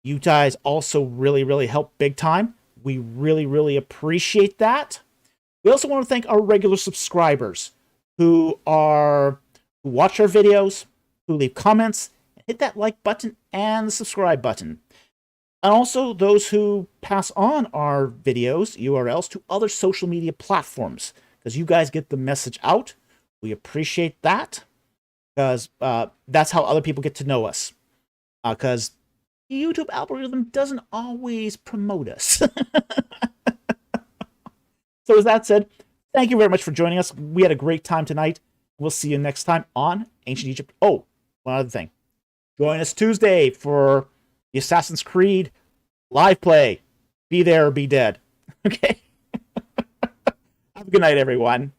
You guys also really, really help big time. We really, really appreciate that. We also want to thank our regular subscribers who who watch our videos, who leave comments, hit that like button and the subscribe button. And also those who pass on our videos, URLs, to other social media platforms, because you guys get the message out. We appreciate that, because that's how other people get to know us. Because the YouTube algorithm doesn't always promote us. So with that said, thank you very much for joining us. We had a great time tonight. We'll see you next time on Ancient Egypt. Oh, one other thing. Join us Tuesday for the Assassin's Creed live play. Be there or be dead. Okay? Have a good night, everyone.